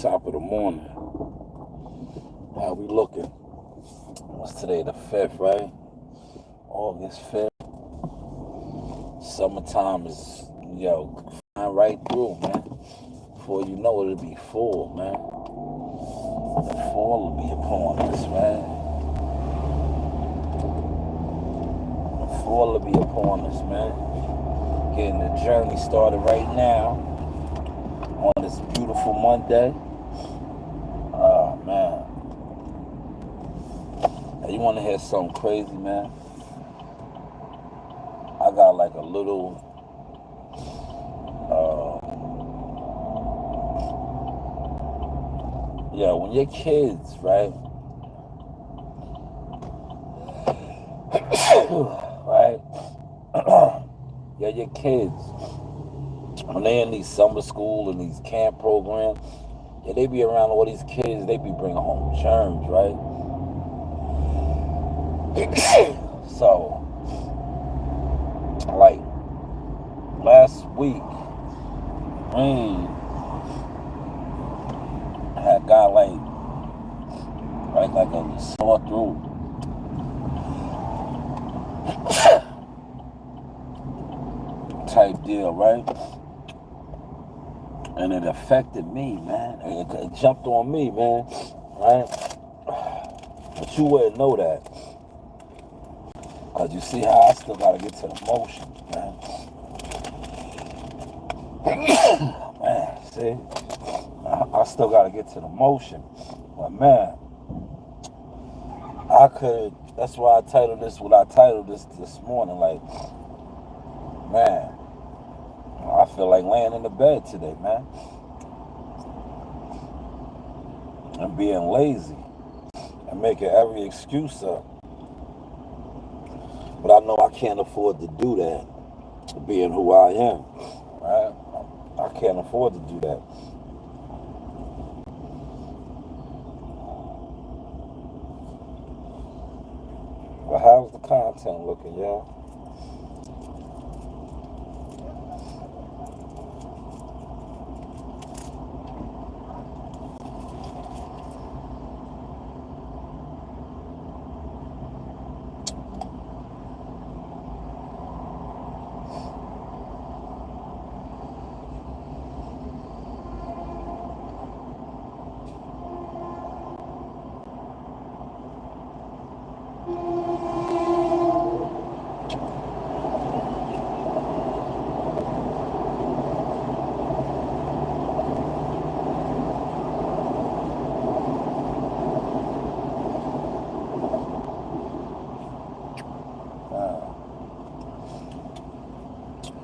Top of the morning. How we looking? What's today, the 5th, right? August 5th. Summertime is, flying right through, man. Before you know it, it'll be fall, man. The fall will be upon us, man. The fall will be upon us, man. Getting the journey started right now on this beautiful Monday. Oh, man. Hey, you want to hear something crazy, man? I got like a little, when your kids, right? Right? Your kids, when they in these summer school and these camp programs, they be around all these kids, they be bringing home germs, right? So, like, last week, Rain had got like a sore throat. Type deal, right? And it affected me, man. It jumped on me, man. Right? But you wouldn't know that. Because you see how I still got to get to the motion, man. Man, see? I still got to get to the motion. But, man, that's why I titled this what I titled this morning. Like, man, I feel like laying in the bed today, man. And being lazy. And making every excuse up. But I know I can't afford to do that, being who I am, right? I can't afford to do that. But how's the content looking, y'all?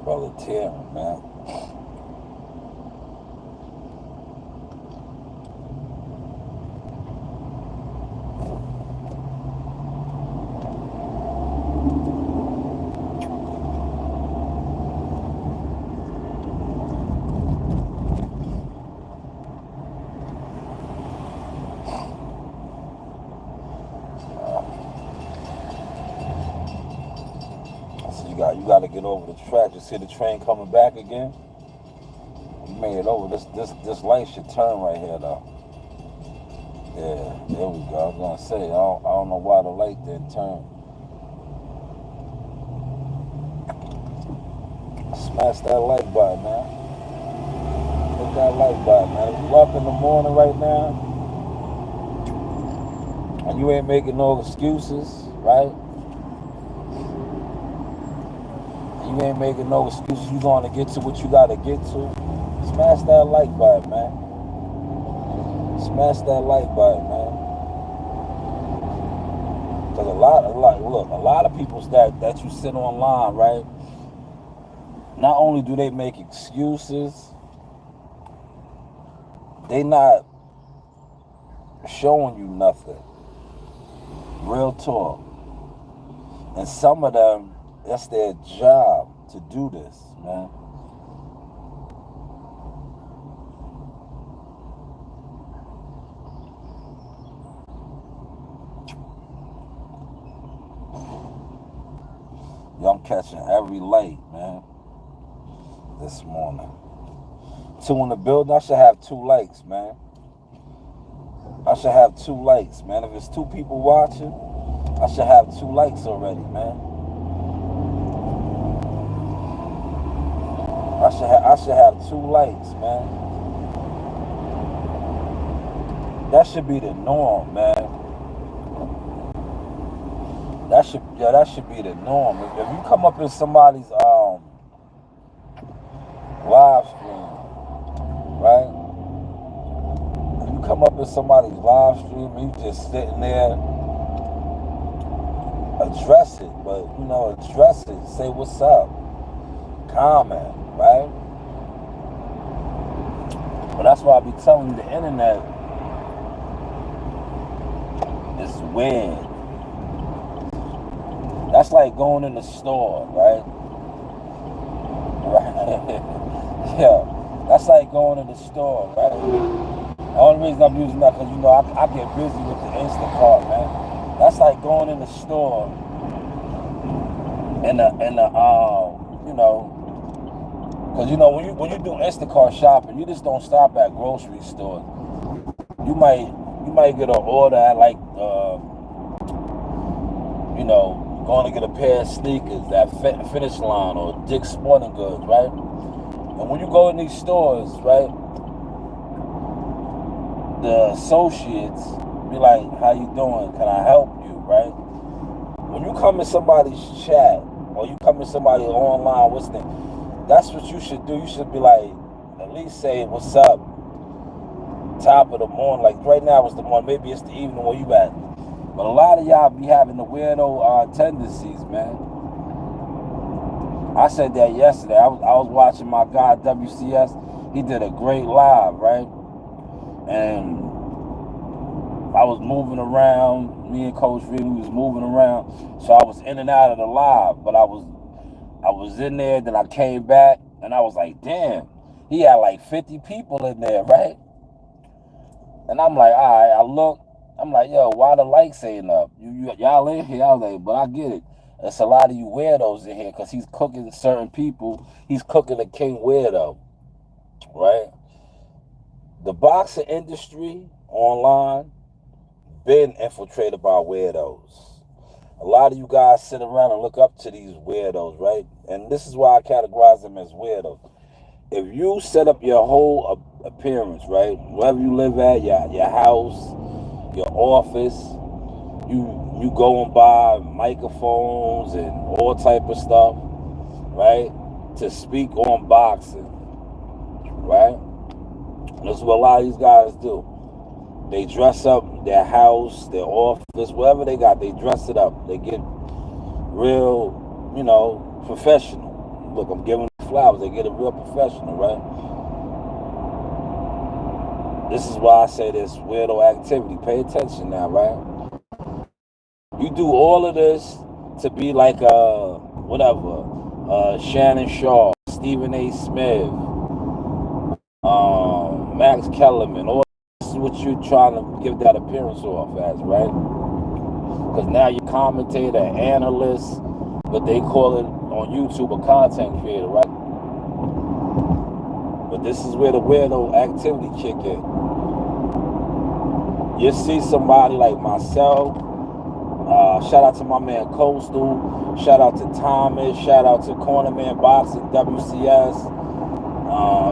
Brother Tim, man. You got to get over the track. You see the train coming back again? You made it over. This light should turn right here, though. Yeah, there we go. I was gonna say, I don't know why the light didn't turn. Smash that like button, man. Hit that like button, man. If you up in the morning right now, and you ain't making no excuses, right? You ain't making no excuses. You going to get to what you got to get to. Smash that like button, man. Smash that like button, man. Because a lot of people that you sit online, right? Not only do they make excuses, they not showing you nothing. Real talk. And some of them, that's their job to do this, man. I'm catching every light, man, this morning. 2 in the building. I should have 2 likes, man. I should have 2 likes, man. If it's 2 people watching, I should have 2 likes already, man. I should have 2 likes, man. That should be the norm, man. That should be the norm. If you come up in somebody's live stream, right? If you come up in somebody's live stream and you just sitting there, address it, but address it. Say what's up. Comment, right? But that's why I be telling you, the internet is weird. That's like going in the store, right? Right. Yeah, that's like going in the store, right? The only reason I'm using that because I get busy with the Instacart, man. That's like going in the store and because when you do Instacart shopping, you just don't stop at grocery stores. You might get an order at like going to get a pair of sneakers at Finish Line or Dick's Sporting Goods, right? And when you go in these stores, right, the associates be like, "How you doing? Can I help you?" Right? When you come in somebody's chat or you come in somebody online, that's what you should do. You should be like, at least say, "What's up?" Top of the morning, like right now it's the morning, maybe it's the evening where you at. But a lot of y'all be having the weirdo tendencies, man. I said that yesterday. I was watching my guy WCS. He did a great live, right? And I was moving around. Me and Coach Reed, we was moving around. So I was in and out of the live. But I was in there, then I came back, and I was like, damn, he had like 50 people in there, right? And I'm like, all right, I look. I'm like, yo, why the likes ain't up? Y'all in here? I was like, but I get it. It's a lot of you weirdos in here because he's cooking certain people. He's cooking a king weirdo, right? The boxing industry online been infiltrated by weirdos. A lot of you guys sit around and look up to these weirdos, right? And this is why I categorize them as weirdos. If you set up your whole appearance, right, wherever you live at, your house, your office, you go and buy microphones and all type of stuff, right, to speak on boxing, right? That's what a lot of these guys do. They dress up their house, their office, whatever they got, they dress it up. They get real, professional. Look, I'm giving them flowers. They get it real professional, right? This is why I say this weirdo activity. Pay attention now, right? You do all of this to be like Shannon Shaw, Stephen A. Smith, Max Kellerman. All this is what you're trying to give that appearance off as, right? Because now you're commentator, analyst, but they call it on YouTube a content creator, right? But this is where the weirdo activity kick in. You see somebody like myself, shout out to my man Coastal, shout out to Thomas, shout out to Cornerman Boxing, WCS,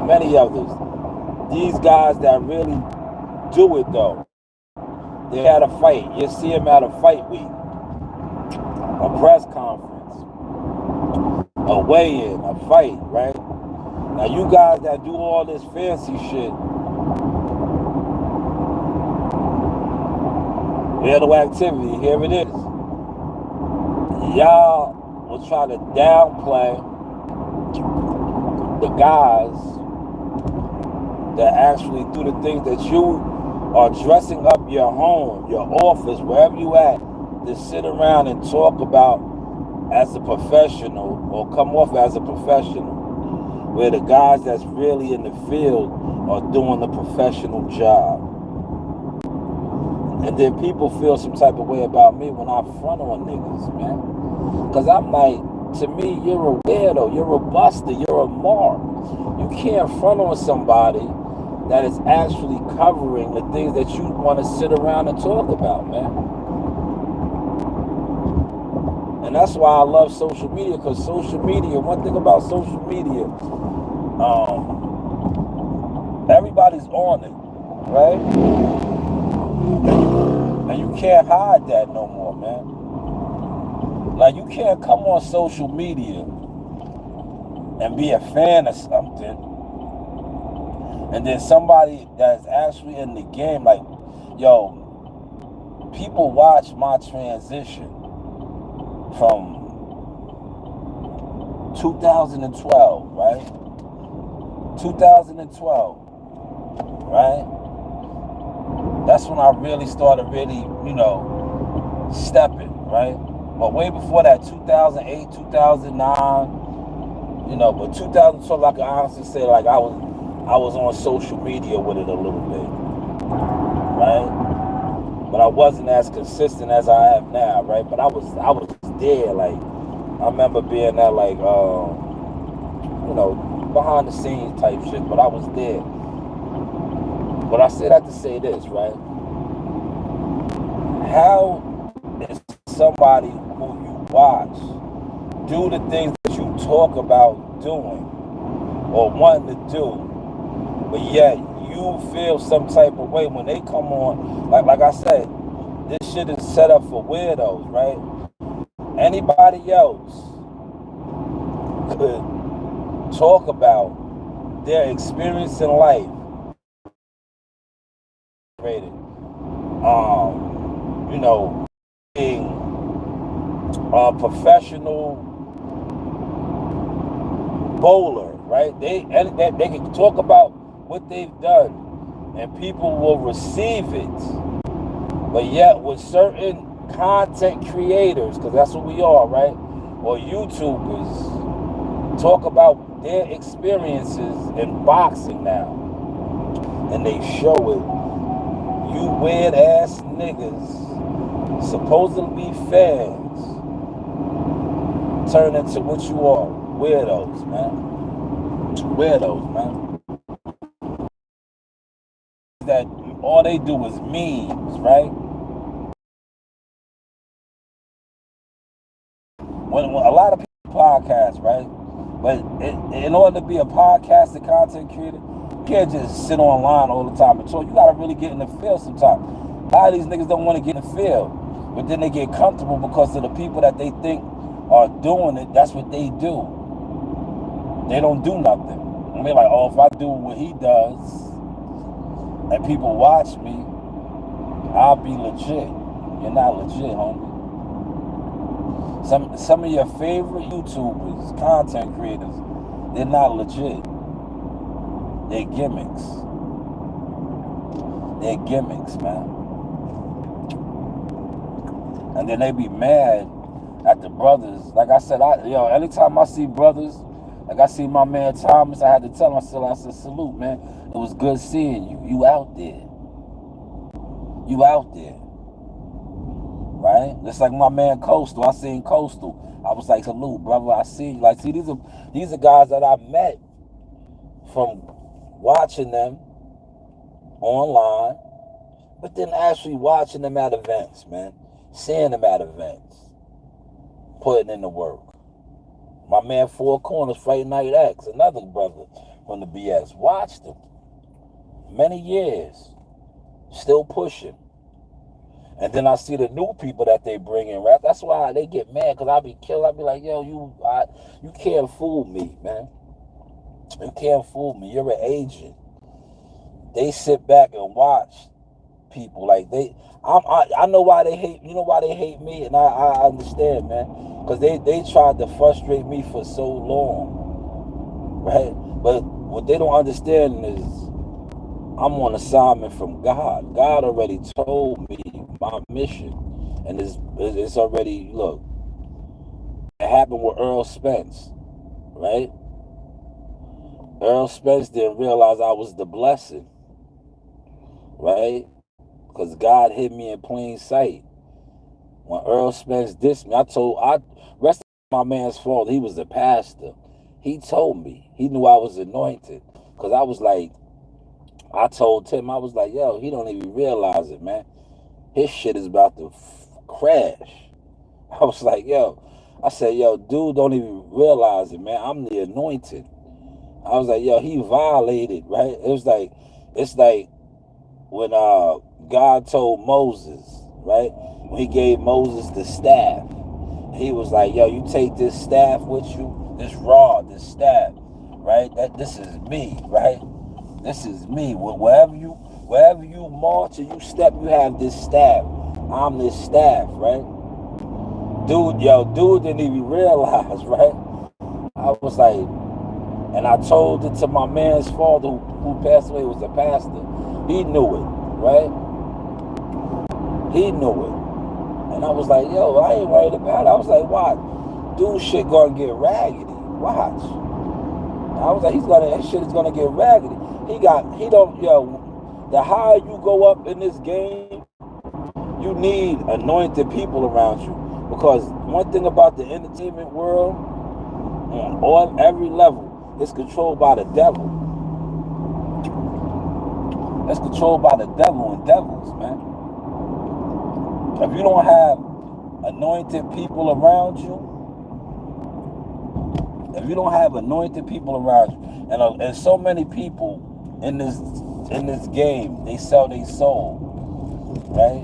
many others. These guys that really do it though, they had a fight. You see them at a fight week, a press conference, a weigh-in, a fight, right? Now you guys that do all this fancy shit, weirdo activity, here it is. Y'all will try to downplay the guys that actually do the things that you are dressing up your home, your office, wherever you at, to sit around and talk about as a professional or come off as a professional, where the guys that's really in the field are doing the professional job. And then people feel some type of way about me when I front on niggas, man. Because I'm like, to me, you're a weirdo, you're a buster, you're a mark. You can't front on somebody that is actually covering the things that you want to sit around and talk about, man. And that's why I love social media, because social media, one thing about social media, everybody's on it, right? And you can't hide that no more, man. Like, you can't come on social media and be a fan of something, and then somebody that's actually in the game, like, yo, people watch my transition from 2012, right? 2012, right? That's when I really started stepping, right? But way before that, 2008, 2009, but 2012, I can honestly say, like, I was on social media with it a little bit, right? But I wasn't as consistent as I am now, right? But I was there, like, I remember being there, like, behind the scenes type shit, but I was there. But I say that to say this, right? How is somebody who you watch do the things that you talk about doing or wanting to do, but yet you feel some type of way when they come on? Like I said, this shit is set up for weirdos, right? Anybody else could talk about their experience in life, being a professional bowler, right? They can talk about what they've done, and people will receive it. But yet, with certain content creators, because that's what we are, right? Or YouTubers, talk about their experiences in boxing now, and they show it. You weird ass niggas, supposedly fans, turn into what you are. Weirdos, man. Weirdos, man. That all they do is memes, right? When a lot of people podcast, right? But in order to be a podcast and content creator, you can't just sit online all the time and talk. You gotta really get in the field sometimes. A lot of these niggas don't want to get in the field, but then they get comfortable because of the people that they think are doing it. That's what they do. They don't do nothing. And they're like, oh, if I do what he does and people watch me, I'll be legit. You're not legit, homie. Some of your favorite YouTubers, content creators, they're not legit. They're gimmicks. They're gimmicks, man. And then they be mad at the brothers. Like I said, anytime I see brothers, like I see my man Thomas, I had to tell him, I said, salute, man. It was good seeing you. You out there. You out there. Right? Just like my man Coastal. I seen Coastal. I was like, salute, brother. I see you. Like, see, these are guys that I met from watching them online, but then actually watching them at events, man. Seeing them at events. Putting in the work. My man Four Corners, Friday Night X, another brother from the BS. Watched him. Many years. Still pushing. And then I see the new people that they bring in, right? That's why they get mad, because I be killed. I be like, yo, you can't fool me, man. You can't fool me. You're an agent. They sit back and watch people. Like, I know why they hate, why they hate me, and I understand, man. Because they tried to frustrate me for so long, right? But what they don't understand is I'm on assignment from God. God already told me my mission. And it's already, look, it happened with Earl Spence, right? Earl Spence didn't realize I was the blessing, right? Because God hid me in plain sight. When Earl Spence dissed me, rest of my man's fault. He was the pastor. He told me. He knew I was anointed. Because I was like, I told Tim, I was like, yo, he don't even realize it, man. His shit is about to crash. I was like, yo, I said, yo, dude don't even realize it, man. I'm the anointed. I was like, yo, he violated, right? It's like when God told Moses, right? When he gave Moses the staff, he was like, yo, you take this staff with you, this rod, this staff, right? That this is me, right? This is me. Wherever you march or you step, you have this staff. I'm this staff, right? Dude didn't even realize, right? I was like, and I told it to my man's father who passed away, was a pastor. He knew it, right? He knew it. And I was like, yo, I ain't worried about it. I was like, watch. Dude shit gonna get raggedy. Watch. I was like, that shit is gonna get raggedy. The higher you go up in this game, you need anointed people around you. Because one thing about the entertainment world, on every level, it's controlled by the devil. It's controlled by the devil and devils, man. If you don't have anointed people around you, if you don't have anointed people around you, and so many people in this game, they sell their soul, right?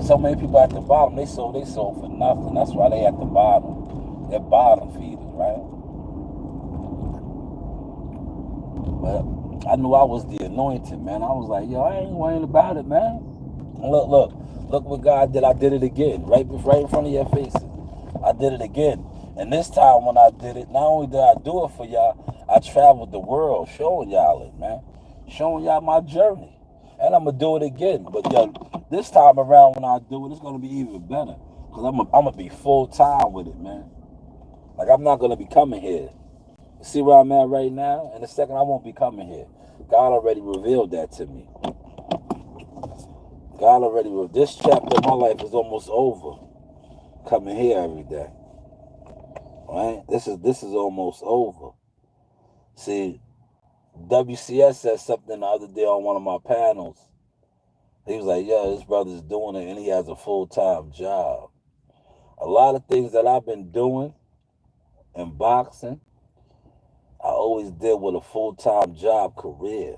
So many people at the bottom, they sold their soul for nothing. That's why they at the bottom. They're bottom feeders, right? But I knew I was the anointed, man. I was like, yo, I ain't worrying about it, man. Look what God did. I did it again, right in front of your faces. I did it again. And this time when I did it, not only did I do it for y'all, I traveled the world showing y'all it, man. Showing y'all my journey. And I'm going to do it again. But yo, this time around when I do it, it's going to be even better. Because I'm going to be full time with it, man. Like, I'm not going to be coming here. See where I'm at right now? In a second, I won't be coming here. God already revealed that to me. This chapter of my life is almost over. Coming here every day. Right? This is almost over. See, WCS said something the other day on one of my panels. He was like, "Yo, this brother's doing it, and he has a full-time job." A lot of things that I've been doing in boxing, I always did with a full-time job career.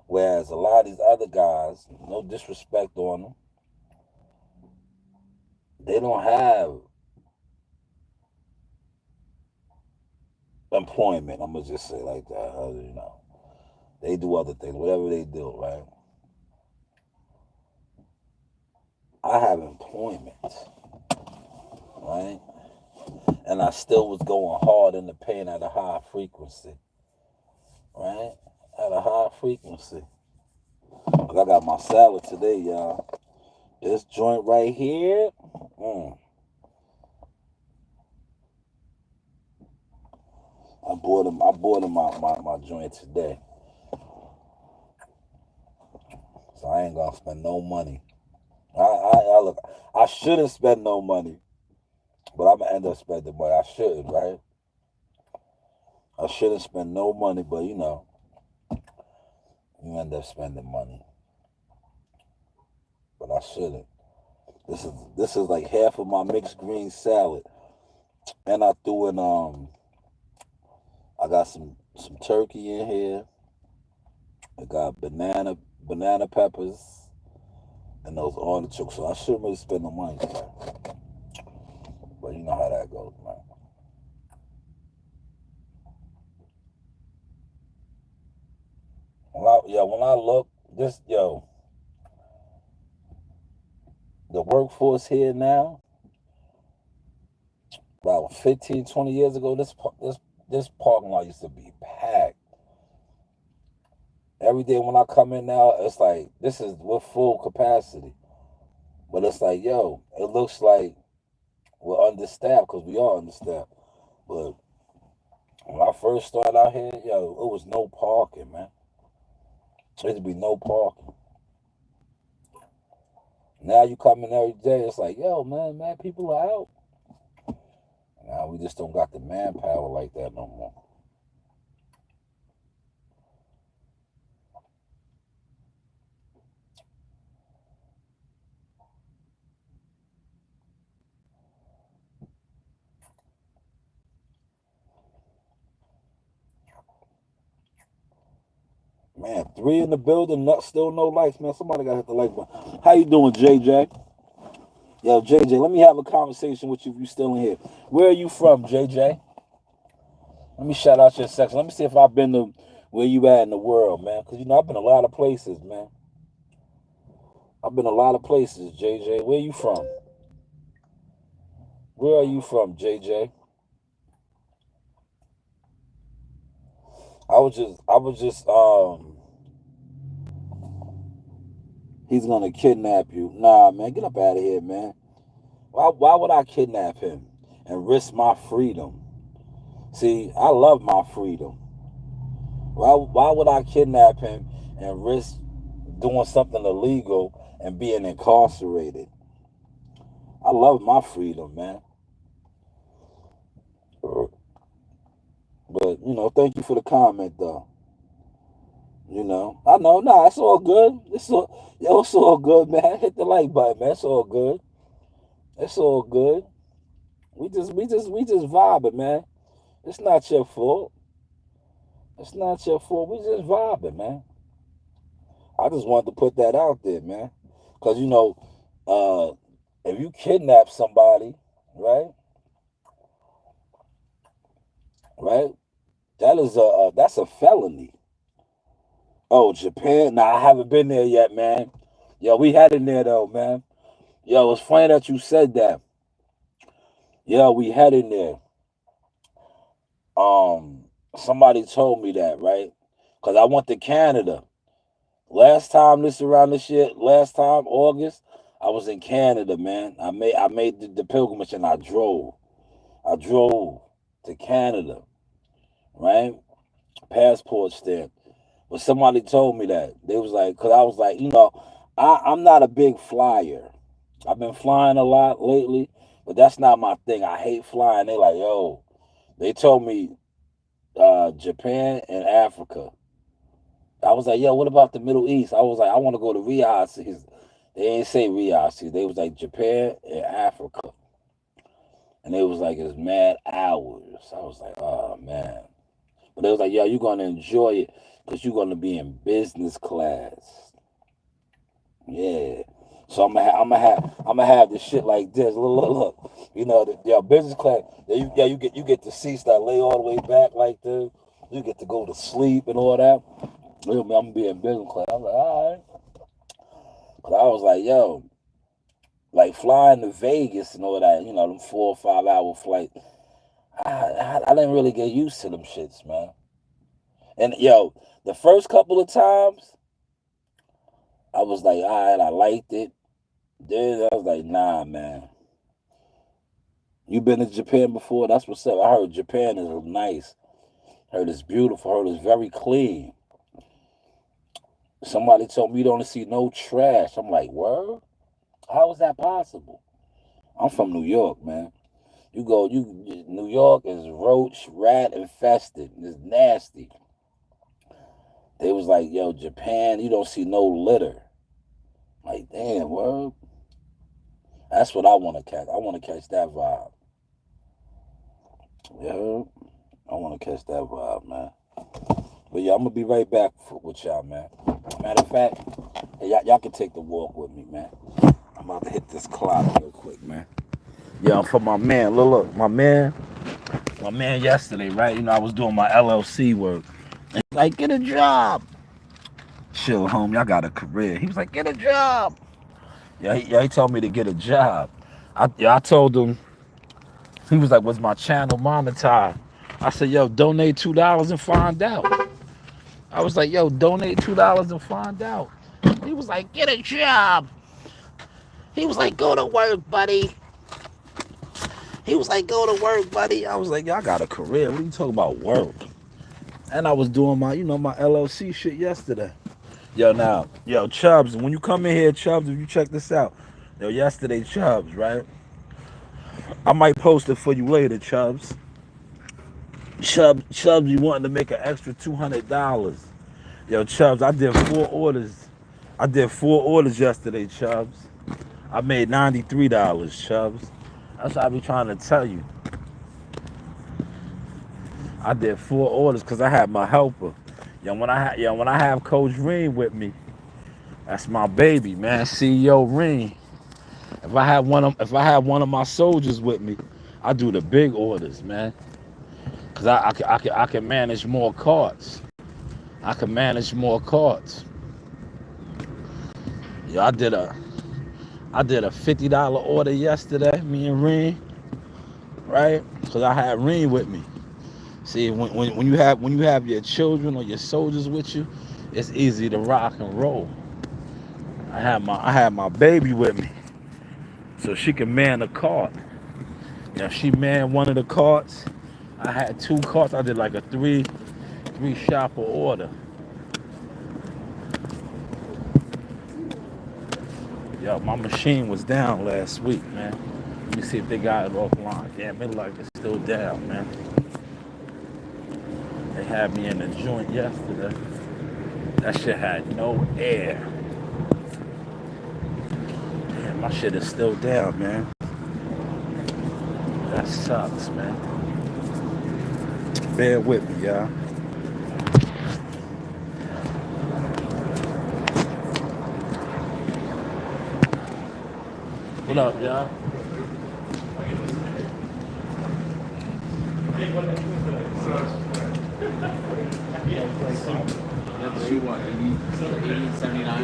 Whereas a lot of these other guys, no disrespect on them, they don't have employment. I'm gonna just say like that. They do other things, whatever they do, right? I have employment, right? And I still was going hard in the pain at a high frequency, right? At a high frequency. Cause I got my salad today, y'all. This joint right here, mm, I bought him my joint today. So I ain't gonna spend no money. Look, I shouldn't spend no money, but I'm gonna end up spending money. I shouldn't, right? I shouldn't spend no money, but you end up spending money. But I shouldn't. This is like half of my mixed green salad, and I threw in I got some turkey in here. I got banana peppers and those artichokes. So I shouldn't really spend no money, man. But you know how that goes, man. When I look, the workforce here now, about 15, 20 years ago, this parking lot used to be packed. Every day when I come in now, it's like we're full capacity. But it's like, yo, it looks like we're understaffed because we are understaffed. But when I first started out here, yo, it was no parking, man. There used to be no parking. Now you come in every day, it's like, yo, man, people are out. Now we just don't got the manpower like that no more. Man, 3 in the building, not still no likes, man. Somebody got to hit the like button. How you doing, JJ? Yo, JJ, let me have a conversation with you if you still in here. Where are you from, JJ? Let me shout out your section. Let me see if I've been to where you at in the world, man. Because, I've been a lot of places, man. I've been a lot of places, JJ. Where you from? Where are you from, JJ? He's gonna kidnap you. Nah, man, get up out of here, man. Why would I kidnap him and risk my freedom? See, I love my freedom. Why would I kidnap him and risk doing something illegal and being incarcerated? I love my freedom, man. But thank you for the comment, though. I know, nah, it's all good. It's all good, man. Hit the like button, man. It's all good. It's all good. We just vibing, man. It's not your fault. It's not your fault. We just vibing, man. I just wanted to put that out there, man. Cause uh, if you kidnap somebody, right, right, that's a felony. Oh, Japan? Nah, I haven't been there yet, man. Yo, we heading there though, man. Yo, it's funny that you said that. Yo, we heading there. Um, Somebody told me that, right? Cause I went to Canada. Last time, August, I was in Canada, man. I made the pilgrimage and I drove. I drove to Canada, right? Passport stamp. But somebody told me that. They was like, cause I was like, I'm not a big flyer. I've been flying a lot lately, but that's not my thing. I hate flying. They like, yo, they told me Japan and Africa. I was like, yo, what about the Middle East? I was like, I want to go to Riyadh. They ain't say Riyadh. They was like Japan and Africa. And they was like, it's mad hours. I was like, oh, man. But they was like, yo, you're going to enjoy it because you're going to be in business class. Yeah. So I'm gonna have this shit like this. Look. Business class. You get the seats that lay all the way back like this. You get to go to sleep and all that. I'm gonna be in business class. I'm like, all right. But I was like, yo, like flying to Vegas and all that, them 4 or 5 hour flights. I didn't really get used to them shits, man. And yo, the first couple of times, I was like, all right, I liked it. Then I was like, nah, man. You been to Japan before? That's what's up. I heard Japan is nice. Heard it's beautiful. Heard it's very clean. Somebody told me you don't see no trash. I'm like, word? How is that possible? I'm from New York, man. New York is roach, rat infested. It's nasty. They was like, yo, Japan, you don't see no litter. Like, damn, word. That's what I want to catch. I want to catch that vibe. Yeah, I want to catch that vibe, man. But yeah, I'm gonna be right back with y'all, man. Matter of fact, hey, y'all can take the walk with me, man. I'm about to hit this clock real quick, man. Yeah, I'm for my man. Look, my man yesterday, right? I was doing my LLC work. And he's like, get a job. Chill, home. Y'all got a career. He was like, get a job. Yeah, he told me to get a job. I told him, he was like, was my channel monetized? I said, yo, donate $2 and find out. I was like, yo, donate $2 and find out. He was like, get a job. He was like, go to work, buddy. He was like, go to work, buddy. I was like, yo, I got a career. What are you talking about work? And I was doing my LLC shit yesterday. Yo, Chubbs, when you come in here, Chubbs, if you check this out. Yo, yesterday, Chubbs, right? I might post it for you later, Chubbs. Chubbs, you wanting to make an extra $200. Yo, Chubbs, I did 4 orders. I did 4 orders yesterday, Chubbs. I made $93, Chubbs. That's what I be trying to tell you. I did 4 orders because I had my helper. When I have Coach Reed with me, that's my baby, man. CEO Reed. If I have one of my soldiers with me, I do the big orders, man. Cause I can manage more cards. I can manage more cards. Yeah, I did a $50 order yesterday, me and Reed, right? Cause I had Reed with me. See, when you have your children or your soldiers with you, it's easy to rock and roll. I had my baby with me, so she can man the cart. You know, she manned one of the carts. I had two carts. I did like a three shopper order. Yo, my machine was down last week, man. Let me see if they got it offline. Damn, it like it's still down, man. They had me in the joint yesterday. That shit had no air. Damn, my shit is still down, man. That sucks, man. Bear with me, y'all. What up, y'all? She what, 80, 79?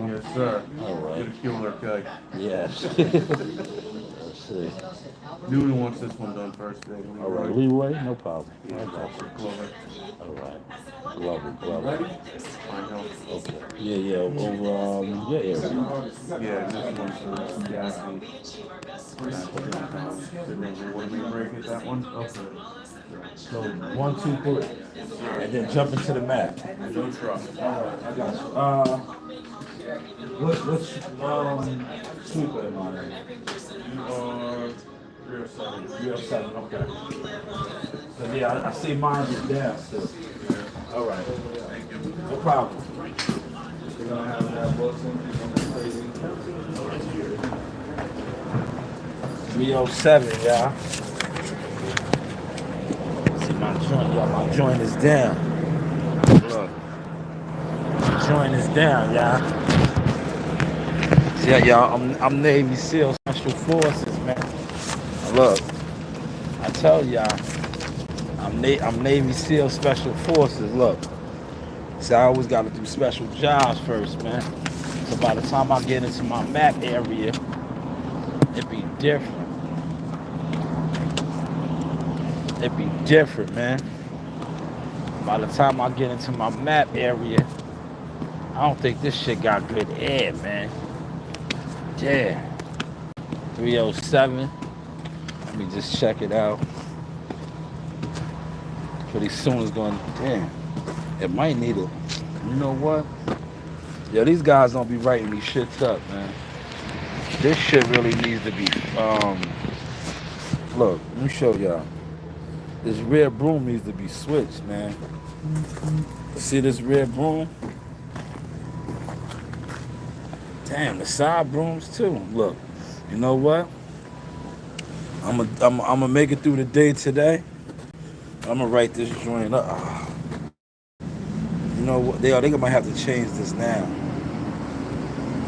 Yes, sir. All right. Get a killer cake. Yes. Let's see. Newly wants this one done first, baby. All right, Leeway, no problem. Yeah, I got you. Clover. All right. Love Ready? it. Fine, Hill. Okay. Yeah, over your area. Yeah, this one's for Jackie. What do we break it, that one? Okay. So 1, 2, 3. And then jump into the map. No trouble. All right, I got you. Which sweeper am I in? You are 307. 307, okay. So yeah, I see mine is down still. All right. Thank you. No problem. You're gonna have that Wilson, something crazy. 307, y'all. See my joint, y'all. My joint is down. Look. My joint is down, y'all. See, y'all, I'm Navy SEAL Special Forces, man. Look, I tell y'all, I'm Navy SEAL Special Forces. Look, see, I always got to do special jobs first, man. So by the time I get into my map area, it be different. It be different, man. By the time I get into my map area, I don't think this shit got good air, man. Yeah. 307. Let me just check it out. Pretty soon it's going, damn. It might need it. You know what? Yeah, these guys don't be writing me shits up, man. This shit really needs to be, look, let me show y'all. This rear broom needs to be switched, man. See this rear broom? Damn, the side brooms too. Look, you know what? I'm gonna make it through the day today. I'm gonna write this joint up. You know what? They might have to change this now.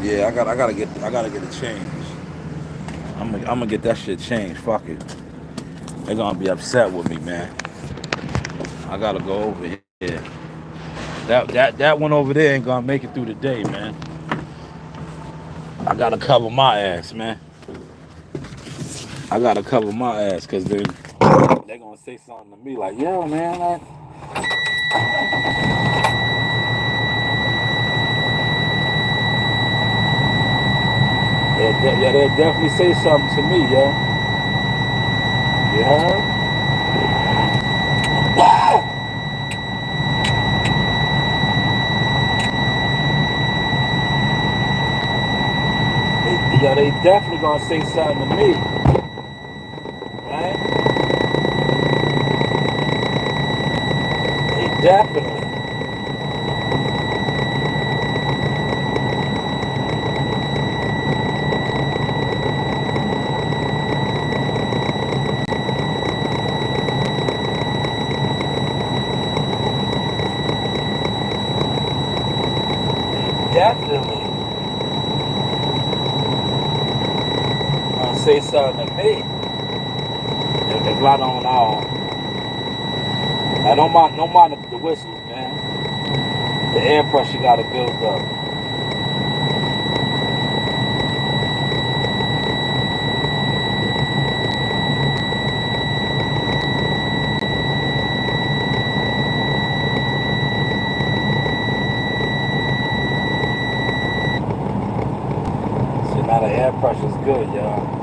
Yeah, I gotta get it changed. I'm gonna get that shit changed. Fuck it. They're gonna be upset with me, man. I gotta go over here. That one over there ain't gonna make it through the day, man. I gotta cover my ass, man. I gotta cover my ass, cause they're gonna say something to me like, yo, man, they'll definitely say something to me, yo. You heard? they definitely gonna say something to me, right? They definitely. Definitely gonna say something to me if I don't know. I don't mind the whistles, man. The air pressure gotta build up. See, now the air pressure's good, y'all.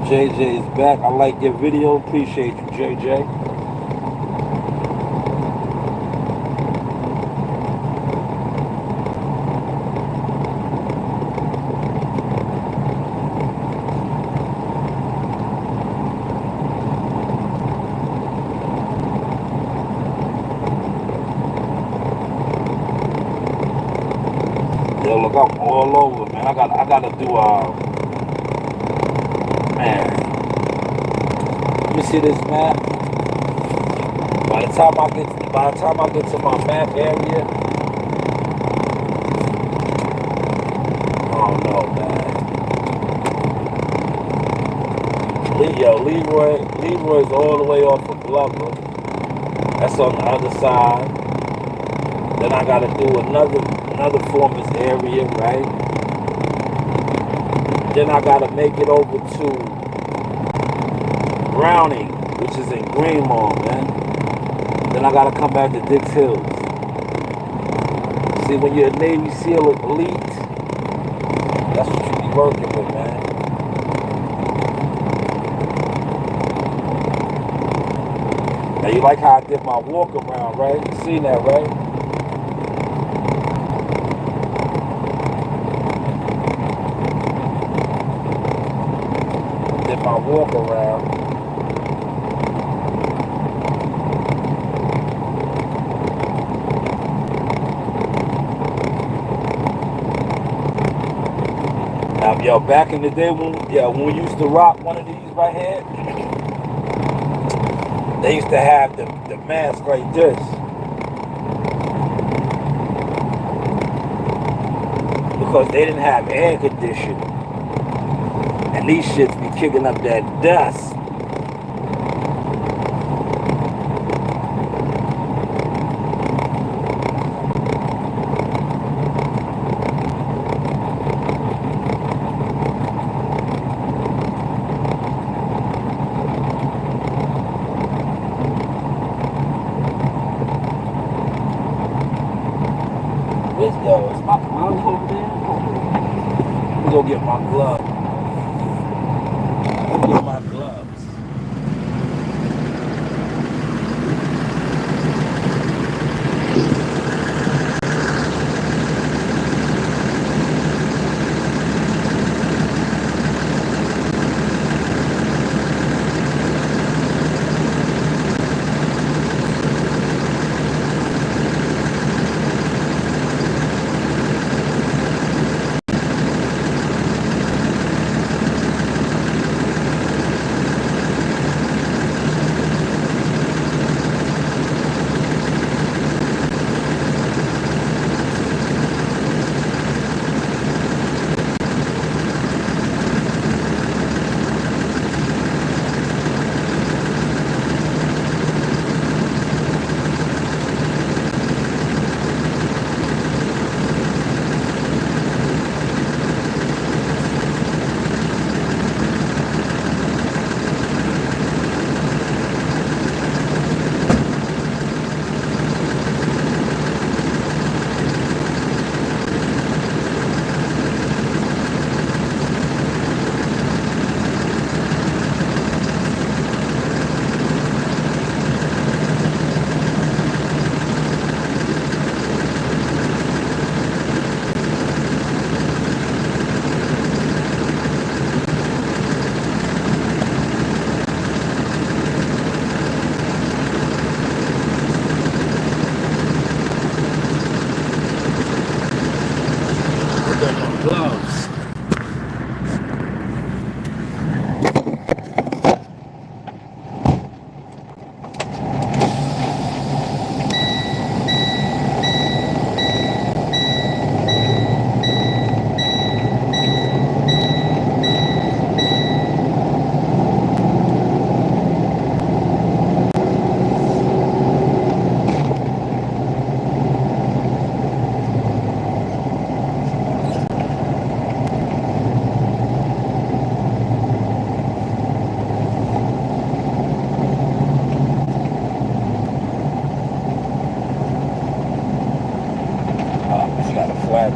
JJ's back. I like your video. Appreciate you, JJ. Yo, look, I'm all over, man. I gotta do man. Let me see this map. By the time I get to my map area, oh no, man. Leroy's all the way off of Glover. That's on the other side. Then I gotta do another former's area, right? Then I gotta make it over to Browning, which is in Greenlawn, man. Then I gotta come back to Dix Hills. See, when you're a Navy SEAL elite, that's what you be working with, man. Now you like how I did my walk around, right? You seen that, right? Did my walk around. Now, yo, back in the day when we used to rock one of these right here, they used to have the mask like this. Because they didn't have air conditioning. And these shits be kicking up that dust. Is my glove over there? Let me go get my glove. Let me get my gloves.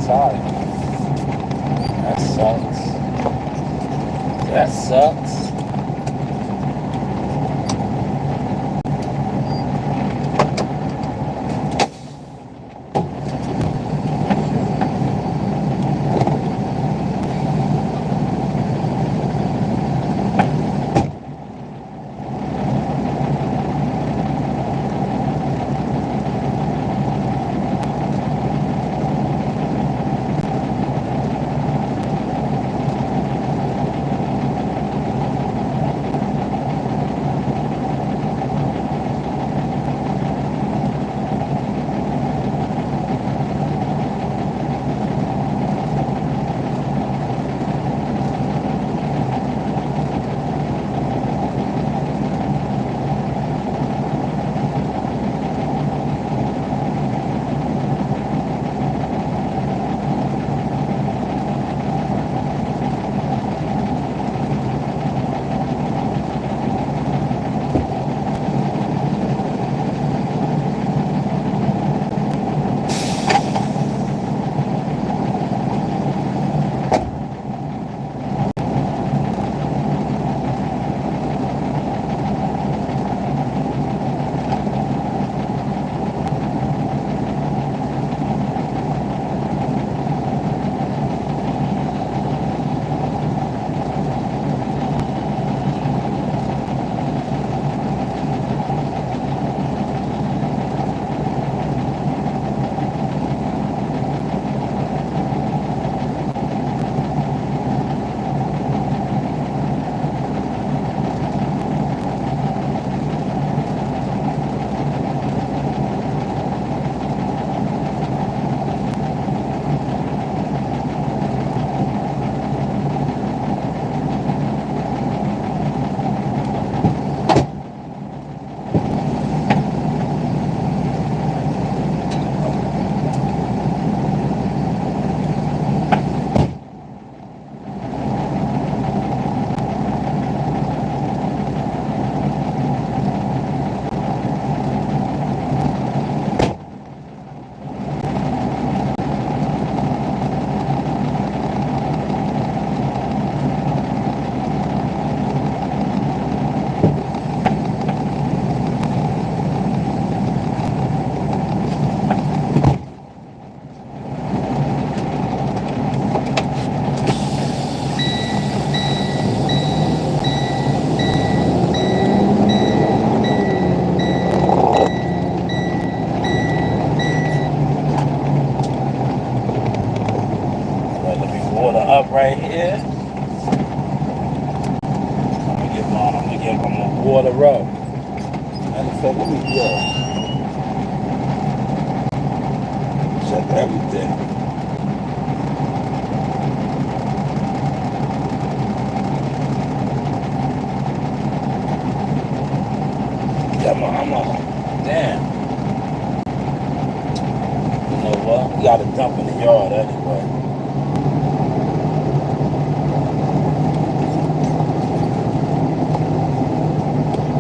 flat tire. That sucks. That sucks. Up right here. I'm gonna water up. Matter of fact, let me check everything. Yeah, damn. You know what? We got a dump in the yard anyway.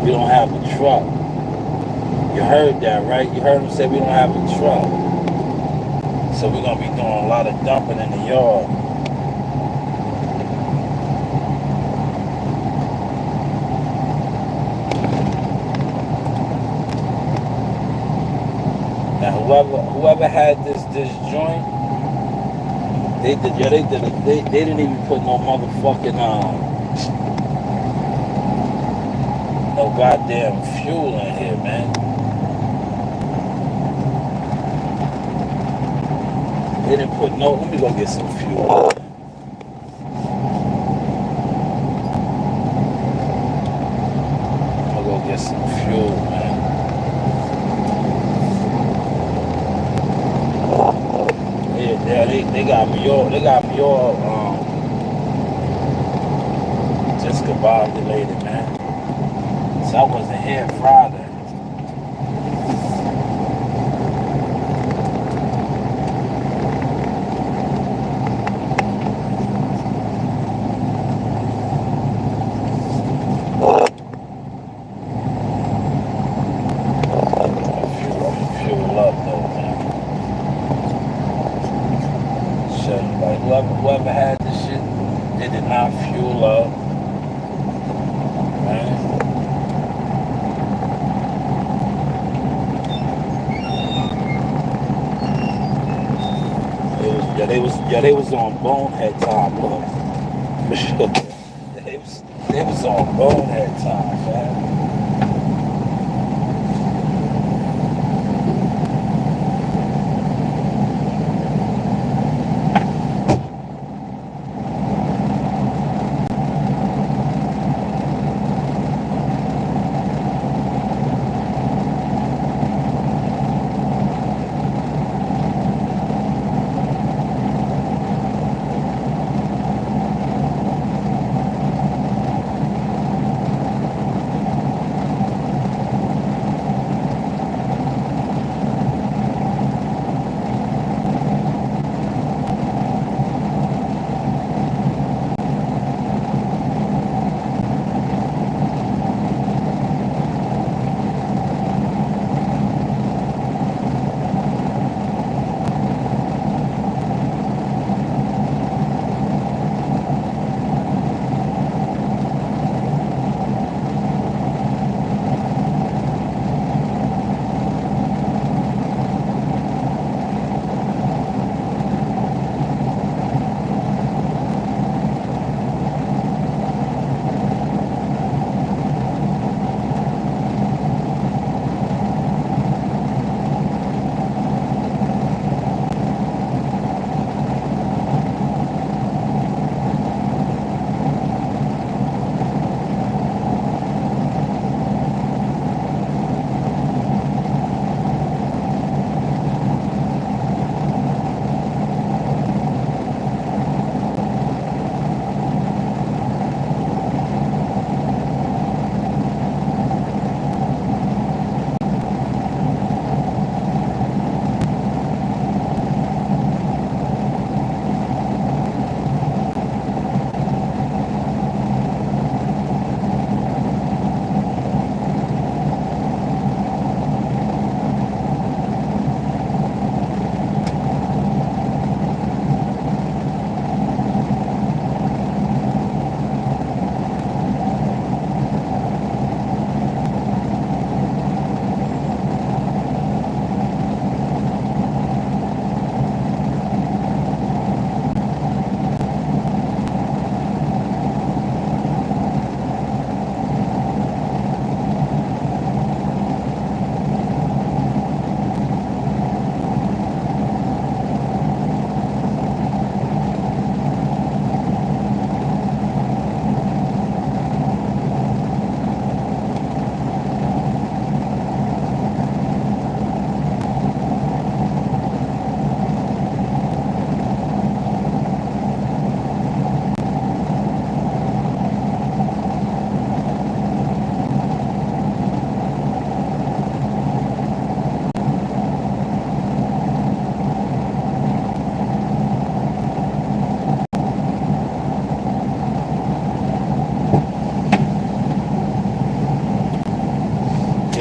We don't have a truck. You heard that, right? You heard him say we don't have a truck. So we're going to be doing a lot of dumping in the yard. Now whoever had this joint, they didn't even put no motherfucking no goddamn fuel in here, man. They didn't put no. Let me go get some fuel. I'm gonna go get some fuel, man. Yeah, they got me all. They got me all discombobulated, man. So I wasn't here Friday. Fuel up though, man. they was on bonehead time, look. For sure. They was on bonehead time, man.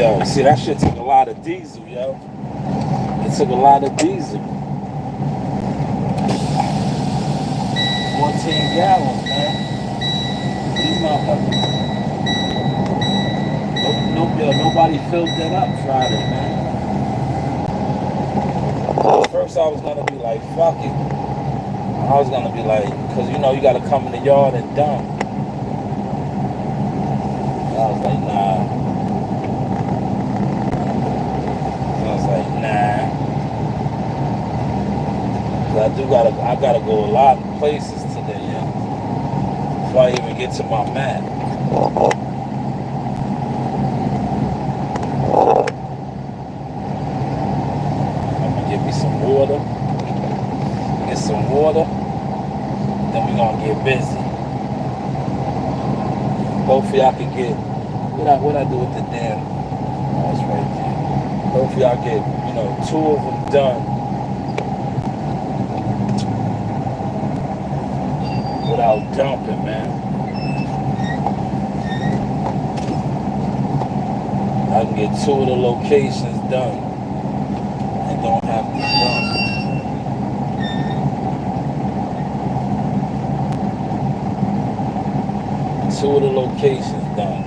Yo, see, that shit took a lot of diesel, yo. It took a lot of diesel. 14 gallons, man. These motherfuckers. Nobody filled that up Friday, man. First, I was gonna be like, fuck it. I was gonna be like, cause you know you gotta come in the yard and dump. I was like, nah. I gotta go a lot of places today, yeah. Before I even get to my mat. I'm gonna get me some water. Get some water. Then we're gonna get busy. Hopefully I can get what I do with the damn. Oh, it's right there. Hopefully I get, 2 of them done. Without dumping, man. I can get 2 of the locations done and don't have to dump. Two of the locations done.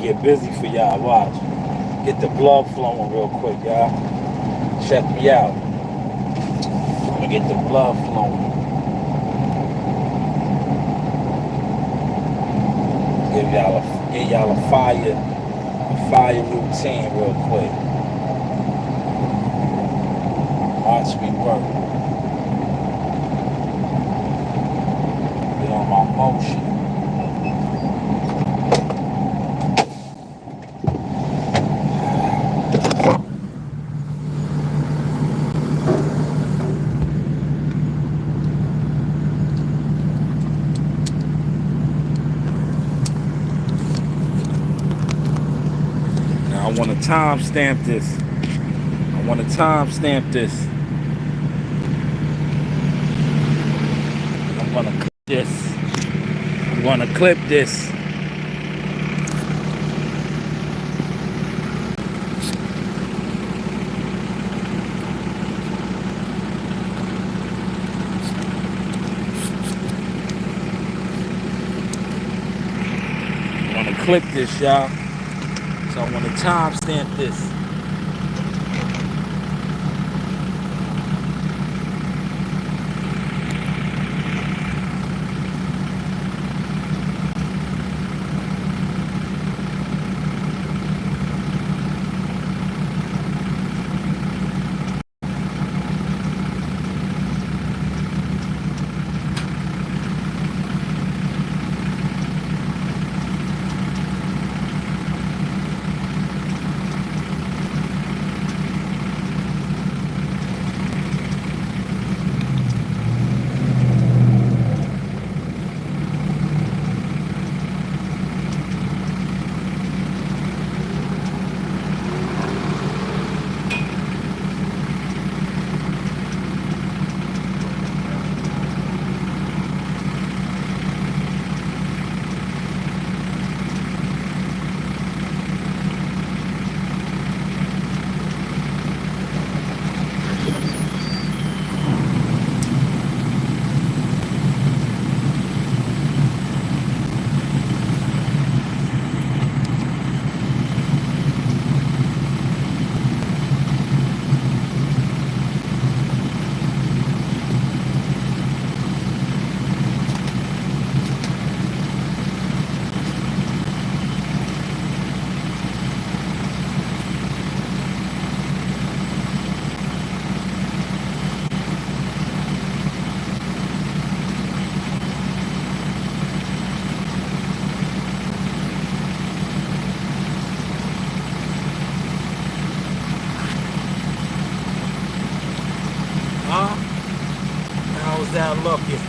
get busy for y'all. Watch. Get the blood flowing real quick, y'all. Check me out. I'm gonna get the blood flowing. Give y'all a fire routine real quick. Watch me work. Get on my motion. Now I want to timestamp this. I want to timestamp this. I'm gonna clip this. I'm gonna clip this. I'm gonna clip this, y'all. So I want to timestamp this. How's that looking?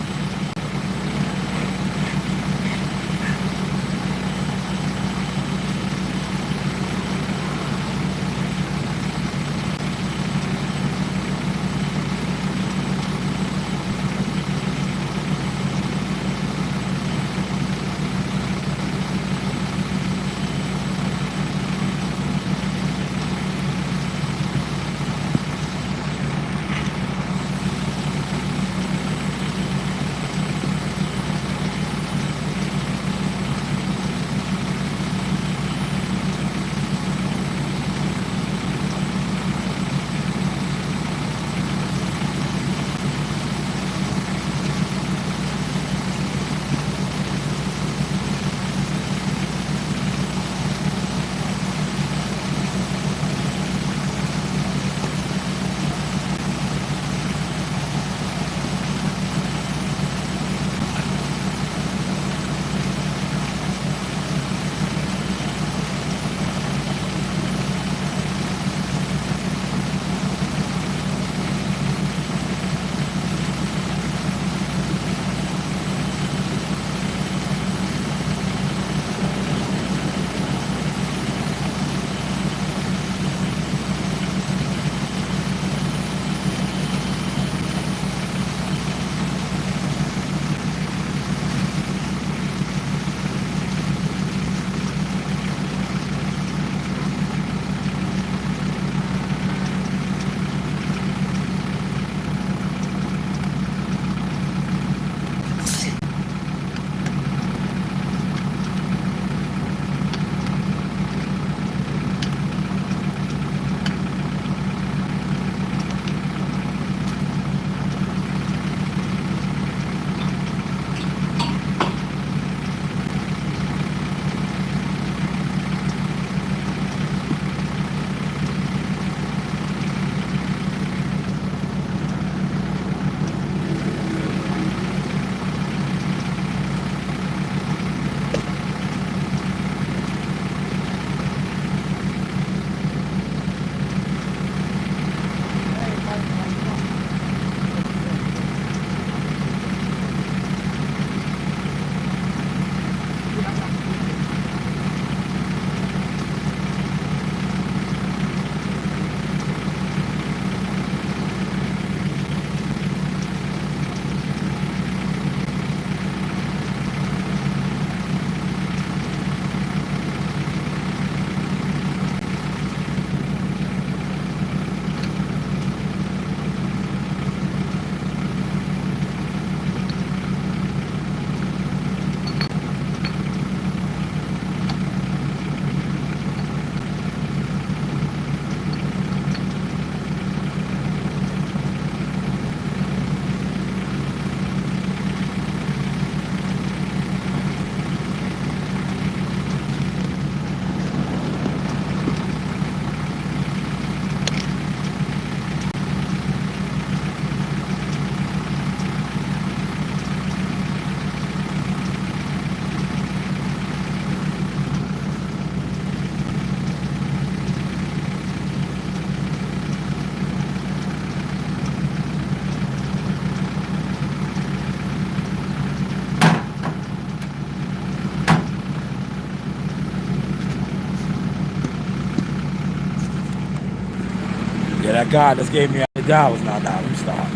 that guy just gave me $100. Now, let me stop.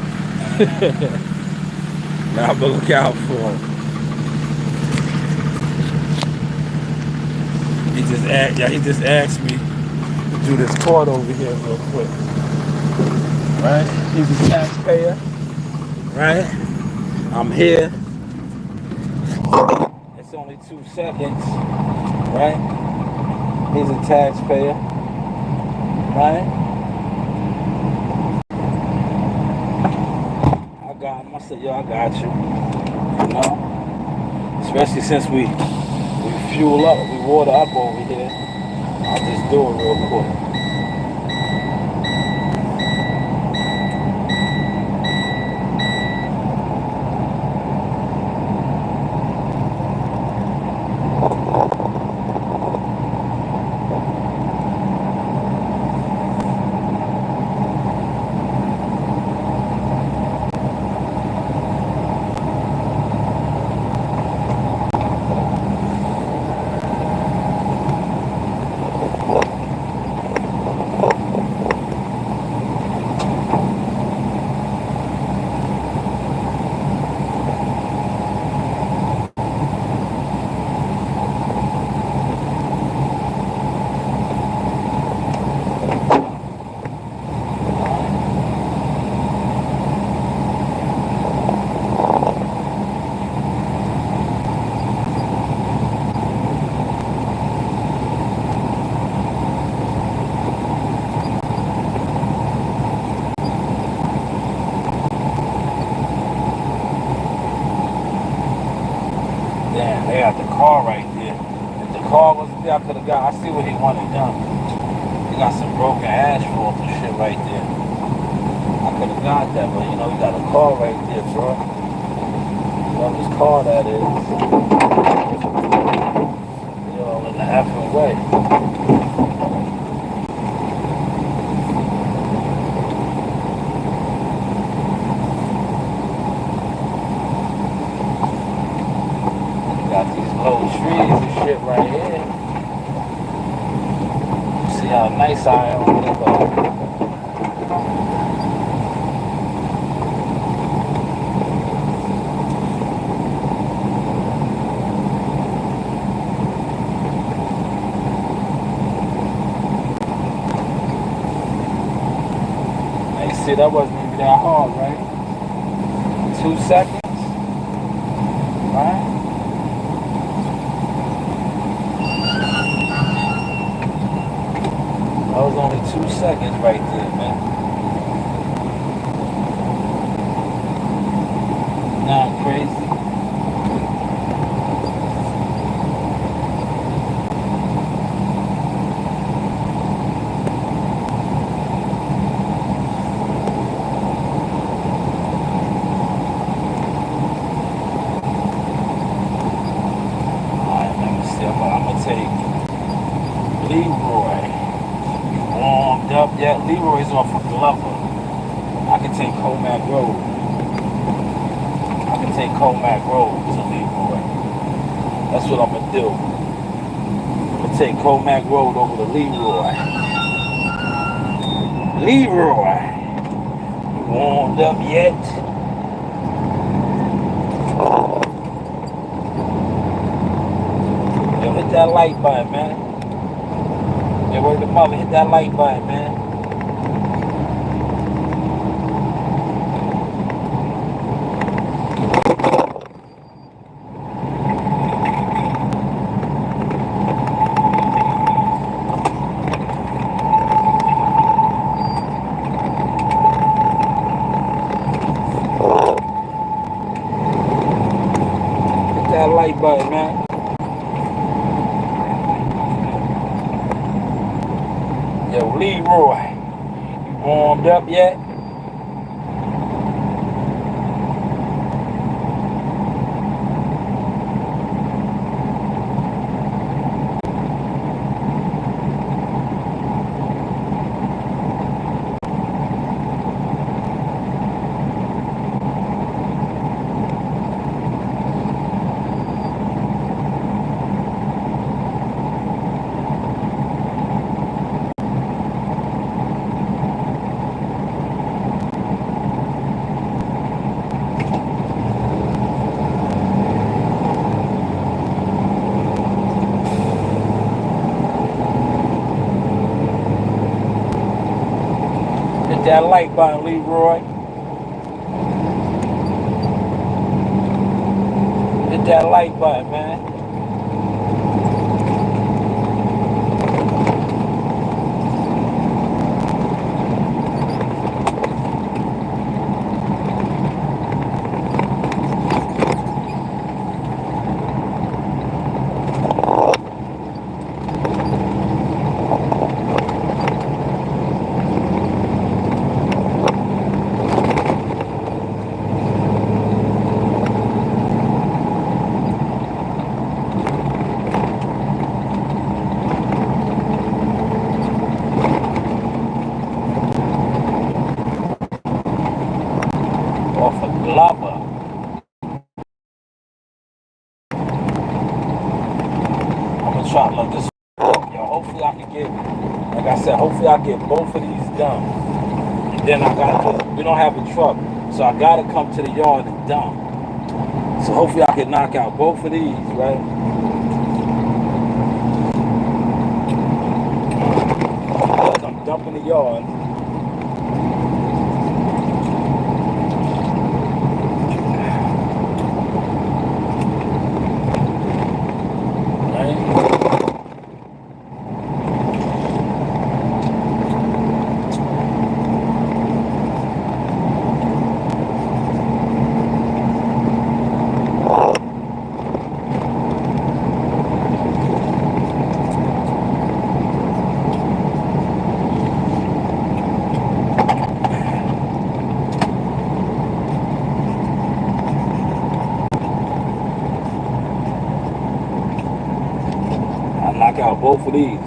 Now I'm gonna look out for him. He just asked me to do this court over here real quick. Right? He's a taxpayer. Right? I'm here. It's only 2 seconds. Right? He's a taxpayer. Right? I got him. I said, yo, I got you. You know? Especially since we fuel up, we water up over here. I'll just do it real quick. Damn, they got the car right there. If the car wasn't there, I could have got. I see what he wanted done. He got some broken asphalt and shit right there. I could have got that, but you know, he got a car right there, bro. You know whose car that is. Yo, in the effing way. Low trees and shit right here. See how nice I am with it, though. Now you see, that wasn't even that hard, right? 2 seconds, right? That was only 2 seconds right there, man. Nah, I'm crazy. Alright, let me see. I'm gonna take Leroy. Warmed up yet? Leroy's off of Glover. I can take Comac Road. I can take Comac Road to Leroy. That's what I'm gonna do. I'm gonna take Comac Road over to Leroy. Leroy, you warmed up yet? Yo, hit that like button, man. Yeah, word the mother, hit that like button, man. Hit that like button, man. Yo, Leroy, you warmed up yet? that like button, Leroy. Hit that like button, man. Off a Glover. I'm gonna try to look this. Yo, hopefully I can get, like I said, hopefully I get both of these done. And then I gotta, we don't have a truck, so I gotta come to the yard and dump. So hopefully I can knock out both of these, right? I'm dumping the yard. I knock out both of these.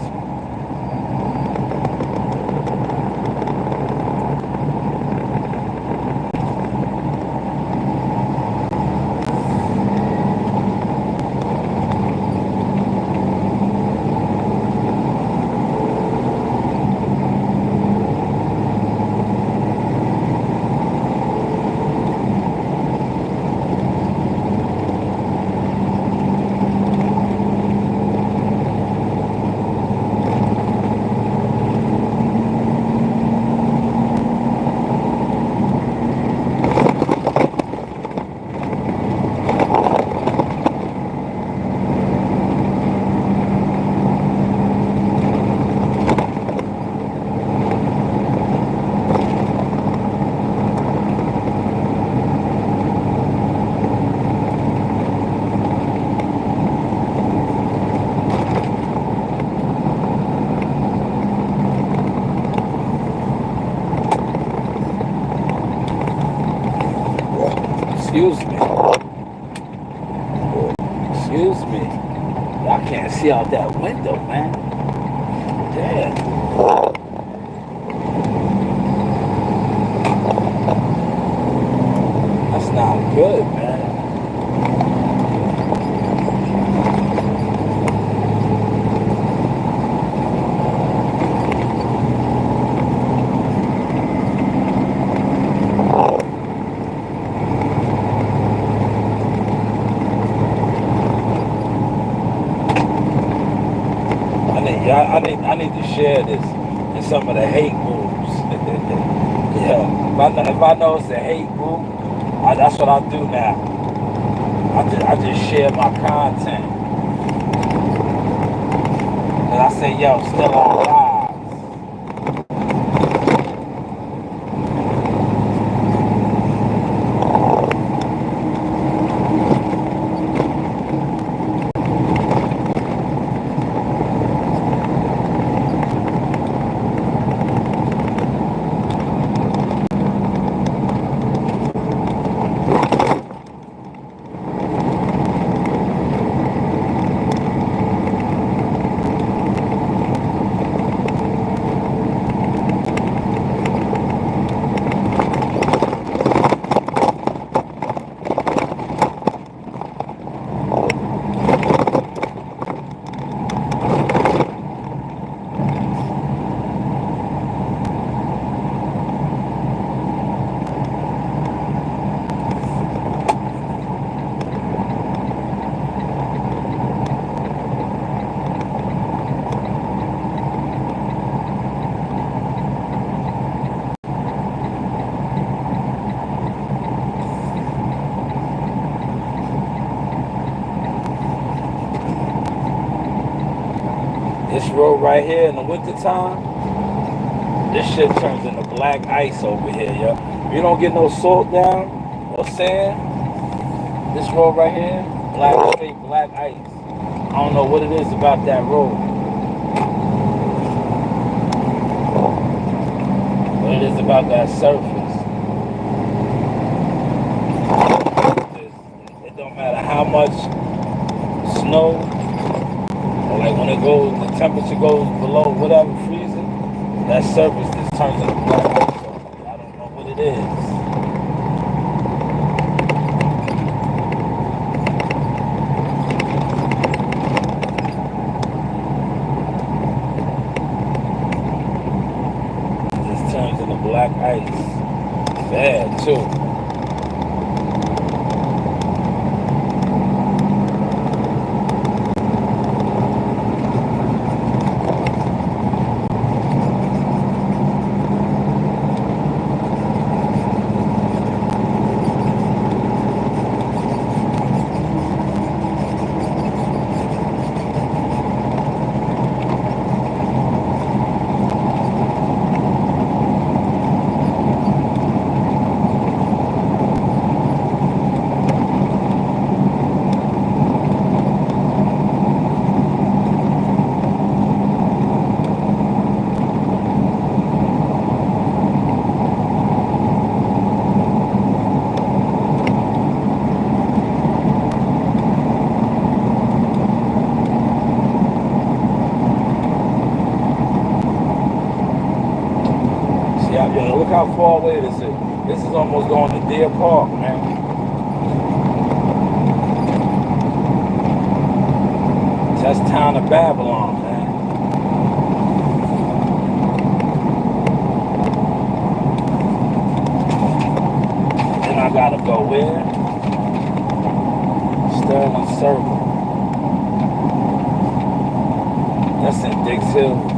Excuse me. Excuse me. I can't see out that window, man. Damn. That's not good, man. I need to share this in some of the hate moves. Yeah, if I know it's a hate move, that's what I do now. I just share my content. And I say, yo, still on live. This road right here in the wintertime, this shit turns into black ice over here, yo. If you don't get no salt down, no sand, this road right here, straight black ice. I don't know what it is about that road. What it is about that surface. It don't matter how much snow, or like when the temperature goes below whatever freezing, that surface just turns into black ice. I don't know what it is. Turns into black ice. Bad too. Yo, look how far away this is. This is almost going to Deer Park, man. That's town of Babylon, man. Then I gotta go where? Sterling Circle. That's in Dix Hill.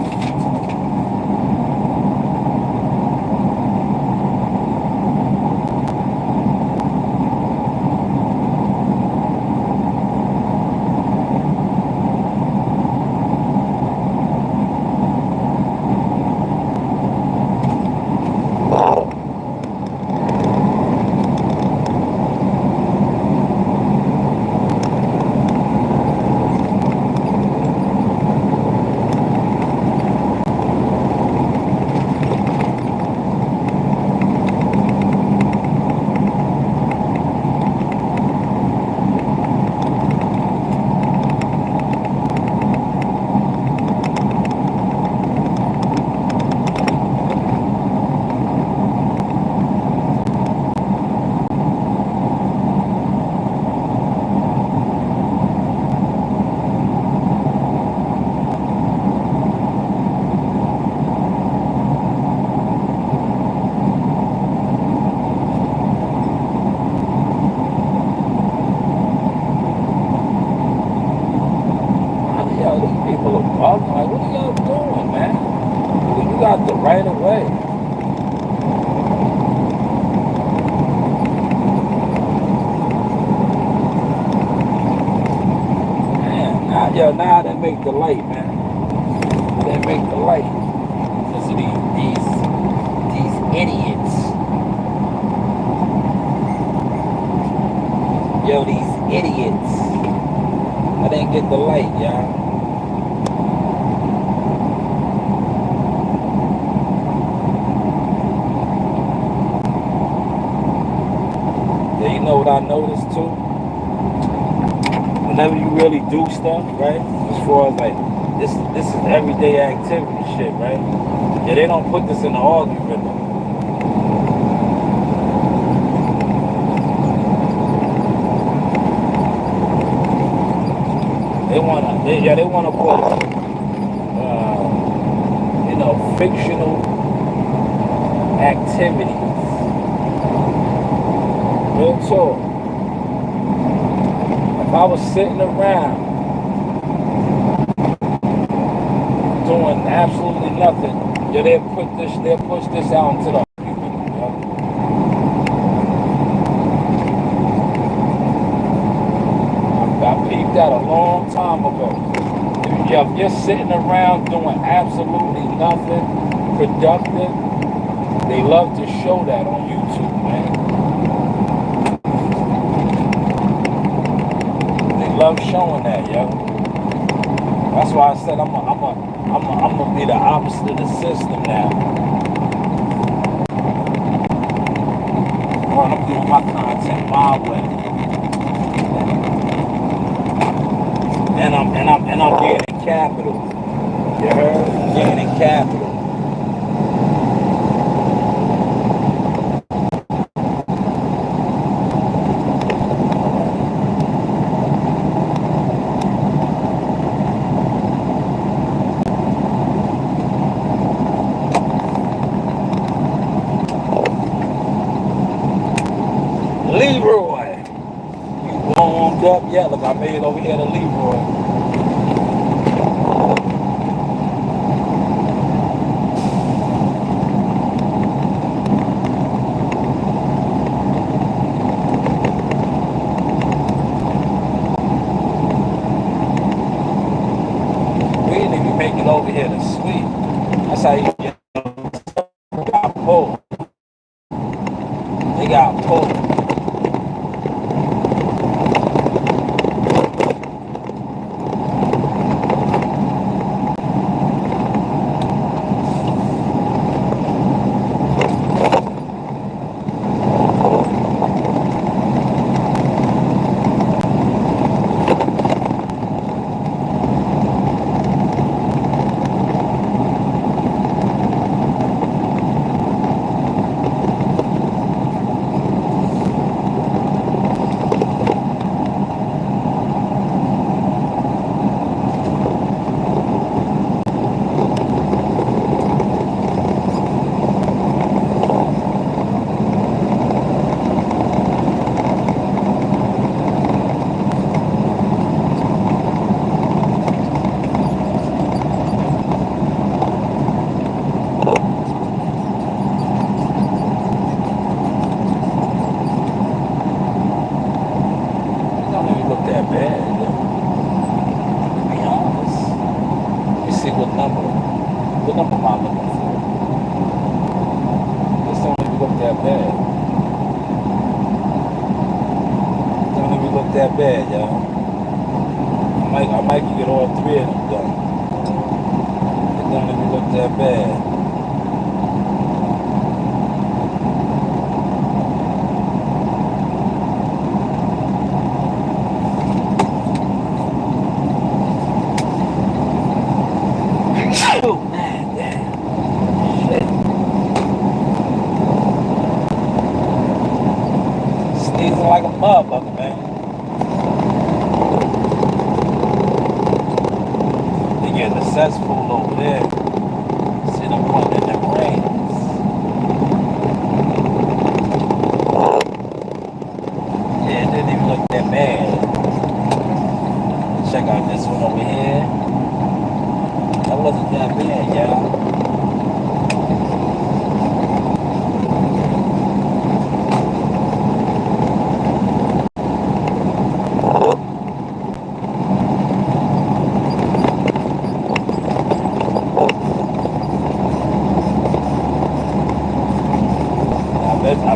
Like, what are y'all doing, man? You got the right of way. Man, now they make the light, man. They make the light. Listen to these idiots. Yo, these idiots. I didn't get the light, y'all. You know what I noticed too? Whenever you really do stuff, right? As far as like this is everyday activity shit, right? Yeah, they don't put this in the algorithm. They wanna put fictional activities. Real talk. If I was sitting around doing absolutely nothing, they'll push this out into the argument, I peeped that a long time ago. If you Yeah, if you're sitting around doing absolutely nothing productive, they love to show that on YouTube, man. They love showing that, yo. That's why I said I'm gonna be the opposite of the system now. I'm doing my content my way, and I'm gaining capital. You heard? Gaining capital. Leroy, you warmed up yet? Look, I made it over here to Leroy. We didn't even make it over here to Sweet. That's how you get got pulled. They got pulled. Don't even look that bad, yo. To be honest. You see what number am I looking for? This don't even look that bad. Don't even look that bad, y'all. I might get all three of them done. It don't even look that bad. Oh man, damn. Shit. Sneezing like a motherfucker, man. They get the cesspool over there. See them putting in them rings. Yeah, it didn't even look that bad. Check out this one over here. That wasn't that bad, y'all.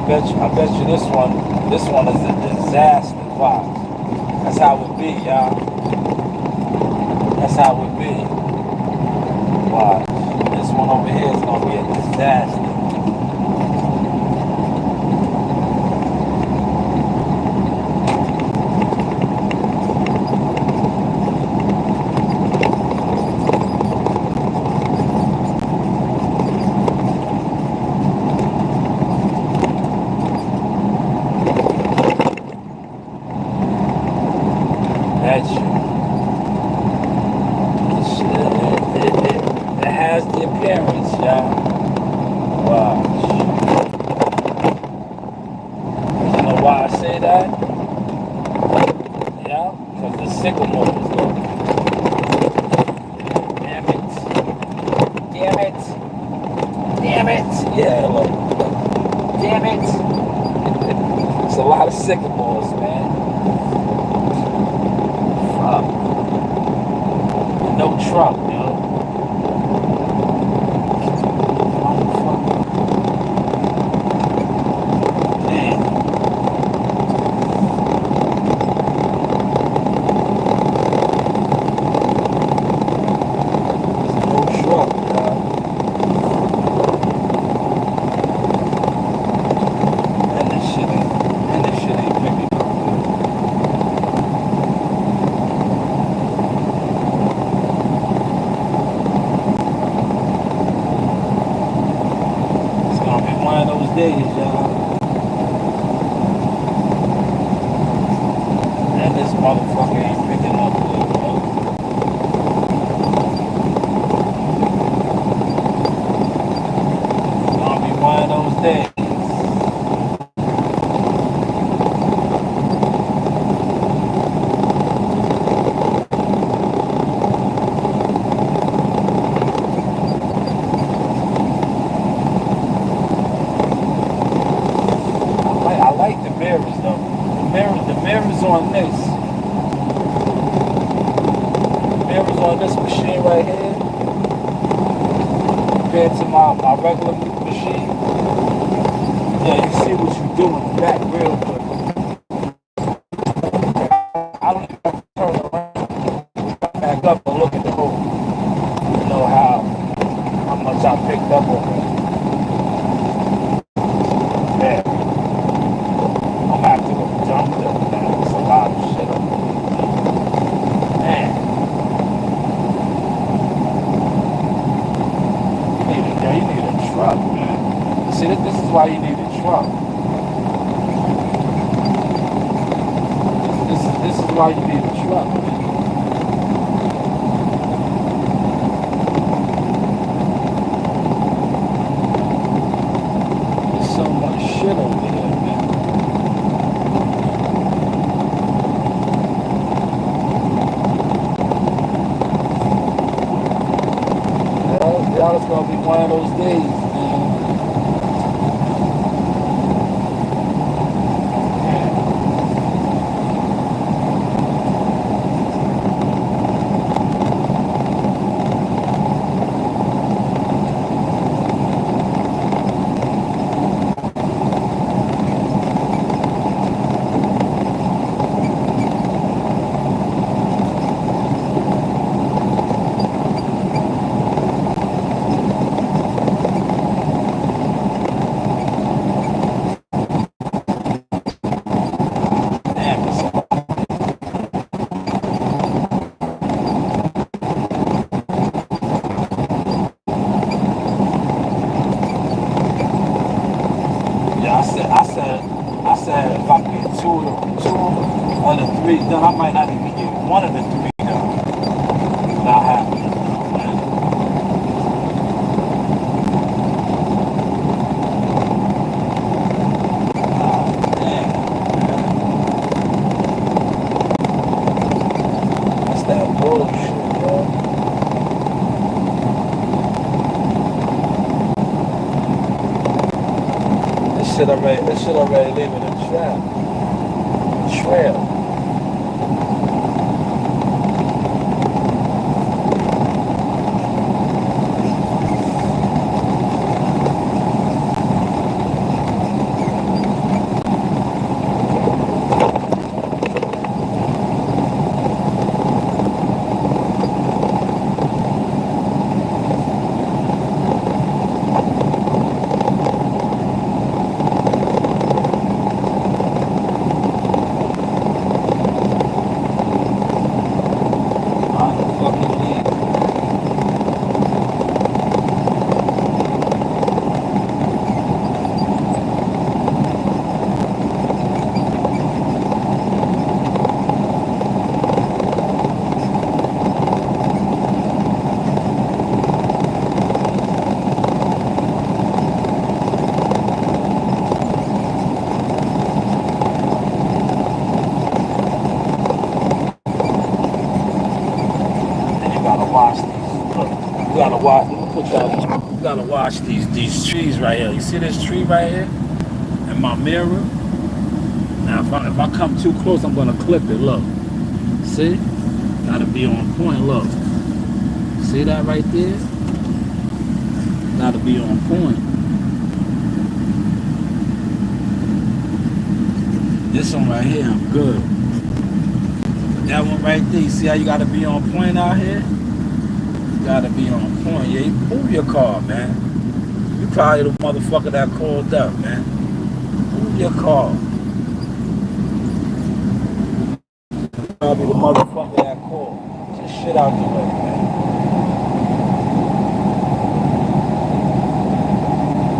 I bet you this one is a disaster. Watch. That's how it be, y'all. That's how it be. Watch. This one over here is gonna be a disaster. That shit. It has the appearance, y'all. Watch. You know why I say that? Yeah? Because the sycamore is looking. Damn it. Damn it. Damn it. Yeah, look. Damn it. It's a lot of sycamores, man. No truck, yo. Days, y'all. And this motherfucker ain't picking up good, bro. It's gonna be one of those days. I like the mirrors though. The mirrors on this. The mirrors on this machine right here compared to my regular machine. Yeah, you see what you do in the back real good. I don't even turn around, back up and look at the road. You know how much I picked up on it. Yeah. I'm gonna have to go jump them, man. It's a lot of shit up there. Man. You need a truck, man. See, this is why you need a truck. This is why you need a truck, man. There's so much shit over here, man. Y'all, it's gonna be one of those days, man. I said if I can get two of the three done, I might not even get one of the three done. Not happening, man. Damn, man. That's that bullshit, bro. This shit already leaving a trail. You gotta watch these trees right here. You see this tree right here? And my mirror? Now if I come too close, I'm gonna clip it. Look. See? Gotta be on point. Look. See that right there? Gotta be on point. This one right here, I'm good. That one right there, you see how you gotta be on point out here? You gotta be on point. Yeah, you move your car, man. You probably the motherfucker that called up, man. Move your car. You probably the motherfucker that called. Get shit out the way, man.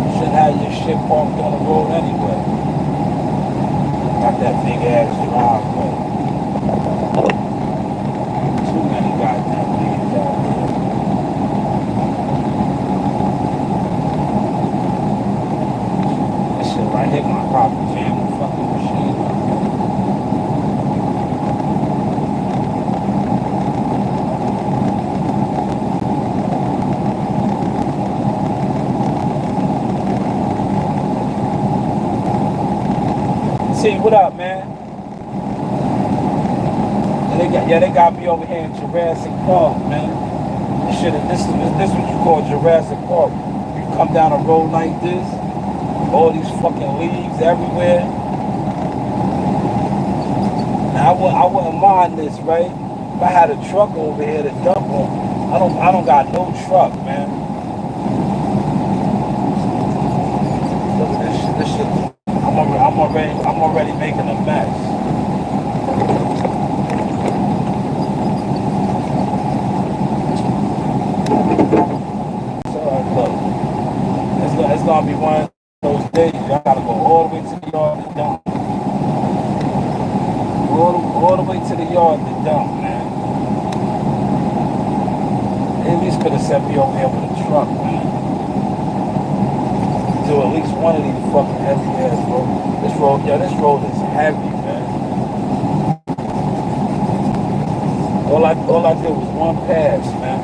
You should have your shit parked on the road anyway. Got that big ass driveway. Too many goddamn leaves out there. This shit right here gonna probably jam the fucking machine up. See, what up, man? They got me over here in Jurassic Park, man. This is what you call Jurassic Park. You come down a road like this, all these fucking leaves everywhere. Now I wouldn't mind this, right? If I had a truck over here to dump on, I don't got no truck, man. Look at this shit. This shit. I'm already making a mess. It's gonna be one of those days. Y'all gotta go all the way to the yard to dump. All the way to the yard to dump, man. They at least could have sent me over here with a truck, man. Do at least one of these fucking heavy ass roads. This road is heavy, man. All I did was one pass, man.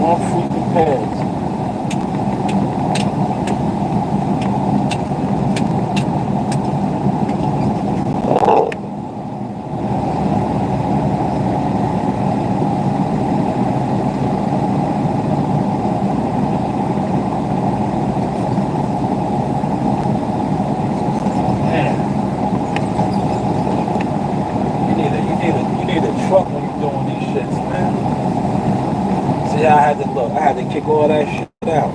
One freaking pass. I had to kick all that shit out.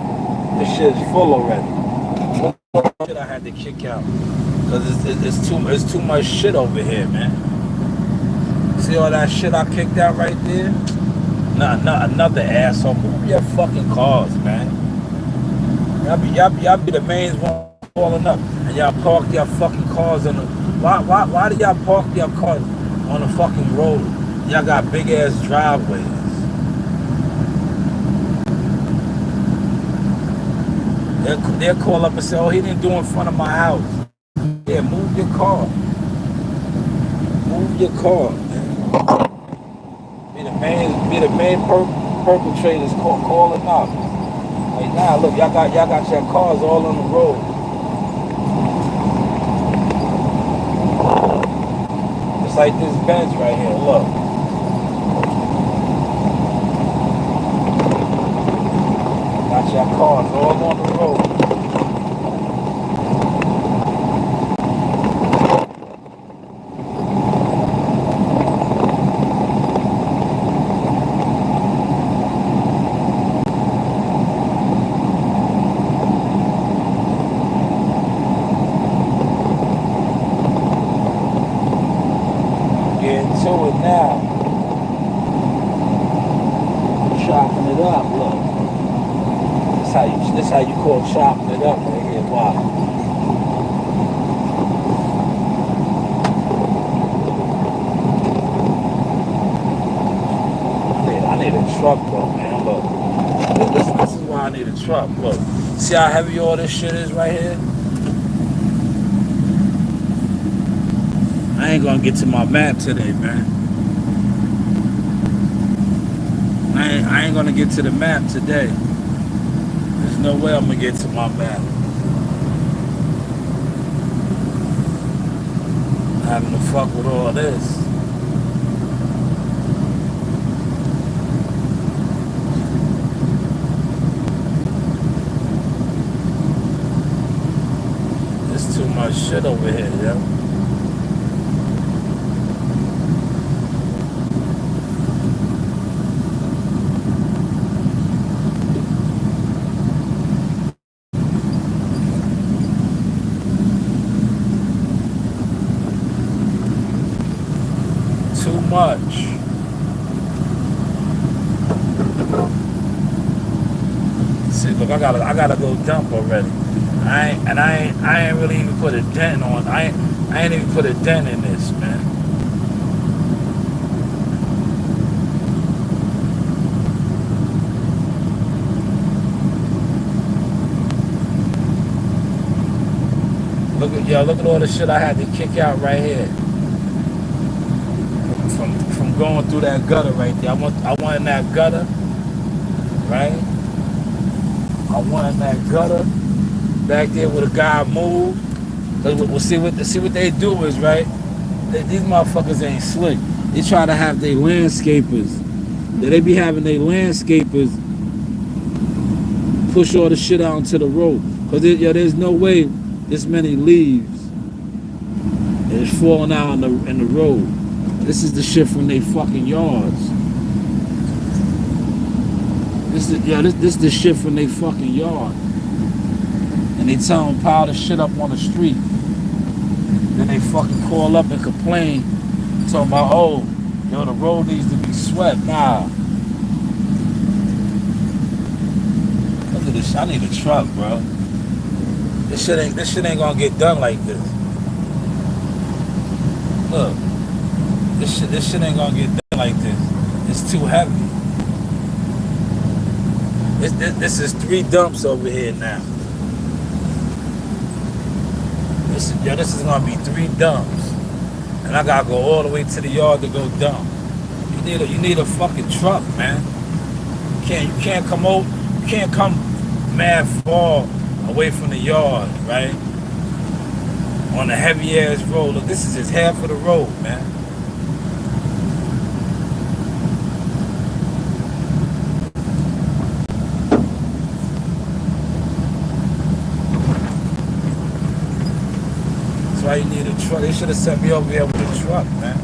This shit is full already. Shit I had to kick out because it's too much shit over here, man. See all that shit I kicked out right there? Nah, another asshole. Move your fucking cars, man. Y'all be the main one falling up, and y'all park your fucking cars on the. Why do y'all park your cars on the fucking road? Y'all got big ass driveways. They'll call up and say, oh, he didn't do in front of my house. Yeah, move your car. Move your car, man. Be the main perpetrators calling up. Like, nah, look, y'all got your cars all on the road. Just like this bench right here, look. Got your cars all on the road. Getting to it now. Chopping it up, look. This how you call chopping it up right here. Wow. I need a truck though, man. Look. This is why I need a truck. Look. See how heavy all this shit is right here? I ain't gonna get to my map today, man. I ain't gonna get to the map today. There's no way I'm gonna get to my map. Having to fuck with all this. shit over here, yo. Too much. See, look, I gotta go dump already. I ain't really even put a dent on. I ain't even put a dent in this, man. Look at all the shit I had to kick out right here. From going through that gutter right there. I want in that gutter, right? I went in that gutter back there where the guy moved. We'll see what they do is, right? These motherfuckers ain't slick. They try to have their landscapers. They be having their landscapers push all the shit out into the road. Cause there's no way this many leaves is falling out in the road. This is the shit from their fucking yards. This is the shit from their fucking yard. And they tell them pile the shit up on the street. Then they fucking call up and complain, talking about, oh, the road needs to be swept. Nah. Look at this. I need a truck, bro. This shit ain't gonna get done like this. Look, this shit ain't gonna get done like this. It's too heavy. This is 3 dumps over here now. This is gonna be 3 dumps, and I gotta go all the way to the yard to go dump. You need a fucking truck, man. You can't come mad far away from the yard, right? On a heavy ass road. Look, this is just half of the road, man. Why you need a truck? They should have sent me over here with a truck, man.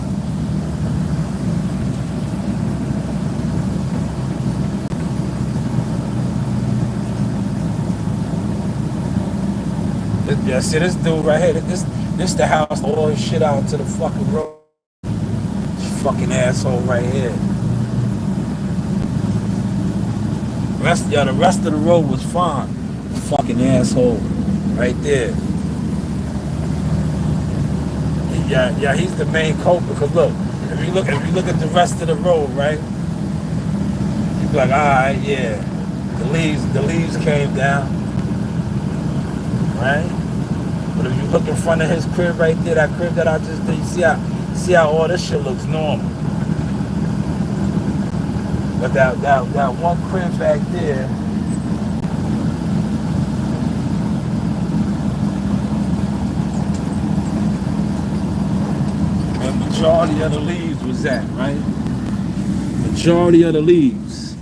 See this dude right here. This the house. All his shit out to the fucking road. This fucking asshole right here. The rest of the road was fine. Fucking asshole, right there. Yeah, he's the main culprit. Because look, if you look at the rest of the road, right? You be like, all right, yeah, the leaves came down, right? But if you look in front of his crib right there, that crib that I just did, you see how all this shit looks normal. But that one crib back there. Majority of the leaves was that, right? Majority of the leaves.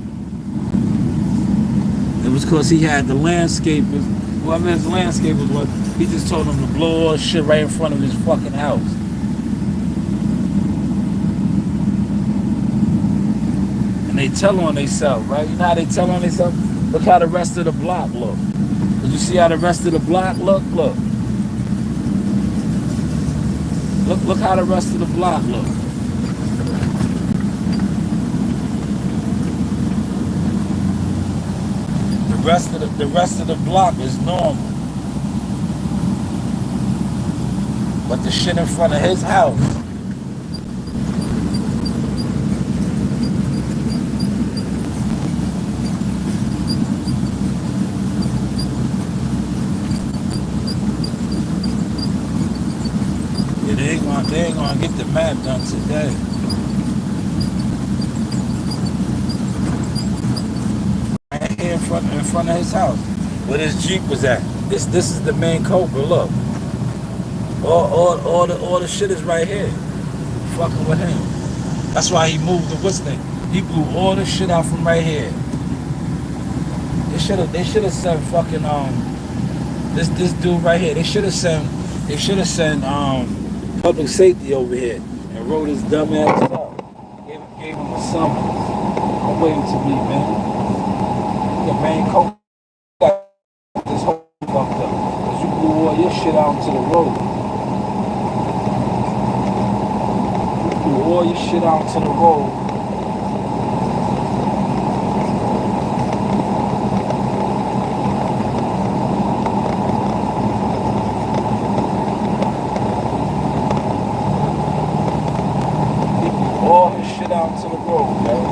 It was because he had the landscapers, whoever his landscapers was, he just told them to blow all shit right in front of his fucking house. And they tell on themselves, right? You know how they tell on themselves? Look how the rest of the block look. Did you see how the rest of the block look? Look. Look how the rest of the block look. The rest of the block is normal. But the shit in front of his house. They ain't gonna get the map done today. Right here in front of his house, where his Jeep was at. This is the main culprit. Look, all the shit is right here. Fucking with him. That's why he moved the what's name. He blew all the shit out from right here. They should have sent fucking this dude right here. They should have sent They should have sent public safety over here and wrote his dumb ass up. Gave him a summons. Don't wait to me, man. The main coach got this whole fucked up. Cause you blew all your shit out into the road. You blew all your shit out into the road. All his shit out to the road, man.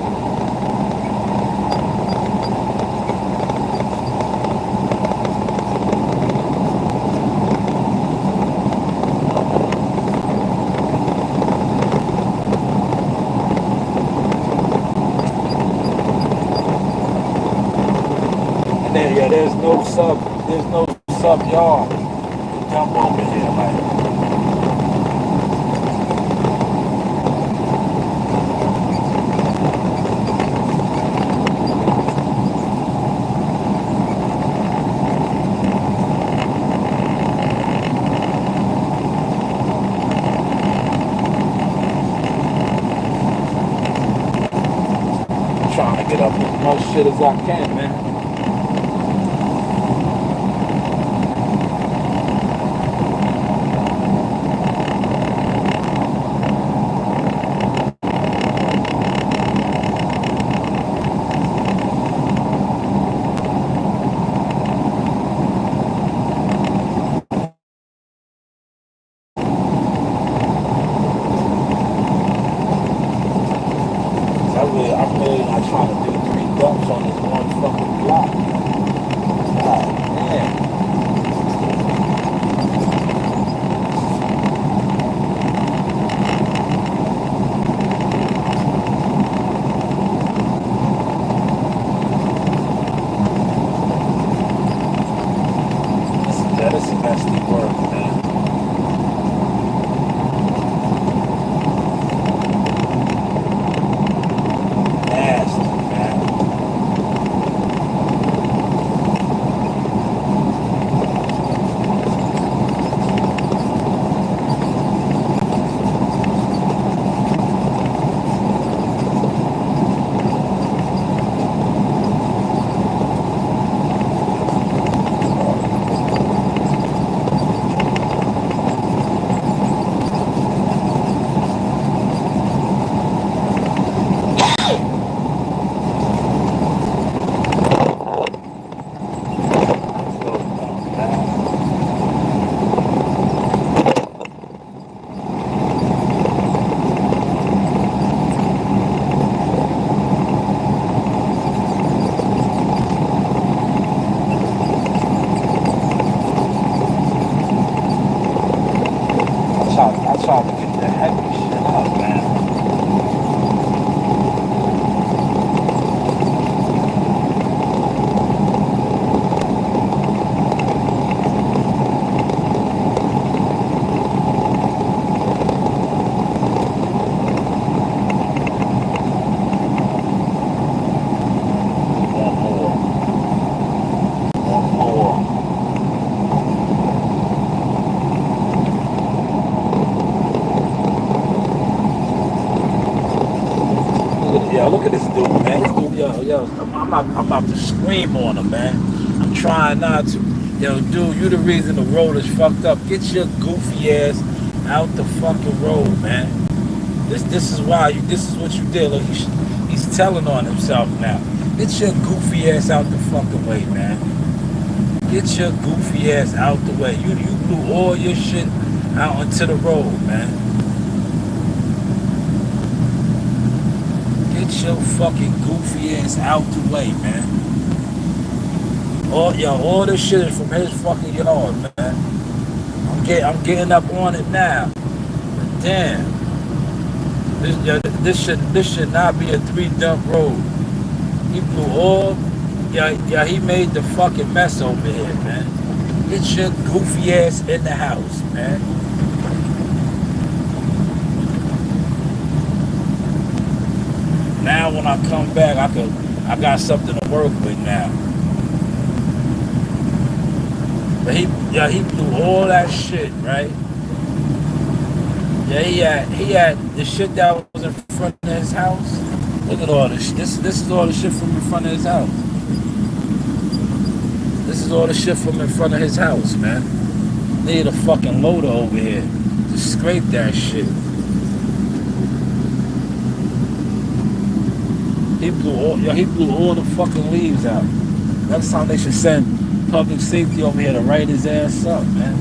And then, yeah, there's no sub yard. You jump over here, like. Trying to get up as much shit as I can, man. I'm really not trying to do 3 dumps on this one fucking block. God damn. This is nasty work, man. Nasty, man. I tried to get that heavy shit up, man. One more. Look at this dude, man. This dude, I'm about to scream on him, man. I'm trying not to. Yo, dude, you the reason the road is fucked up. Get your goofy ass out the fucking road, man. This is why this is what you did. Look, he's telling on himself now. Get your goofy ass out the fucking way, man. Get your goofy ass out the way. You blew all your shit out into the road, man. Get your fucking goofy ass out the way, man. All this shit is from his fucking yard, man. I'm getting up on it now. But damn. This should not be a 3-dump road. He blew all he made the fucking mess over here, man. Get your goofy ass in the house, man. Now when I come back, I got something to work with now. But he blew all that shit, right? Yeah, he had the shit that was in front of his house. Look at all this. This is all the shit from in front of his house. This is all the shit from in front of his house, man. Need a fucking loader over here to scrape that shit. He blew all the fucking leaves out. Next time they should send public safety over here to write his ass up, man.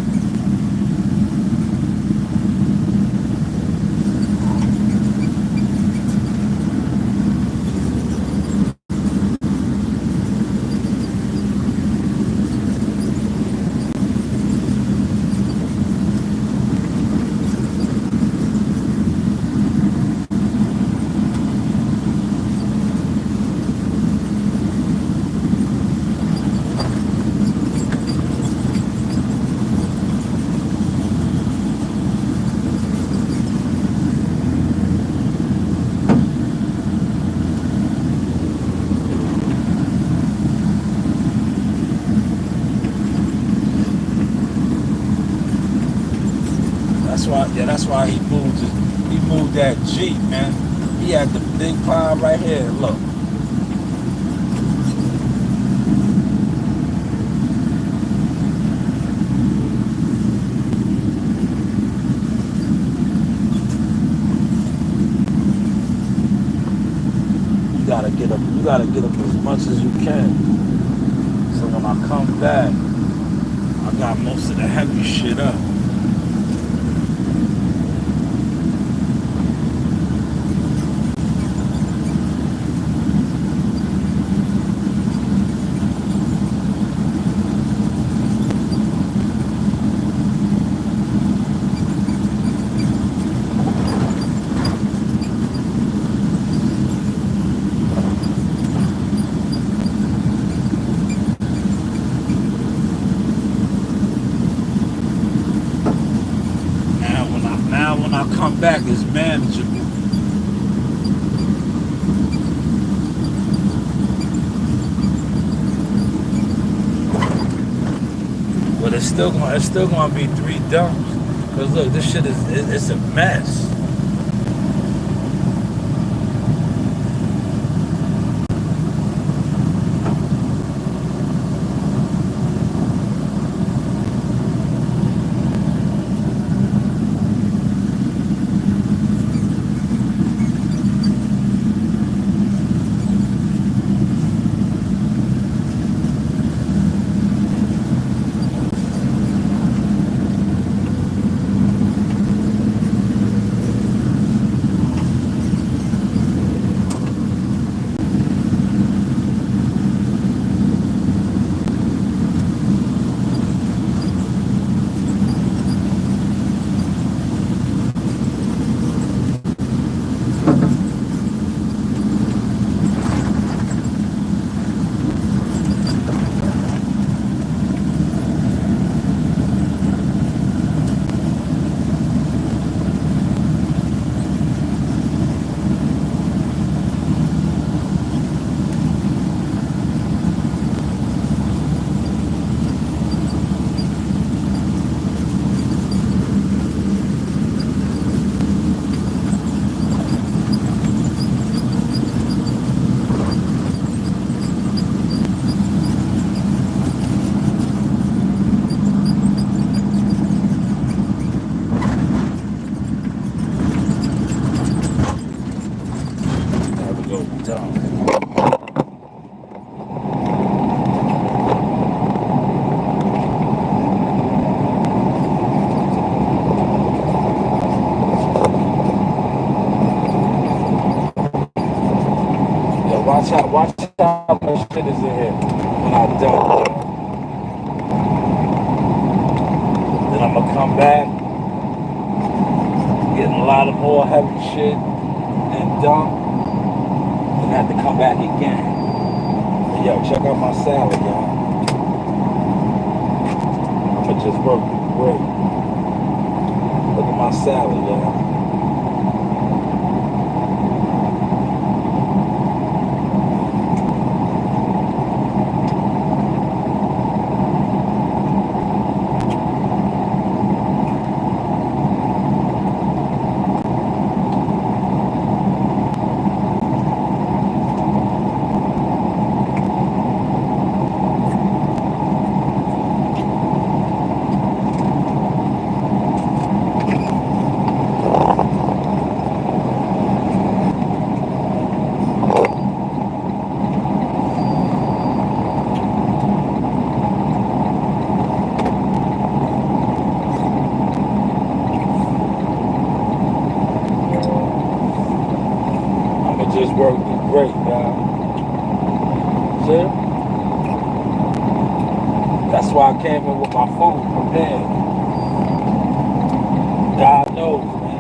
That's why he moved that Jeep, man. He had the big pile right here. Look. You gotta get up as much as you can. So when I come back, I got most of the heavy shit up. When I come back, it's manageable. But it's still gonna be 3 dumps. Cause look, this shit it's a mess. Watch how much shit is in here when I dump. Then I'm gonna come back, getting a lot of more heavy shit and dump. Then I have to come back again. But yo, check out my salad, y'all. I'ma just work great. Look at my salad, y'all. working great, man. See? That's why I came in with my food prepared. God knows, man.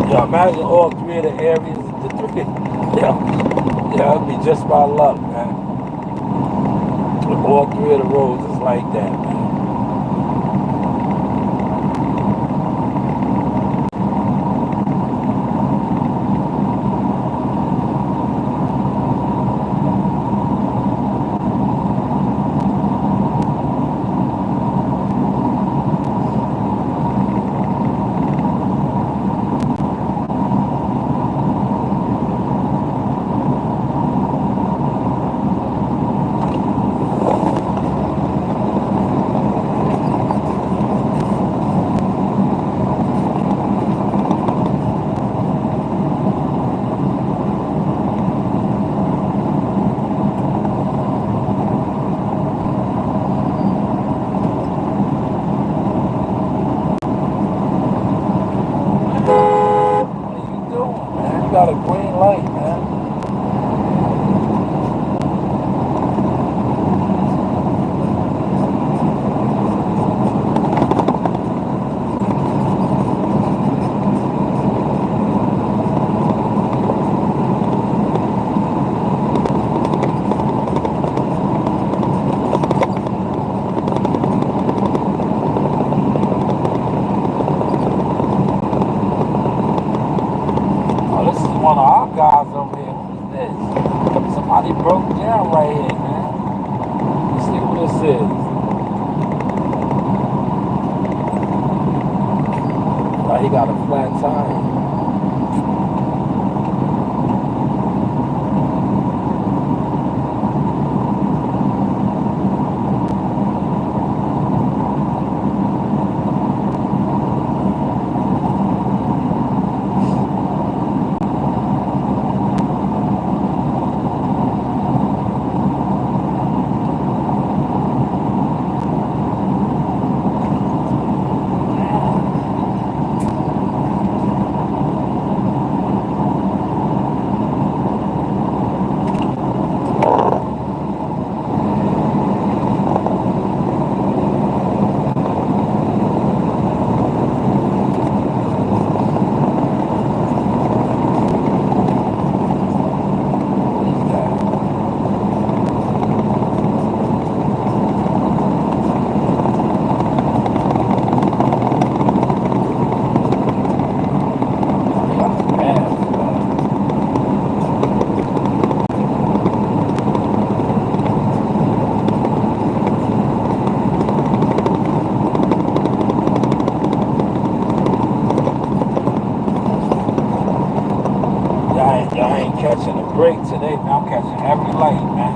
Yeah, imagine all three of the areas, the three. Yeah, it'd be just by luck, man. All three of the roads is like that, man. What are you doing, man? You got a green light, man. Oh, this is one of our guys over here. What is this? Somebody broke down right here, man. Let's see who this is. Oh, he got a flat tire. What is that? Oh, he got a pass, man. Y'all ain't catching a break today, man. I'm catching every light, man.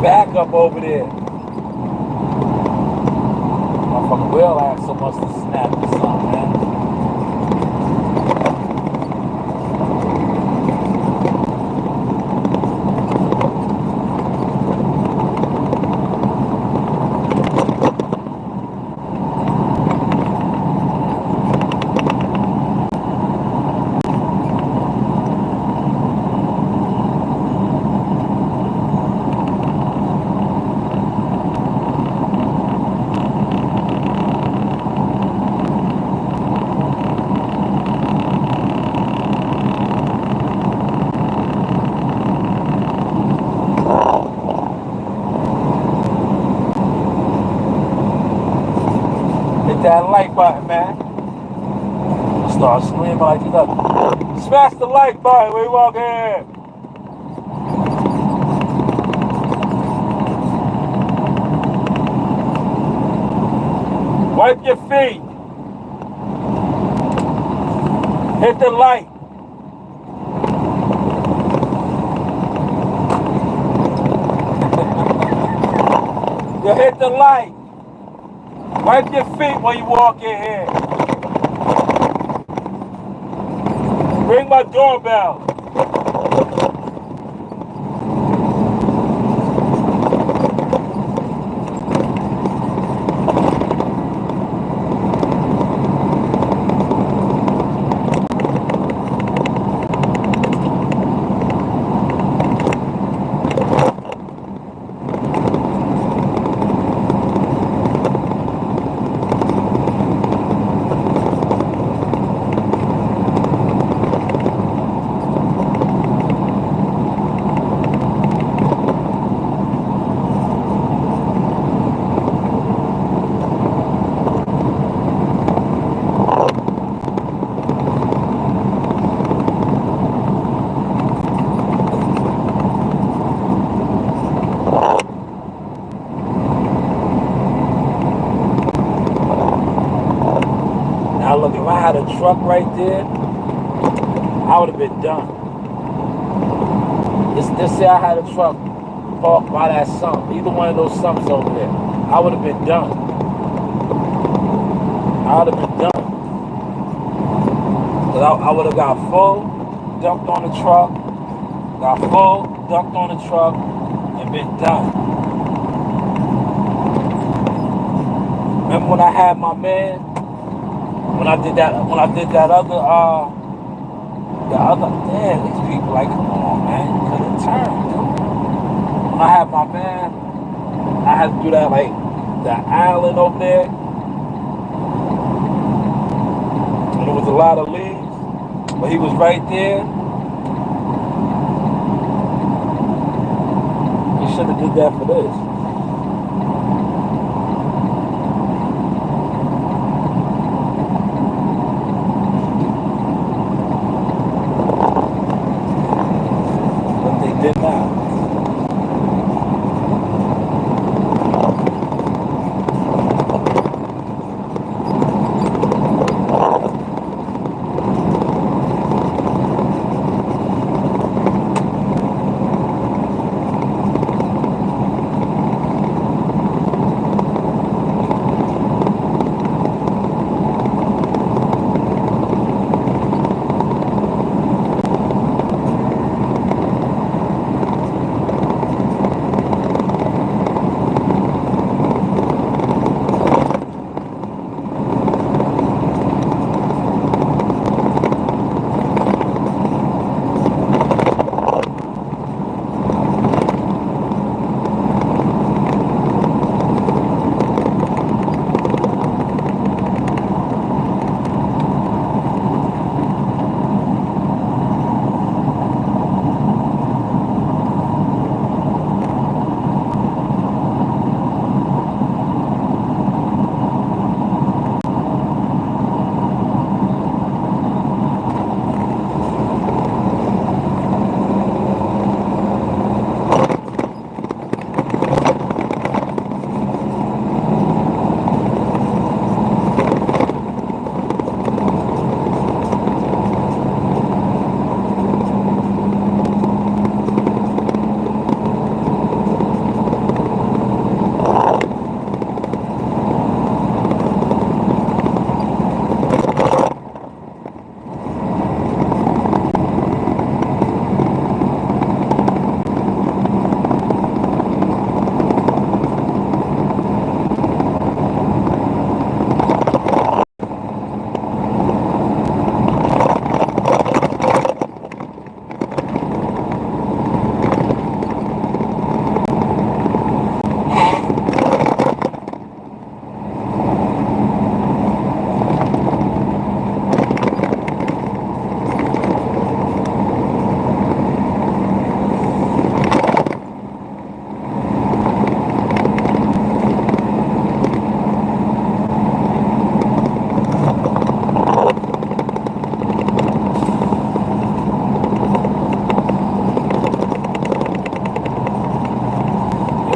backup over there. Motherfucker Will had so much to snap or something, man. Hit that like button, man. Start screaming like you got. Smash the like button when you walk in. Wipe your feet. Hit the light. You hit the light. Wipe your feet when you walk in here. Ring my doorbell. Now look, if I had a truck right there, I would have been done. Just say I had a truck parked by that sump, either one of those sumps over there, I would have been done. I would have been done. Cause I would have got full, dumped on the truck, got full, dumped on the truck, and been done. Remember when I had my man? When I did that other, damn, these people like, come on, man, you could have turned, dude. When I had my man, I had to do that, like, the island over there. And there was a lot of leaves, but he was right there. He should have did that for this. Did not.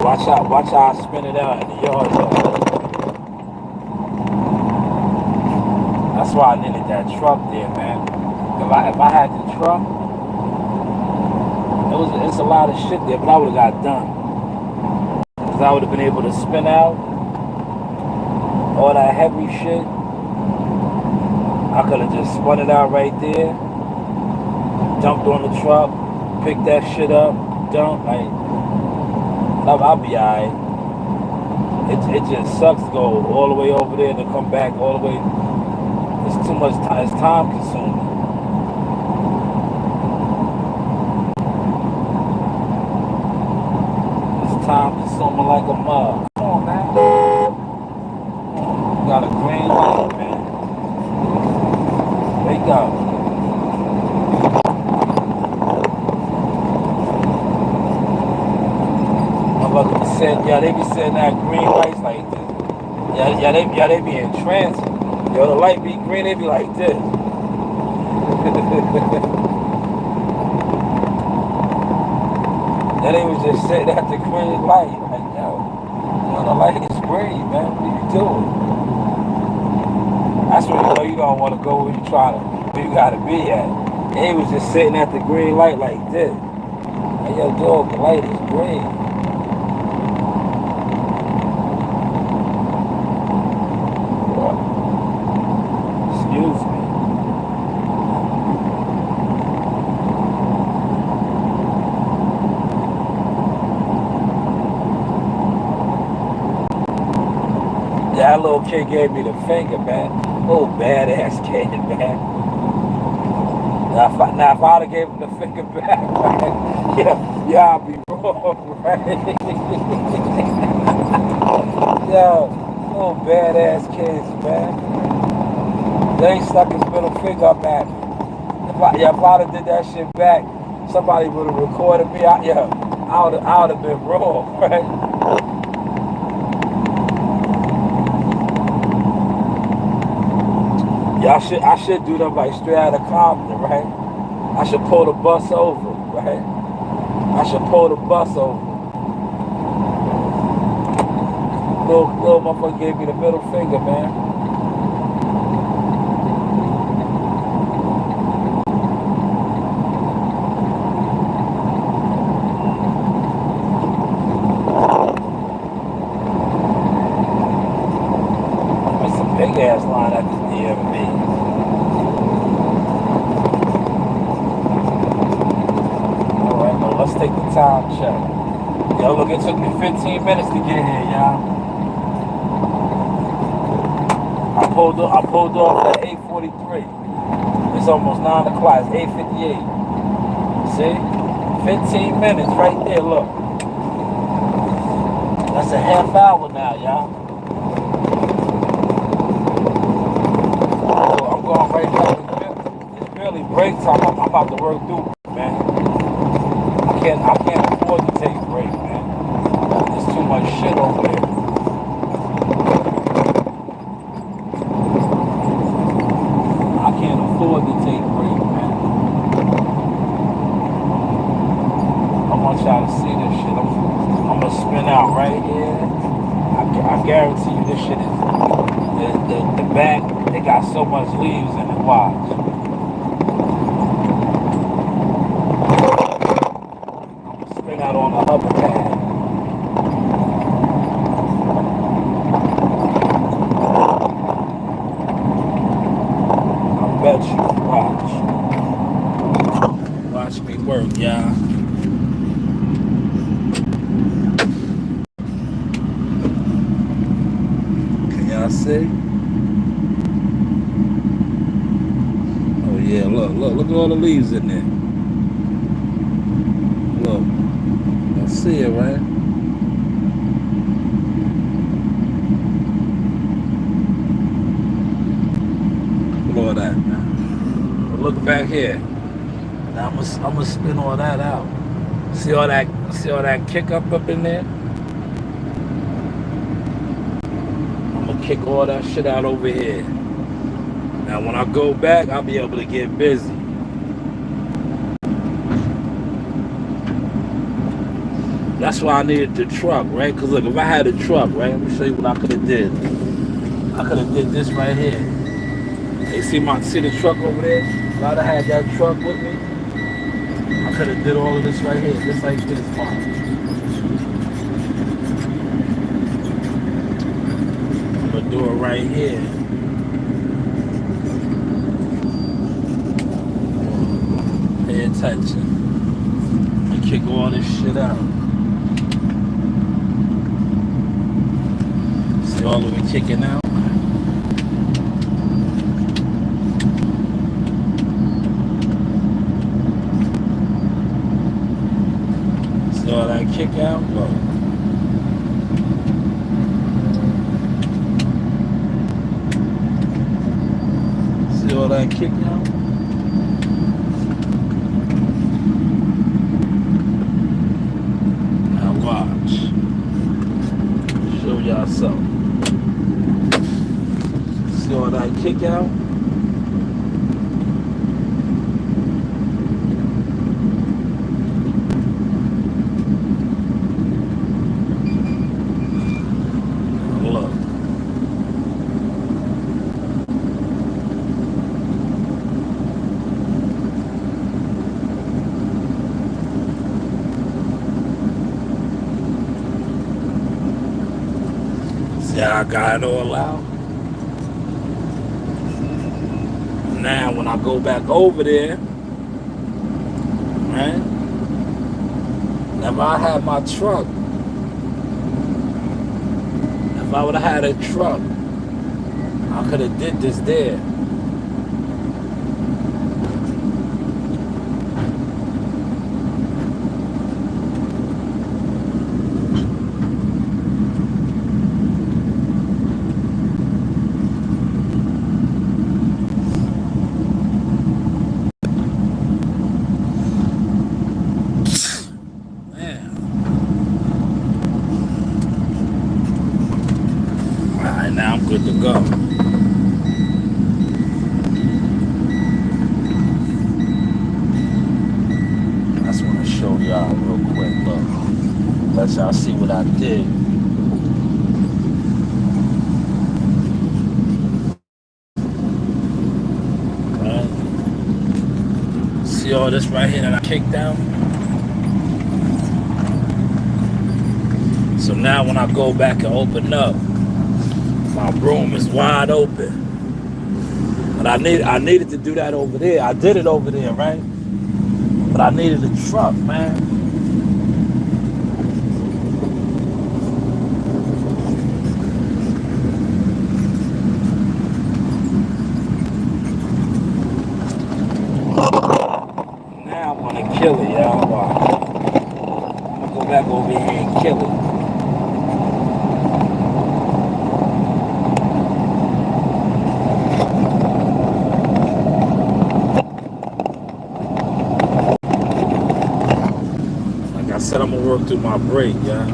Watch how I spin it out in the yard. That's why I needed that truck there, man. If I had the truck, it's a lot of shit there, but I would have got done. Cause I would have been able to spin out all that heavy shit. I could have just spun it out right there, dumped on the truck, picked that shit up, dumped. Like, I'll be alright. It just sucks to go all the way over there and to come back all the way. It's too much time. It's time consuming. It's time consuming like a mug. Come on, man. You got a green light, man. Wake up. Motherfuckers be saying, yeah, they be saying that green lights like this. Yeah, they be in transit. Yo, the light be green, they be like this. Then they was just sitting at the green light. Like, yo, the light is green, man. What are you doing? That's when you don't want to go where you gotta be at. And he was just sitting at the green light like this. Like, yo, dog, the light is green. Excuse me. That little kid gave me the finger, man. Oh, badass kid, man. Now, if I'd have gave him the finger back, right? Yeah, I'll be wrong, right? Yo, little badass kids, man. They stuck his middle finger up at me. If I'd have did that shit back, somebody would have recorded me. I would have been wrong, right? Yeah, I should do them like straight out of Compton, right? I should pull the bus over, right? I should pull the bus over. Little motherfucker gave me the middle finger, man. It's a big ass line at the DMV. Let's take the time check. Yo, look, it took me 15 minutes to get here, y'all. I pulled off at 8:43. It's almost 9 o'clock. It's 8:58. See? 15 minutes right there, look. That's a half hour now, y'all. Oh, I'm going right now. It's barely break time. I'm about to work through, man. I can't afford to take a break, man. There's too much shit over there. I can't afford to take a break, man. I want y'all to see this shit. I'm gonna spin out right here. I guarantee you this shit is the back. They got so much leaves in it. Watch. Out on the upper pad. I bet you. Watch me work, y'all. Can y'all see? Oh yeah, look at all the leaves in there. Look. See it, right? Look at all that, man. But look back here. Now I'm gonna spin all that out. See all that kick up in there? I'm gonna kick all that shit out over here. Now when I go back, I'll be able to get busy. That's why I needed the truck, right? Because look, if I had a truck, right, let me show you what I could have did. I could have did this right here. You see the truck over there? If I'd have had that truck with me, I could have did all of this right here, just like this, man. I'm gonna do it right here. Pay attention. And kick all this shit out. See all of it kicking out? See all that kick out? Look. See all that kick out? Now watch. Show y'all something. See all that kick out? Look. See how I got it all out? Now when I go back over there, right? If I had my truck, if I would have had a truck, I could have did this there. Man. Alright, now I'm good to go. I just want to show y'all real quick, look. Let y'all see what I did. Right? See all this right here that I kicked out? So now when I go back and open up, my room is wide open. But I needed to do that over there. I did it over there, right? But I needed a truck, man. Now I'm gonna kill it, y'all. Watch. I'm gonna go back over here and kill it. Like I said, I'm gonna work through my break, y'all.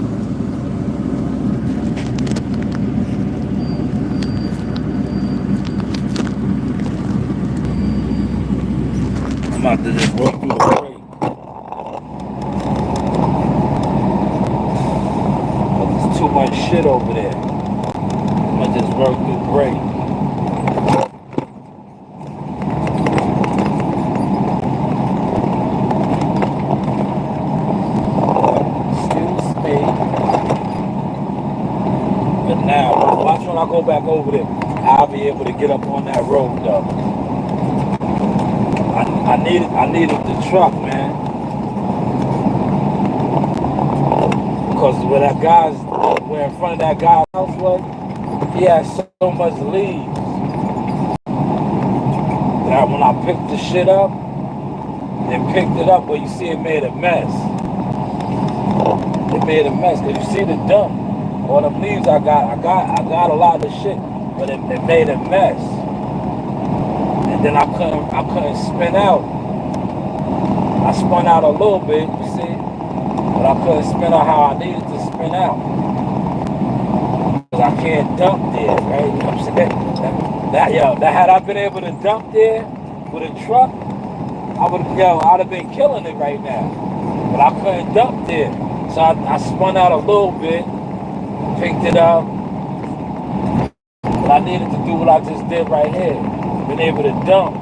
I'm about to just work through the break. But there's too much shit over there. I'm gonna just work through the break. Excuse me. But now, watch when I go back over there. I'll be able to get up on that road though. I needed the truck, man. Because where in front of that guy's house was, he had so much leaves. That when I picked the shit up and picked it up, but you see it made a mess. It made a mess. Cause you see the dump. All the leaves I got a lot of shit, but it made a mess. And then I couldn't spin out. I spun out a little bit, you see, but I couldn't spin out how I needed to spin out. Cause I can't dump there, right? You know what I'm saying? That had I been able to dump there with a truck, I'd have been killing it right now. But I couldn't dump there. So I spun out a little bit, picked it up, but I needed to do what I just did right here. Been able to dump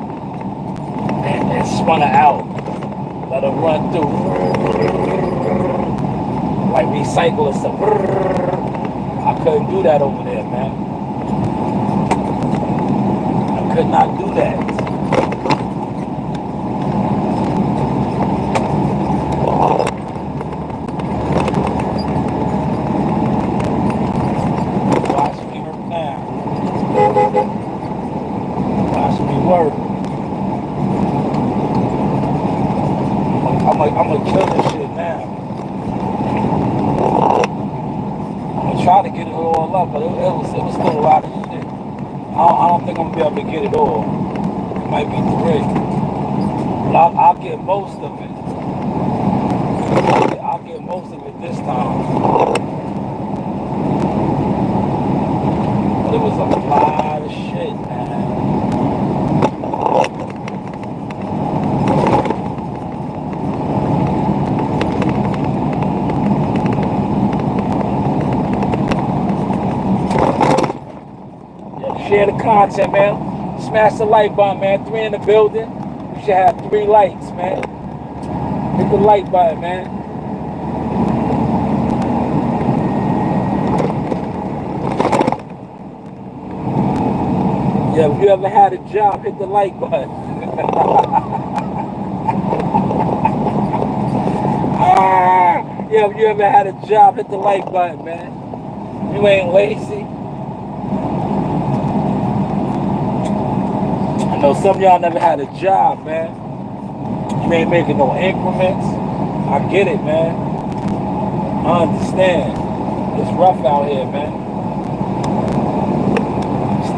and spun it out. Let it run through. Like recycle and stuff. I couldn't do that over there, man. I could not do that. Watch me work now. Watch me work. I'm gonna kill this shit now. I'm gonna try to get it all up, but it was still a lot of shit. I don't think I'm gonna be able to get it all. It might be 3. But I'll get most of it. I'll get most of it this time. But it was a lot of shit, man. Share the content, man. Smash the like button, man. 3 in the building. We should have 3 likes, man. Hit the like button, man. Yeah, if you ever had a job, hit the like button. Yeah, if you ever had a job, hit the like button, man. You ain't lazy. I know some of y'all never had a job, man. You ain't making no increments. I get it, man. I understand. It's rough out here, man.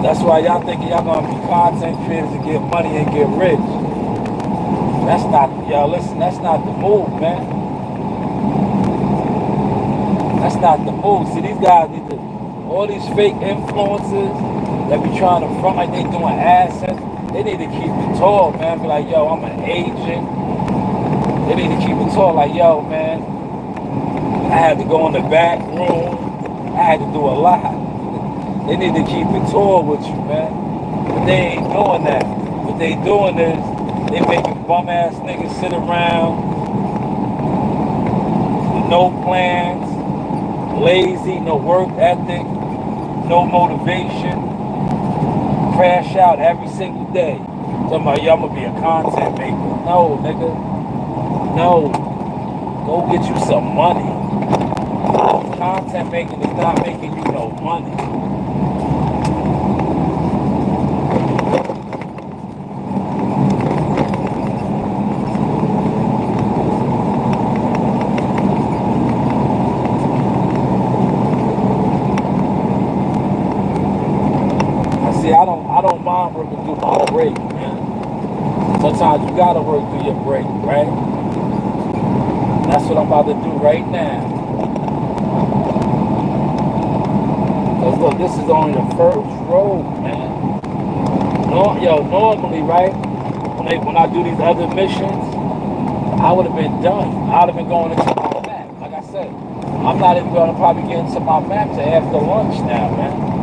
That's why y'all thinking y'all gonna be content creators and get money and get rich. That's not, y'all listen, that's not the move, man. That's not the move. See, these guys need to, all these fake influencers that be trying to front like they doing assets, they need to keep it tall, man. Be like, yo, I'm an agent. They need to keep it tall, like, yo, man, I had to go in the back room. I had to do a lot. They need to keep it tall with you, man. But they ain't doing that. What they doing is they making bum ass niggas sit around with no plans, lazy, no work ethic, no motivation, crash out every single day. Talking about, yo, I'm gonna be a content maker. No, nigga. No. Go get you some money. Content making is not making you no money. See, I don't mind working through my break, man. Sometimes you gotta work through your break, right? That's what I'm about to do right now. Cause look, this is only the first road, man. Normally, right? When I do these other missions, I would have been done. I would have been going into my map. Like I said, I'm not even gonna probably get into my map till after lunch now, man.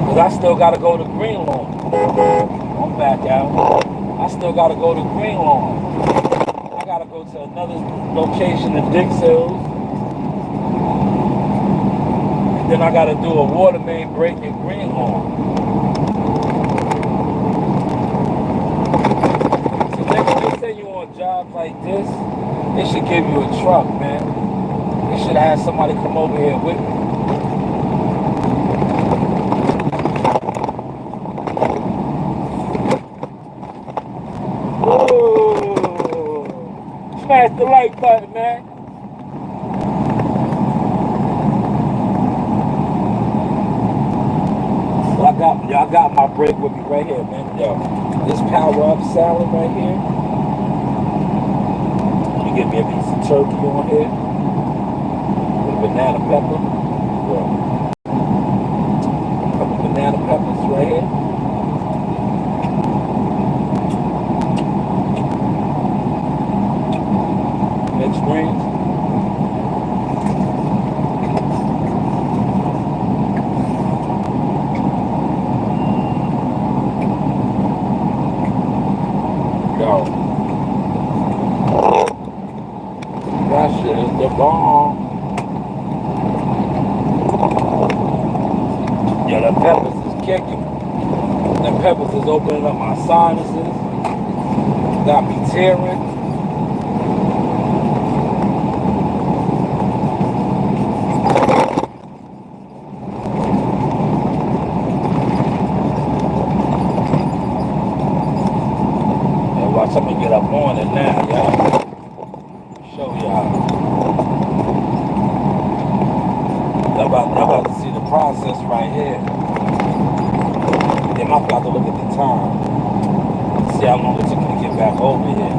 Cause I still gotta go to Green Lawn. I'm back out. I still gotta go to Green Lawn. I gotta go to another location in Dix Hills. And then I gotta do a water main break in Green Lawn. So next time they say you on jobs like this, they should give you a truck, man. They should have somebody come over here with me. Smash the like button, man. So I got my break with me right here, man. Yo, this power up salad right here. You get me a piece of turkey on here with banana pepper. Yo, a couple banana peppers right here. Mixed greens. Yeah, the peppers is kicking. The peppers is opening up my sinuses. Got me tearing. And watch, I'm gonna get up on it now, y'all. Show y'all. I'm about to see the process right here. Then I'm about to look at the time. See how long it took me to get back over here.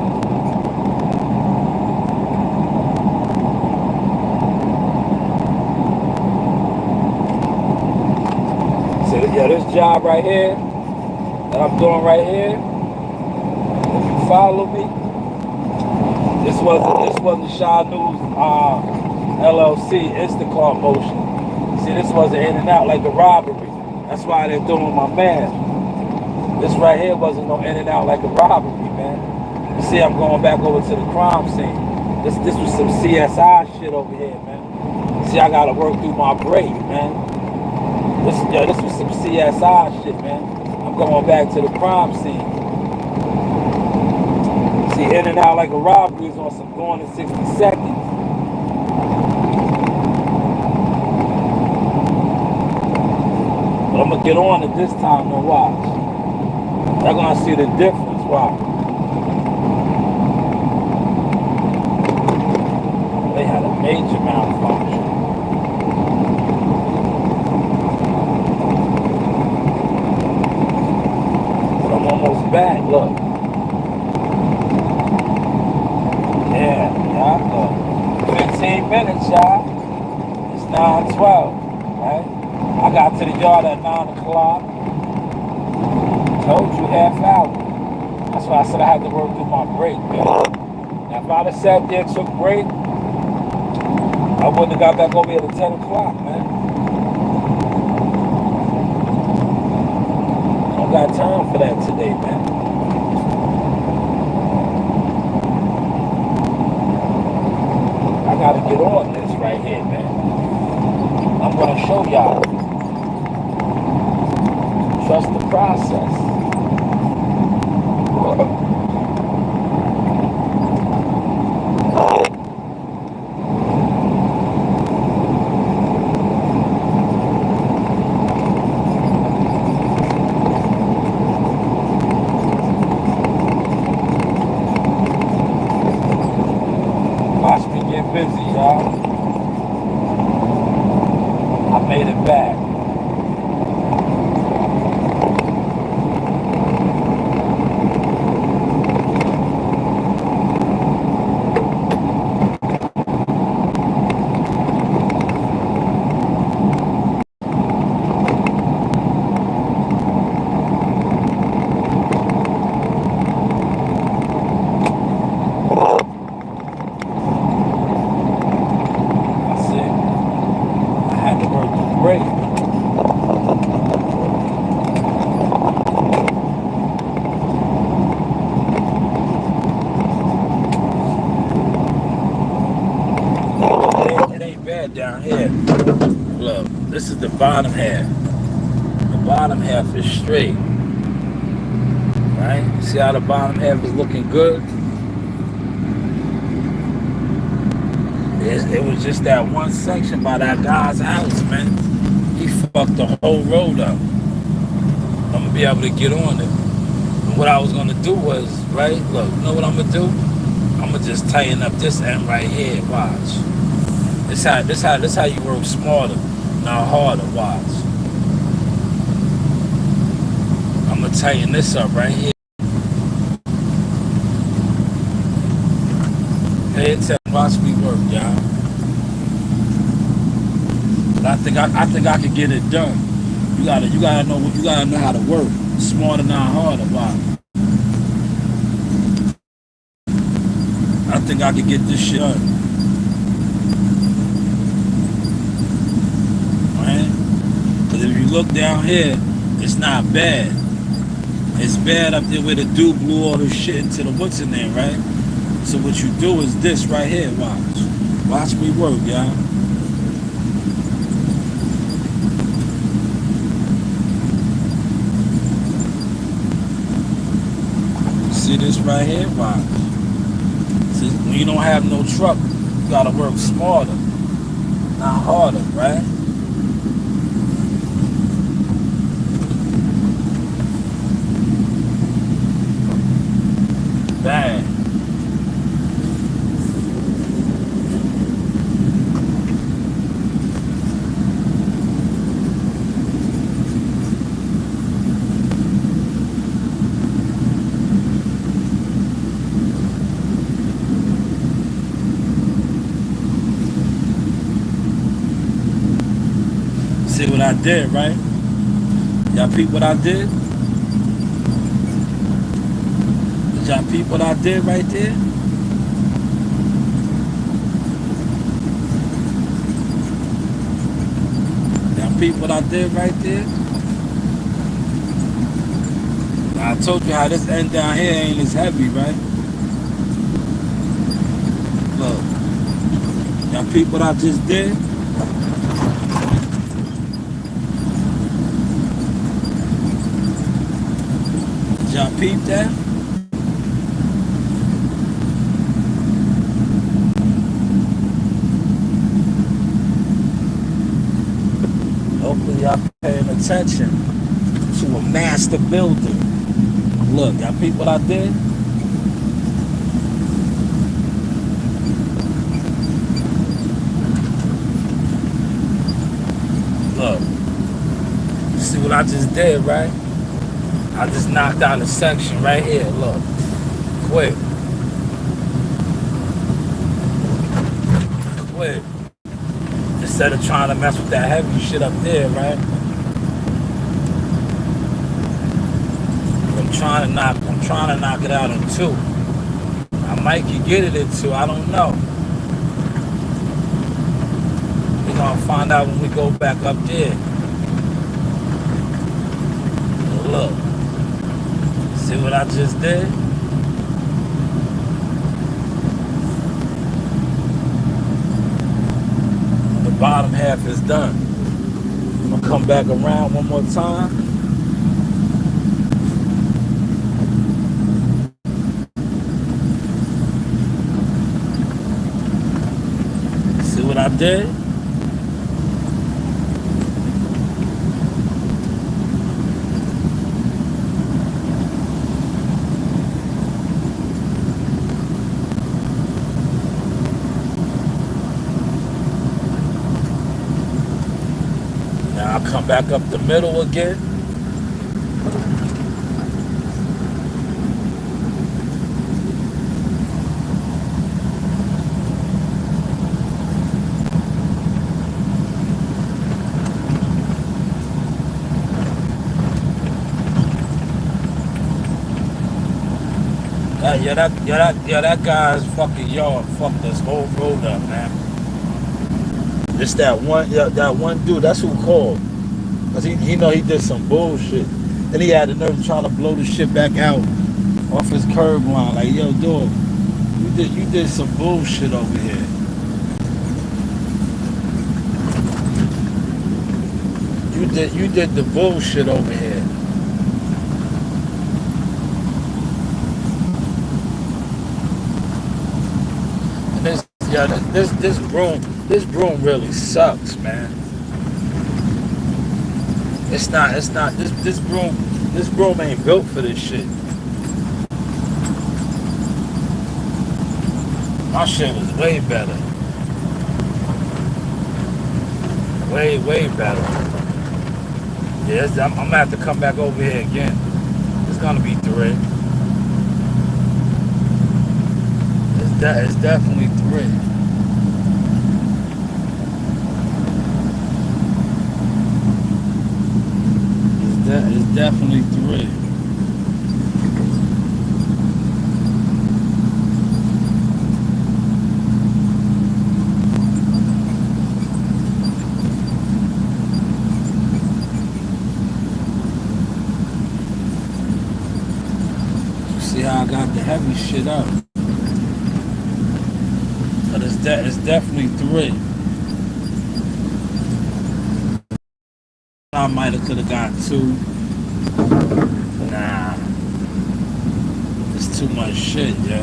See, yeah, this job right here that I'm doing right here. If you follow me, this wasn't Shaw News LLC Instacart motion. See, this wasn't in and out like a robbery. That's why they're doing my man. This right here wasn't no in and out like a robbery, man. You see, I'm going back over to the crime scene. This was some CSI shit over here, man. See, I gotta work through my break, man. This was some CSI shit, man. I'm going back to the crime scene. See, in and out like a robbery is on some going in 60 seconds. But I'm gonna get on it this time and watch. They're gonna see the difference. Watch. They had a major malfunction. But I'm almost back. Look. Yeah, look. 15 minutes, y'all. It's 9:12, right? I got to the yard at 9 o'clock. Told you half hour. That's why I said I had to work through my break, man. Now, if I'd have sat there and took break, I wouldn't have got back over here at 10 o'clock, man. I don't got time for that today, man. I gotta get on this right here, man. I'm gonna show y'all. Trust the process. Watch me get busy, y'all. I made it back. Down here, look, this is the bottom half. The bottom half is straight, right? See how the bottom half is looking good? It was just that one section by that guy's house, man. He fucked the whole road up. I'm gonna be able to get on it. And what I was gonna do was, right? Look, you know what I'm gonna do? I'm gonna just tighten up this end right here. Watch. This how you work smarter, not harder. Watch. I'm gonna tighten this up right here. Pay attention. Watch me work, y'all. I think I could get it done. You gotta know how to work. Smarter, not harder. Watch. I think I could get this shit done. Because if you look down here, it's not bad. It's bad up there where the dude blew all his shit into the what's in there, right? So what you do is this right here, watch. Watch me work, y'all. See this right here? Watch. See, when you don't have no truck, you gotta work smarter, not harder, right? Bang. See what I did, right? Y'all peep what I did? Did y'all peep what I did right there? Y'all peep what I did right there? I told you how this end down here ain't as heavy, right? Look. Y'all peep what I just did? Did y'all peep that? Hopefully y'all paying attention to a master building. Look, y'all peep what I did? Look. You see what I just did, right? I just knocked out a section right here. Look. Quick. Quick. Instead of trying to mess with that heavy shit up there, right? I'm trying to knock it out in 2. I might can get it in 2, I don't know. We're gonna find out when we go back up there. Look. See what I just did? The bottom half is done. I'm gonna come back around one more time. See what I did? Now I'll come back up the middle again. That guy's fucking yard fucked this whole road up, man. It's that one dude, that's who called. Cause he know he did some bullshit. Then he had the nerve to try to blow the shit back out off his curb line. Like, yo, dog, you did some bullshit over here. You did the bullshit over here. This broom really sucks, man. It's not this broom ain't built for this shit. My shit was way better. Way better. Yeah, I'm gonna have to come back over here again. It's gonna be 3. It's definitely 3. It's definitely 3. You see how I got the heavy shit up? But it's definitely 3. I might have could have got 2. Nah. It's too much shit, yo.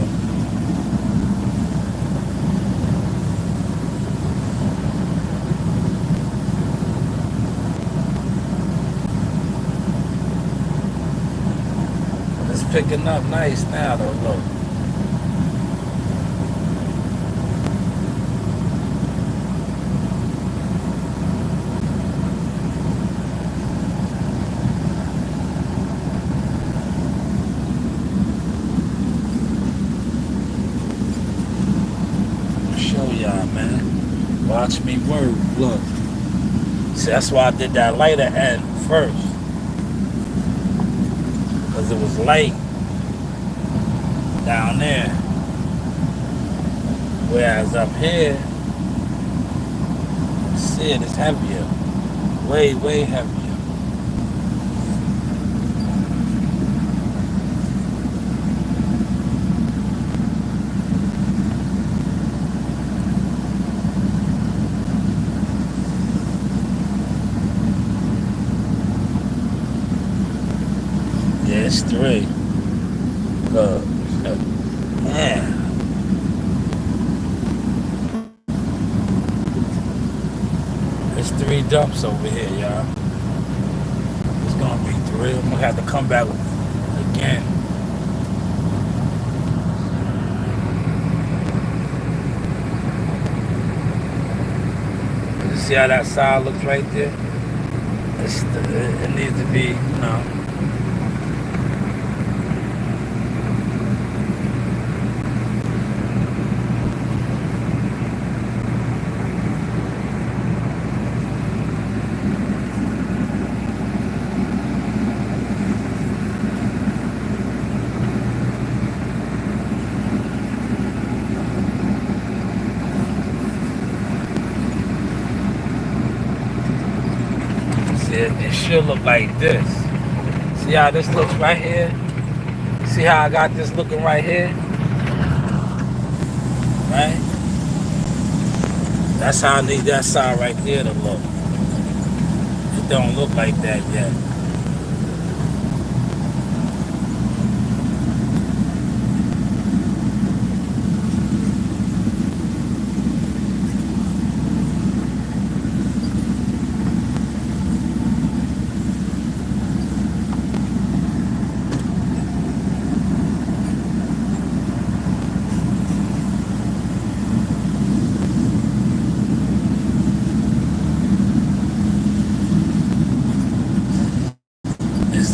It's picking up nice now, though, look. Show y'all, man. Watch me work. Look. See, that's why I did that lighter end first. Because it was light down there. Whereas up here, see it is heavier. Way, way heavier. Yeah, it's 3. Look. Yeah. It's 3 dumps over here, y'all. It's gonna be 3. I'm gonna have to come back again. You see how that side looks right there? It needs to be, you know. It should look like this. See how this looks right here? See how I got this looking right here? Right? That's how I need that side right there to look. It don't look like that yet.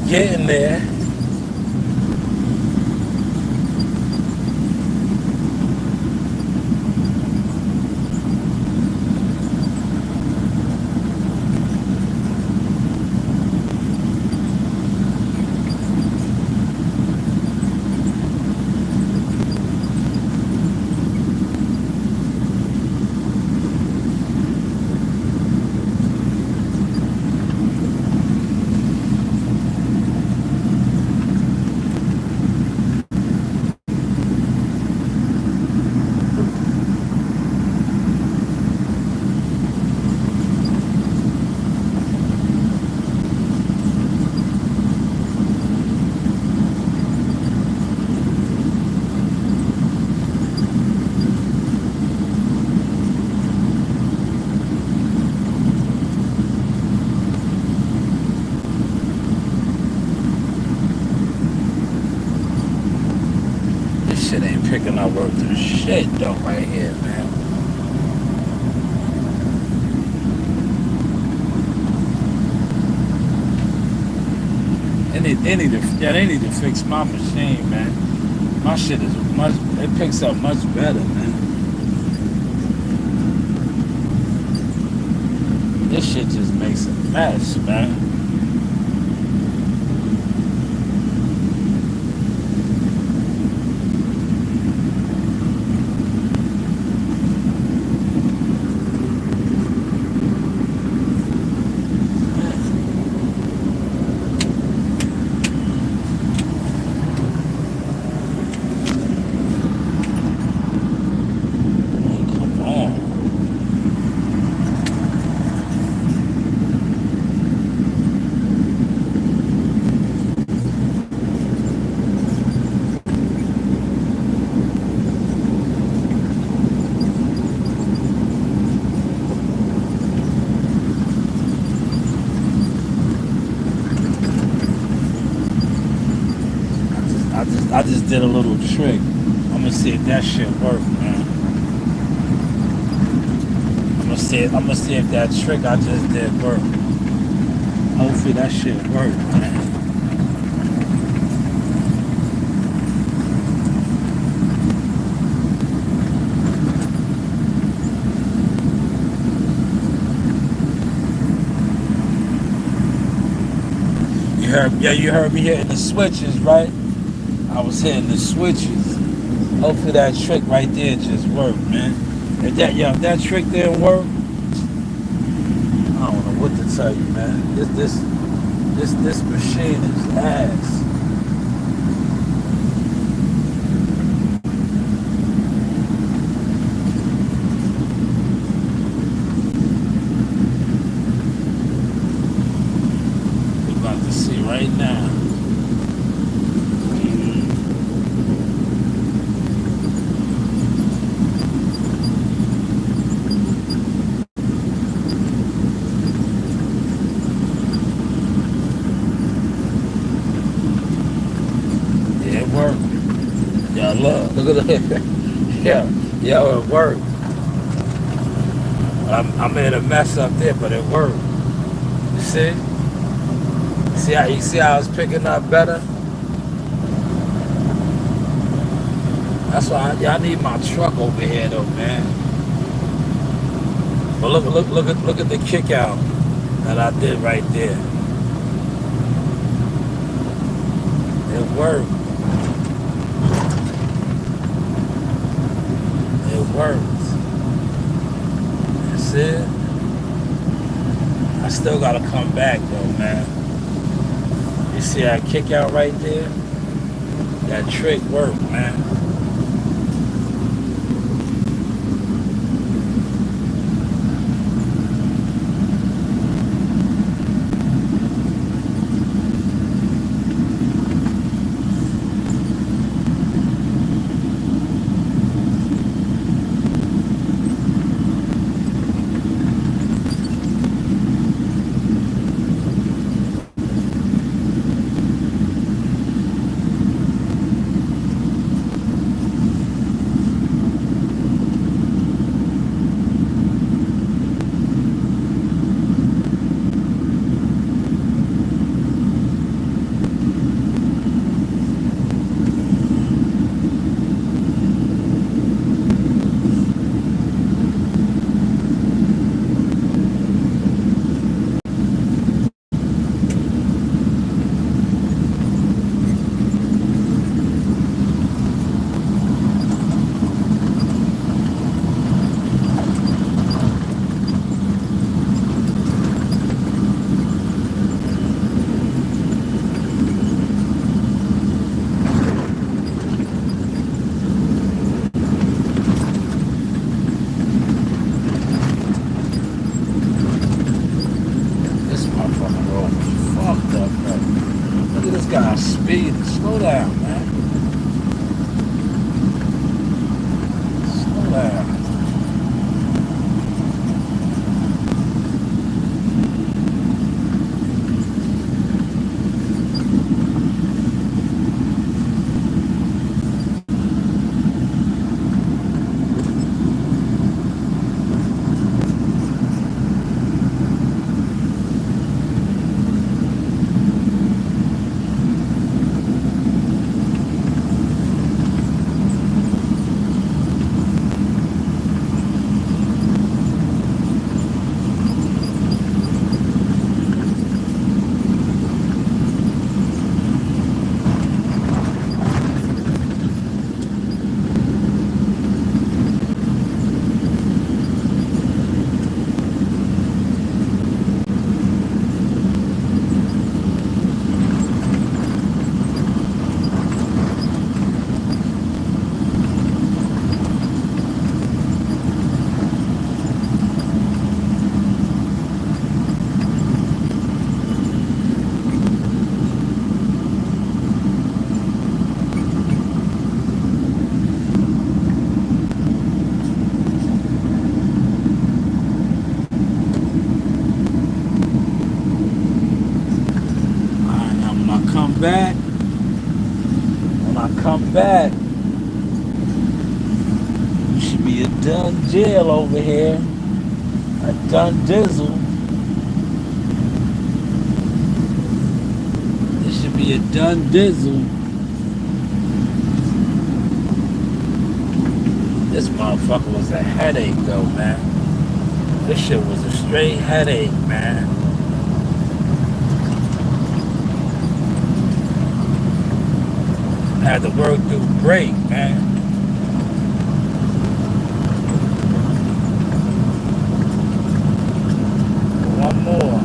Getting there. Shit ain't picking up worth the shit though right here, man. They need to fix my machine, man. My shit is it picks up much better, man. This shit just makes a mess, man. I just did a little trick. I'm gonna see if that shit work, man. I'm gonna see if that trick I just did work. Hopefully that shit work, man. You heard me hitting the switches, right? I was hitting the switches. Hopefully that trick right there just worked, man. If that trick didn't work, I don't know what to tell you, man. This machine is ass. We're about to see right now. Yeah, it worked. Yeah, look at it. Yeah, it worked. I made a mess up there, but it worked. You see? You see how it's picking up better? That's why I need my truck over here though, man. But look at the kick out that I did right there. It worked. It worked. That's it. I still gotta come back though, man. You see that kick out right there? That trick worked, man. Speed, slow down, man. Slow down. come back, you should be a done deal over here. A done dizzle. It should be a done dizzle. This motherfucker was a headache though, man. This shit was a straight headache, man. I had to work through break, man. One more.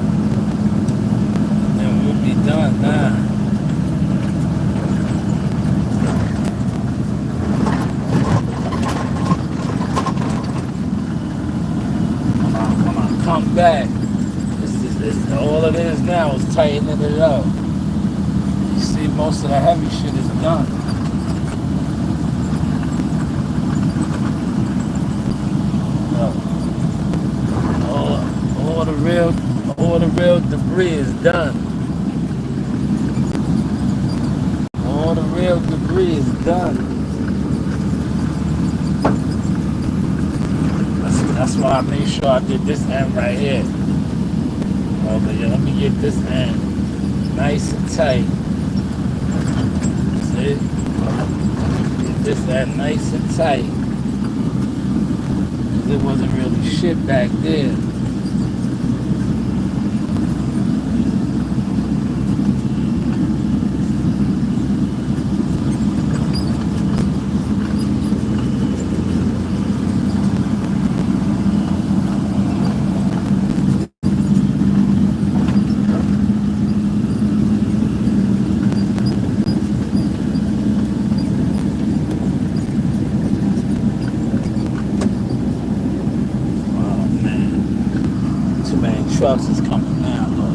And we'll be done now. When I come back, it's all it is now is tightening it up. You see, most of the heavy shit is done. All the real debris is done. All the real debris is done. That's why I made sure I did this end right here. Okay, let me get this end nice and tight. See? Get this end nice and tight. There wasn't really shit back there. Trucks is coming now, look.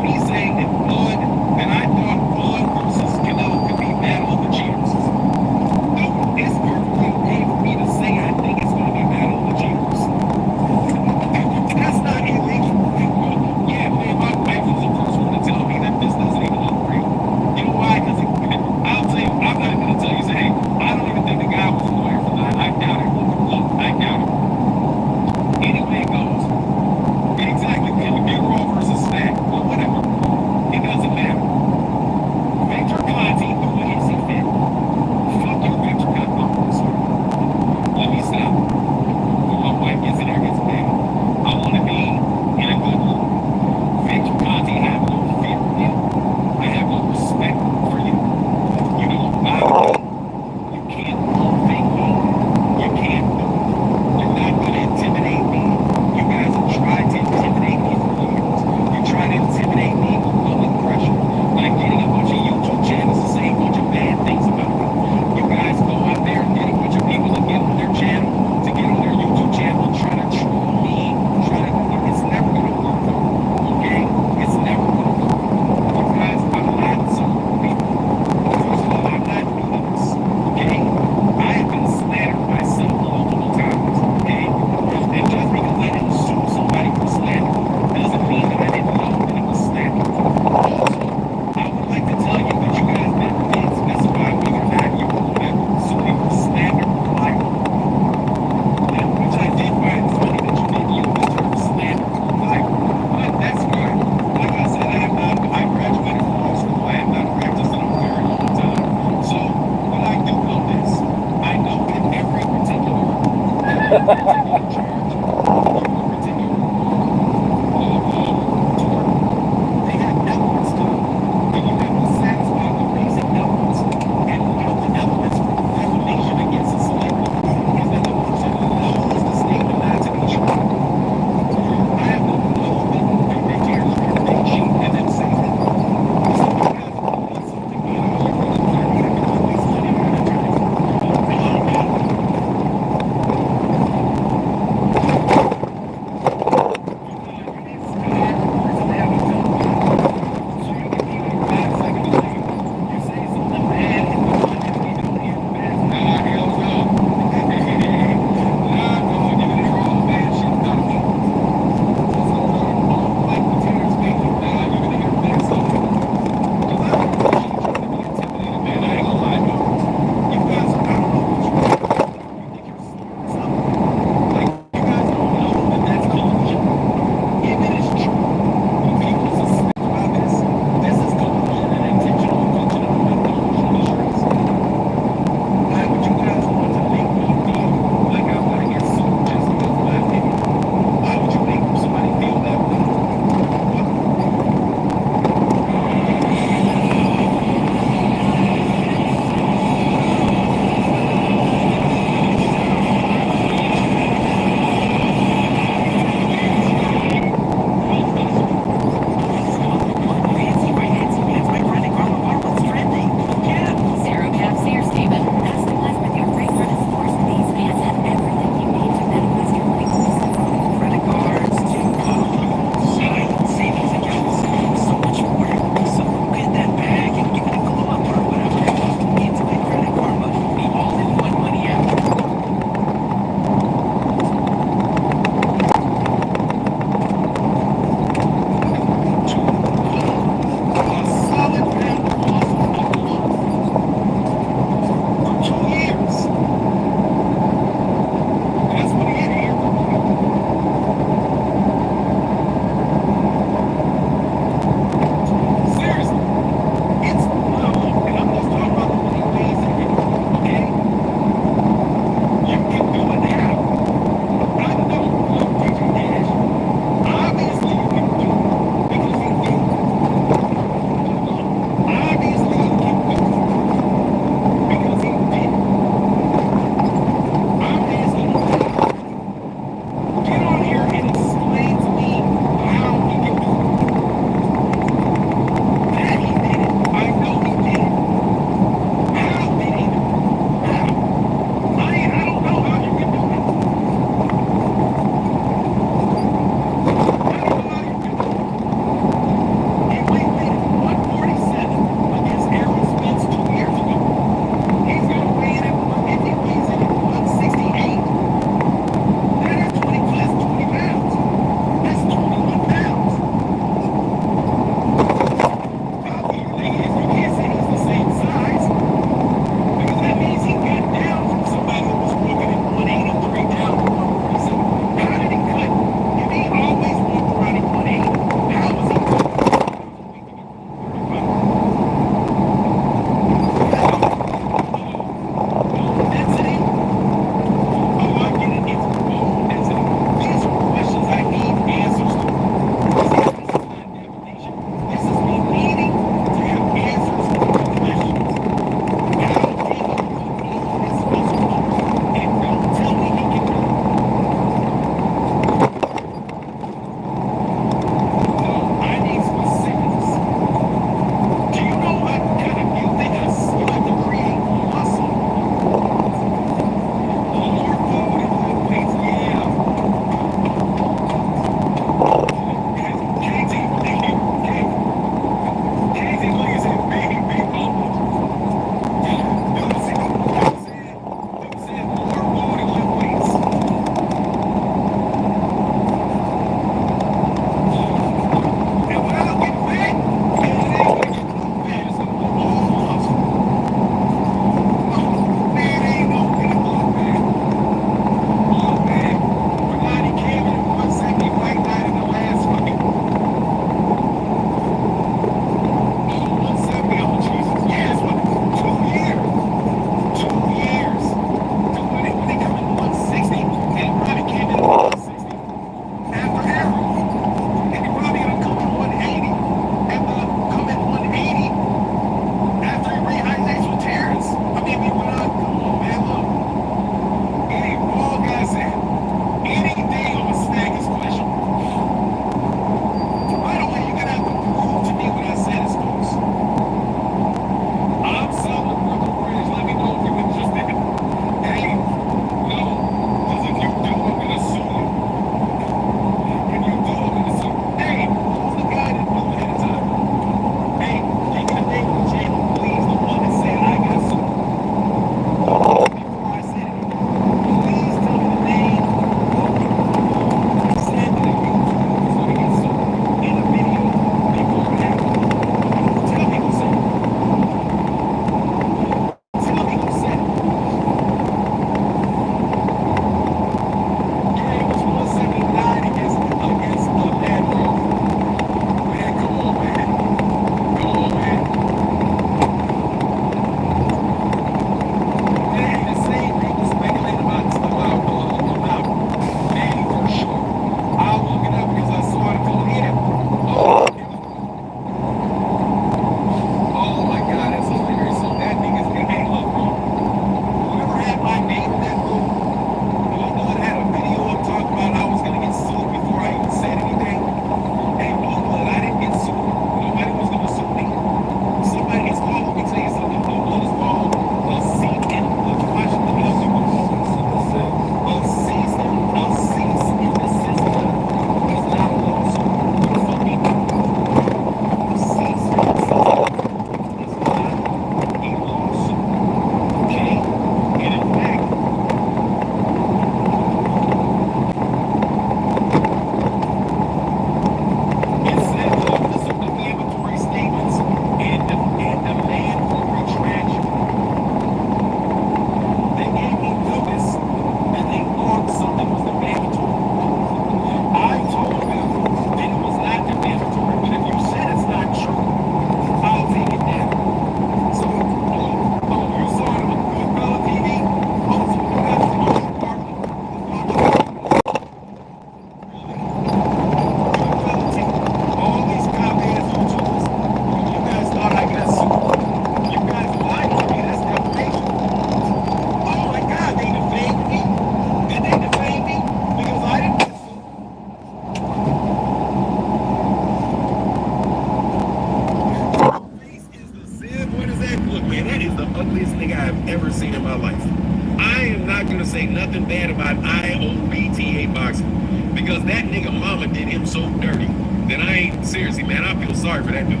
nothing bad about IOBTA boxing because that nigga mama did him so dirty that I ain't seriously, man. I feel sorry for that dude.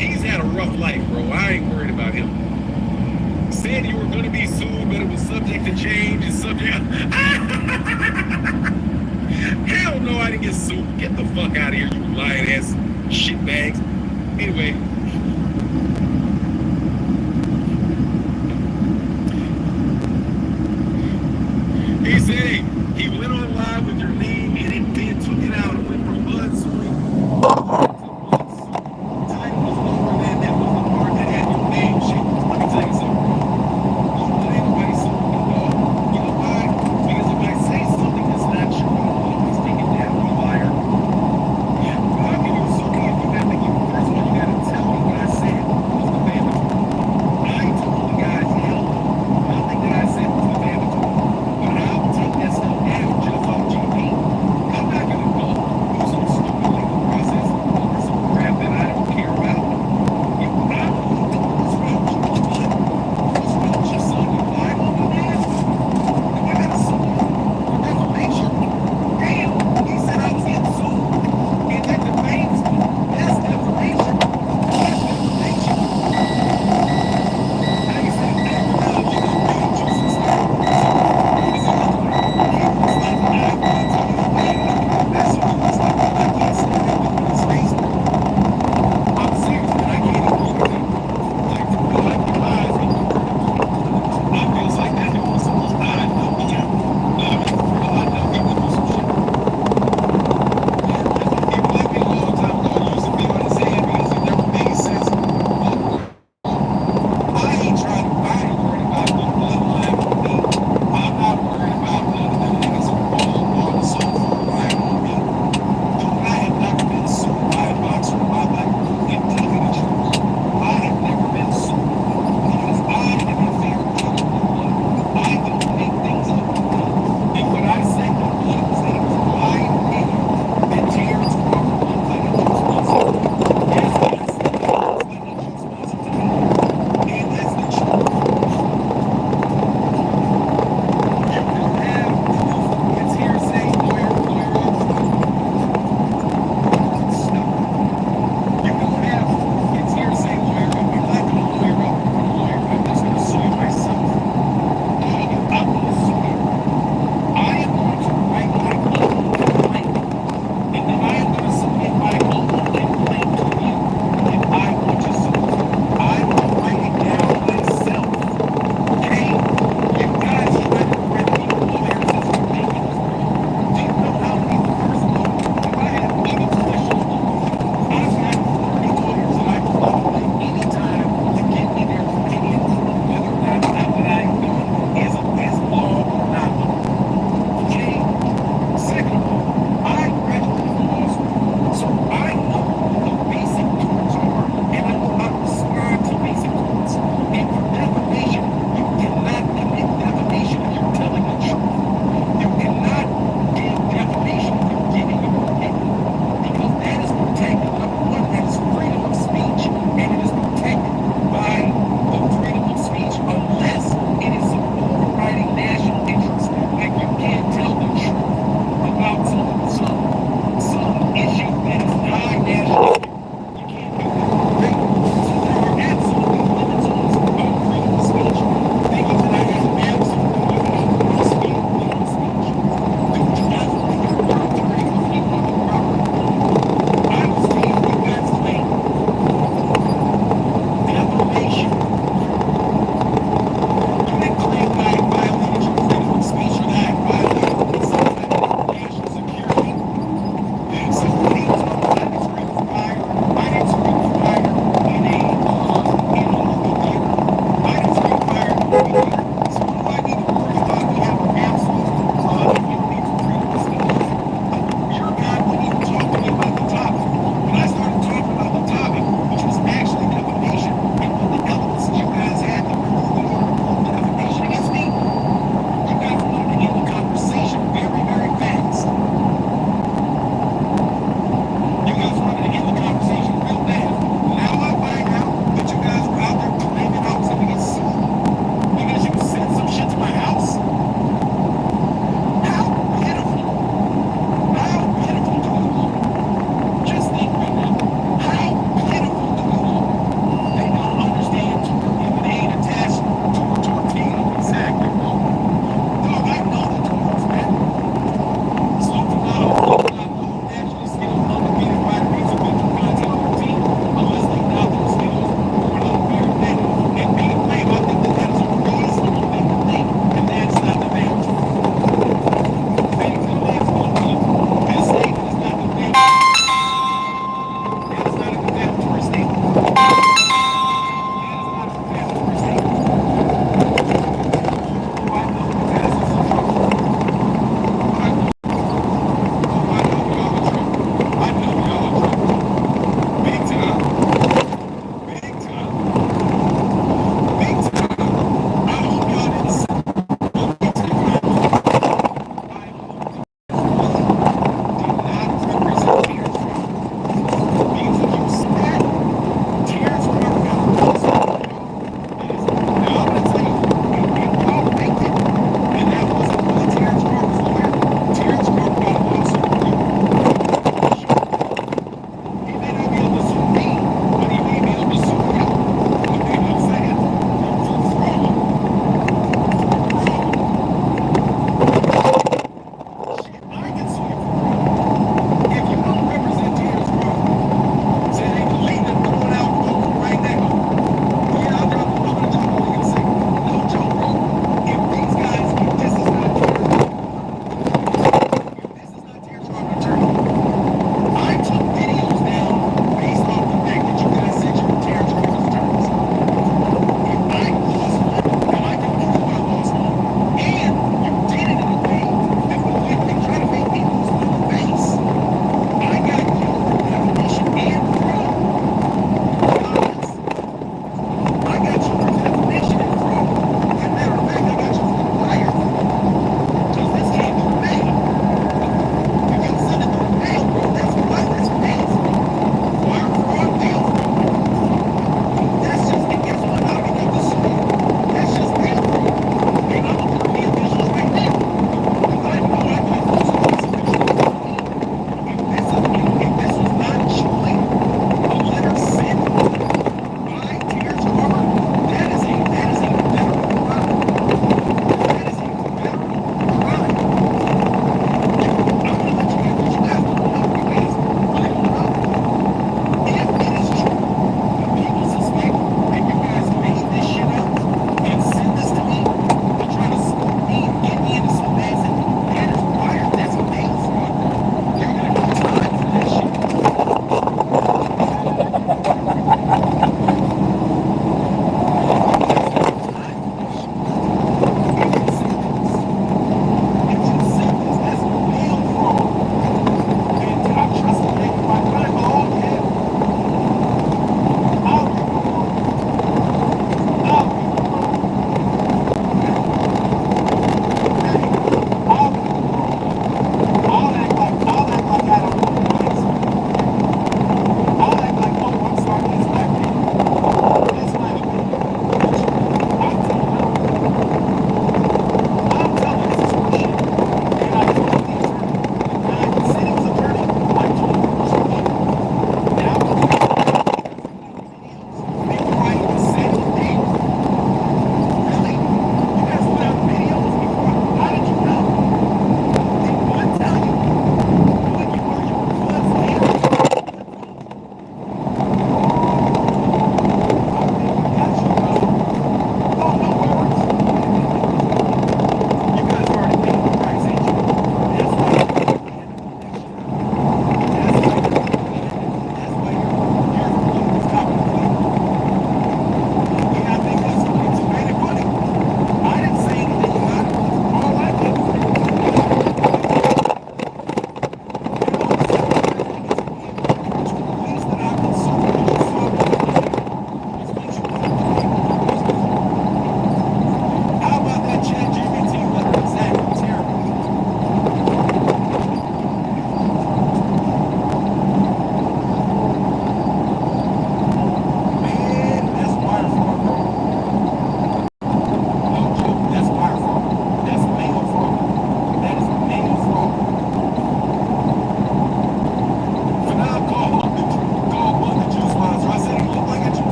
He's had a rough life, bro. I ain't worried about him. Said you were gonna be sued, but it was subject to change and subject. Hell no, I didn't get sued. Get the fuck out of here, you lying ass shitbags. Anyway. He said he went on live with your name and then took it out and went from blood suing to blood suit. Title was lower than that was the part that had your name shit. Let me tell you something. Don't let anybody sue me, dog. You know why? Because if I say something that's not true, I'll always take it down, you liar. How can you sue me if you got to give first of all, you got to tell me what I said was defamatory. I told the guys, hell no, nothing that I said was defamatory. But I'll take that stuff down just off GP.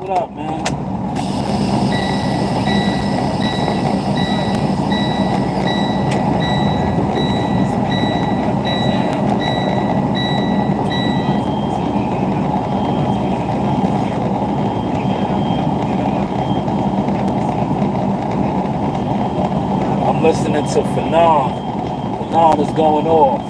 What up, man? I'm listening to Fanon. Fanon is going off.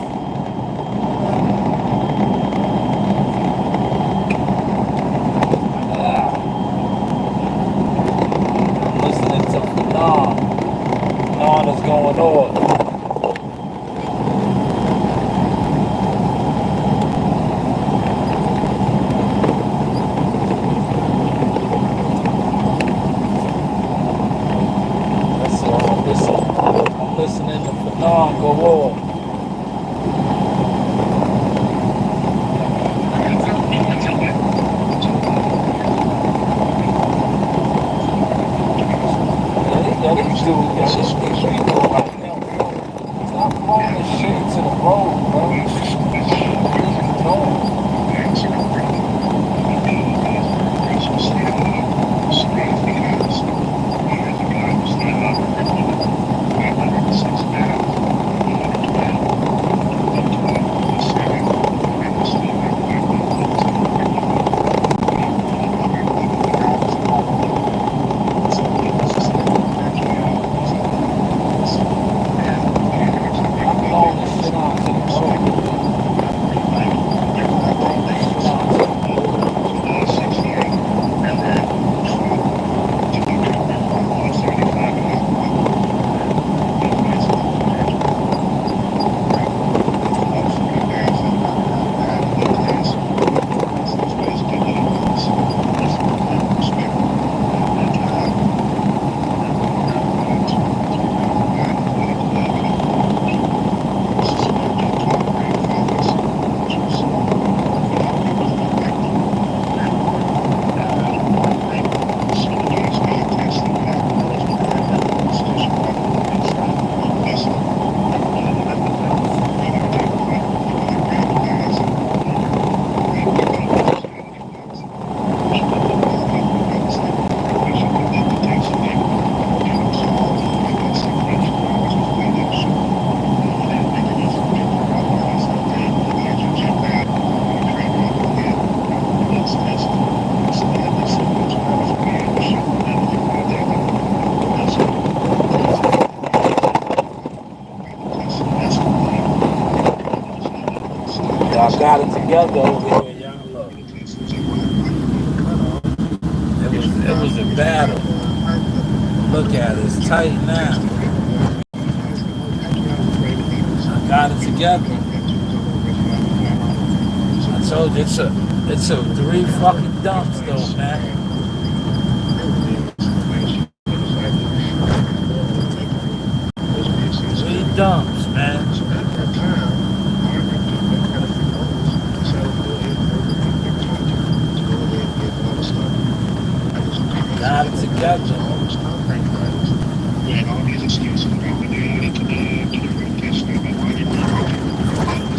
I'm listening to Fanon. Fanon is going off. I'm listening to Fanon go off. These people right now, stop blowing this shit into the road, bro. What are you I'm blowing this shit onto the road. Y'all got it together over here, y'all. Look, it was a battle. Look at it, it's tight now. I got it together. I told you it took 3 fucking dumps though, man. 3 dumps, man. Got it together.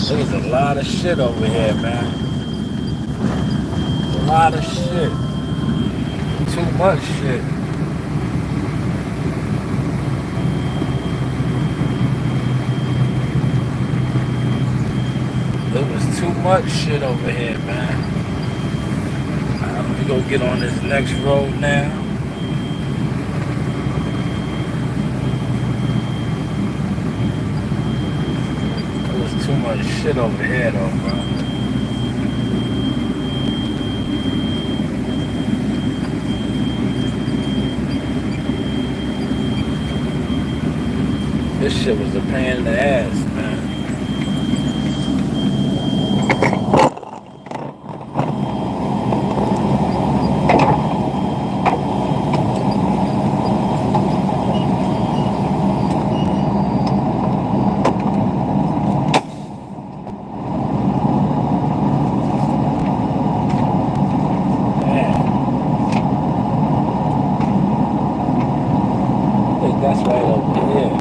There was a lot of shit over here, man. A lot of shit. Too much shit. There was too much shit over here, man. Let me go get on this next road now. There was too much shit over here though, bro. This shit was a pain in the ass, man. That's right over here.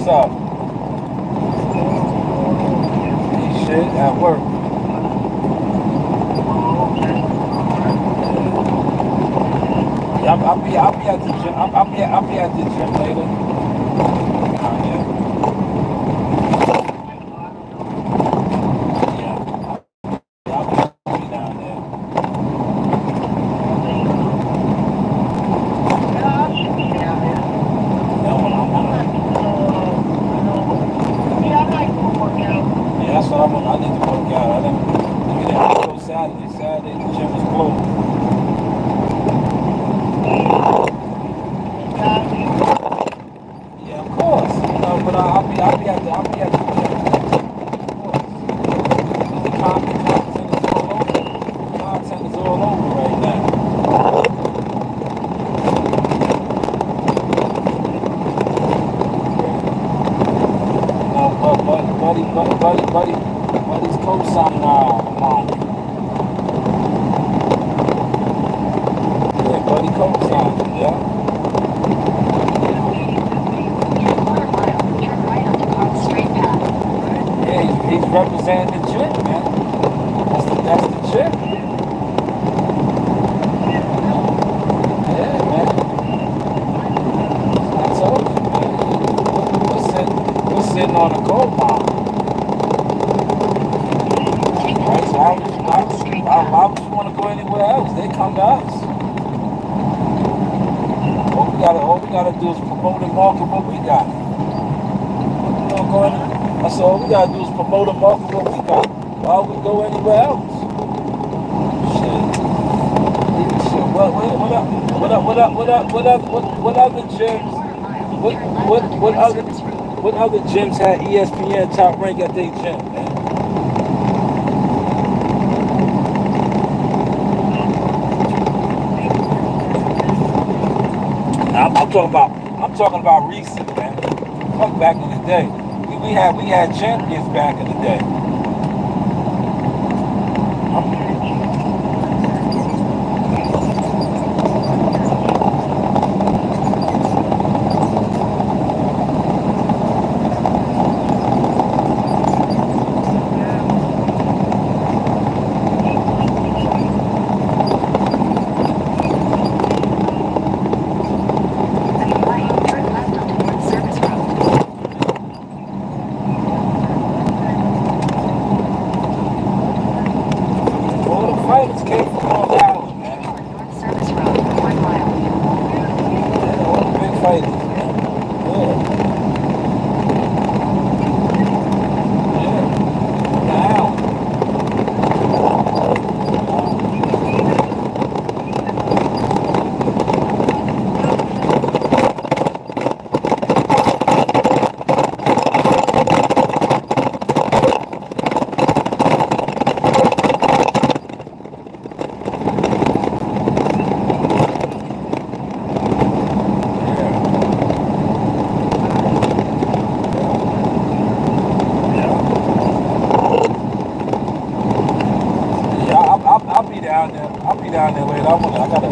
what's up? Ain't shit at work. Yeah, I'll be at the gym. I'll be at the gym later. Yeah. I'll be down there. Yeah, that's what I want. I need to work out. I didn't go Saturday. Saturday the gym was closed. Yeah, of course. You know, but I'll be at the gym. Of course. The content is all over. Content is all over right now. Buddy's co-signing on. Yeah, buddy co-signing, yeah. Yeah, he's representing the gym, man. That's the gym. Yeah, man. I told you, man. We're sitting on a gold mine. Right, so why would you want to go anywhere else? They come to us. All we gotta do is promote and market what we got. We don't go anywhere. That's all we gotta do is promote and market what we got. Why would we go anywhere else? Shit. What other gyms? What other gyms had ESPN top rank at their gym, man? I'm talking about recent, man. Fuck back in the day. We had champions back in the day. I'll be down there later. I gotta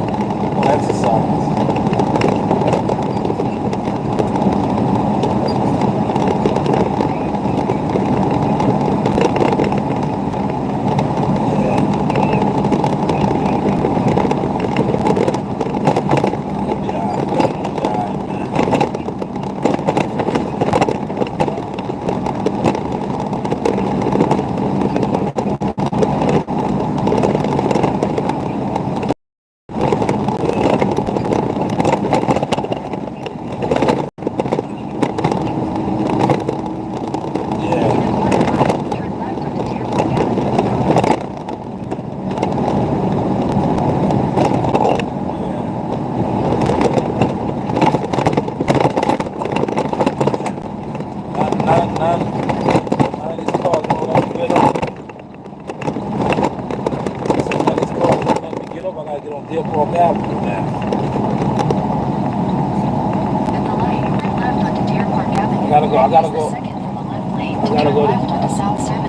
exercise.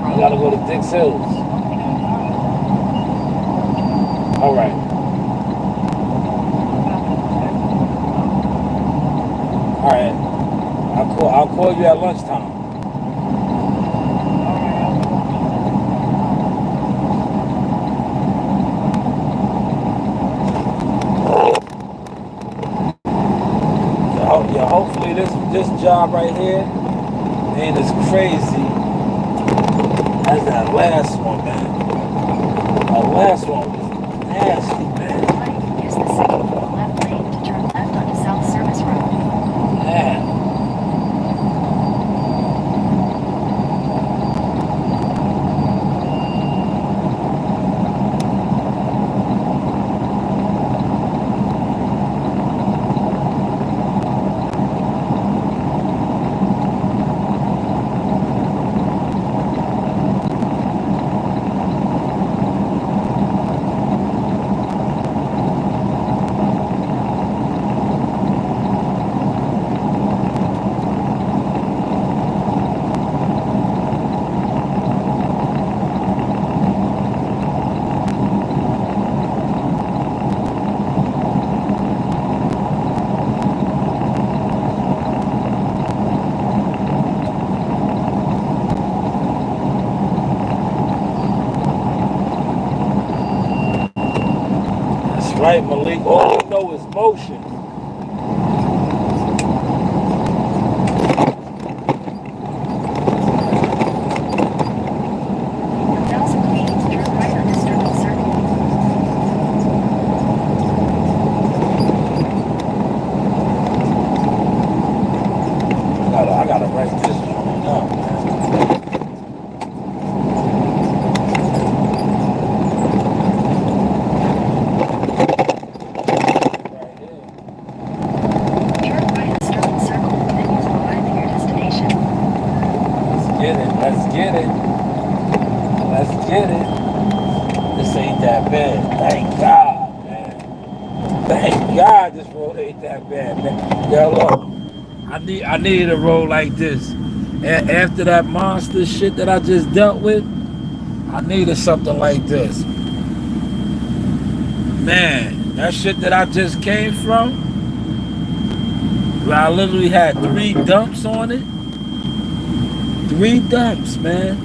I gotta go to Dix Hills. All right. All right. I'll call call you at lunchtime. Yeah, hopefully this job right here ain't as crazy as that last one, man. That last one was nasty, man. Use the signal from the left lane to turn left onto South Service Road. Man. Right, Malik. All we know is motion. 1,000 feet, turn right onto Sterling Circle. I gotta write this joint up, man. Turn right at Sterling Circle, then you will arrive at your destination. Let's get it. Let's get it. This ain't that bad. Thank God, man. Thank God this road ain't that bad, man. Yo, look, I needed a road like this. After that monster shit that I just dealt with, I needed something like this. Man, that shit that I just came from, where I literally had 3 dumps on it. 3 dumps, man.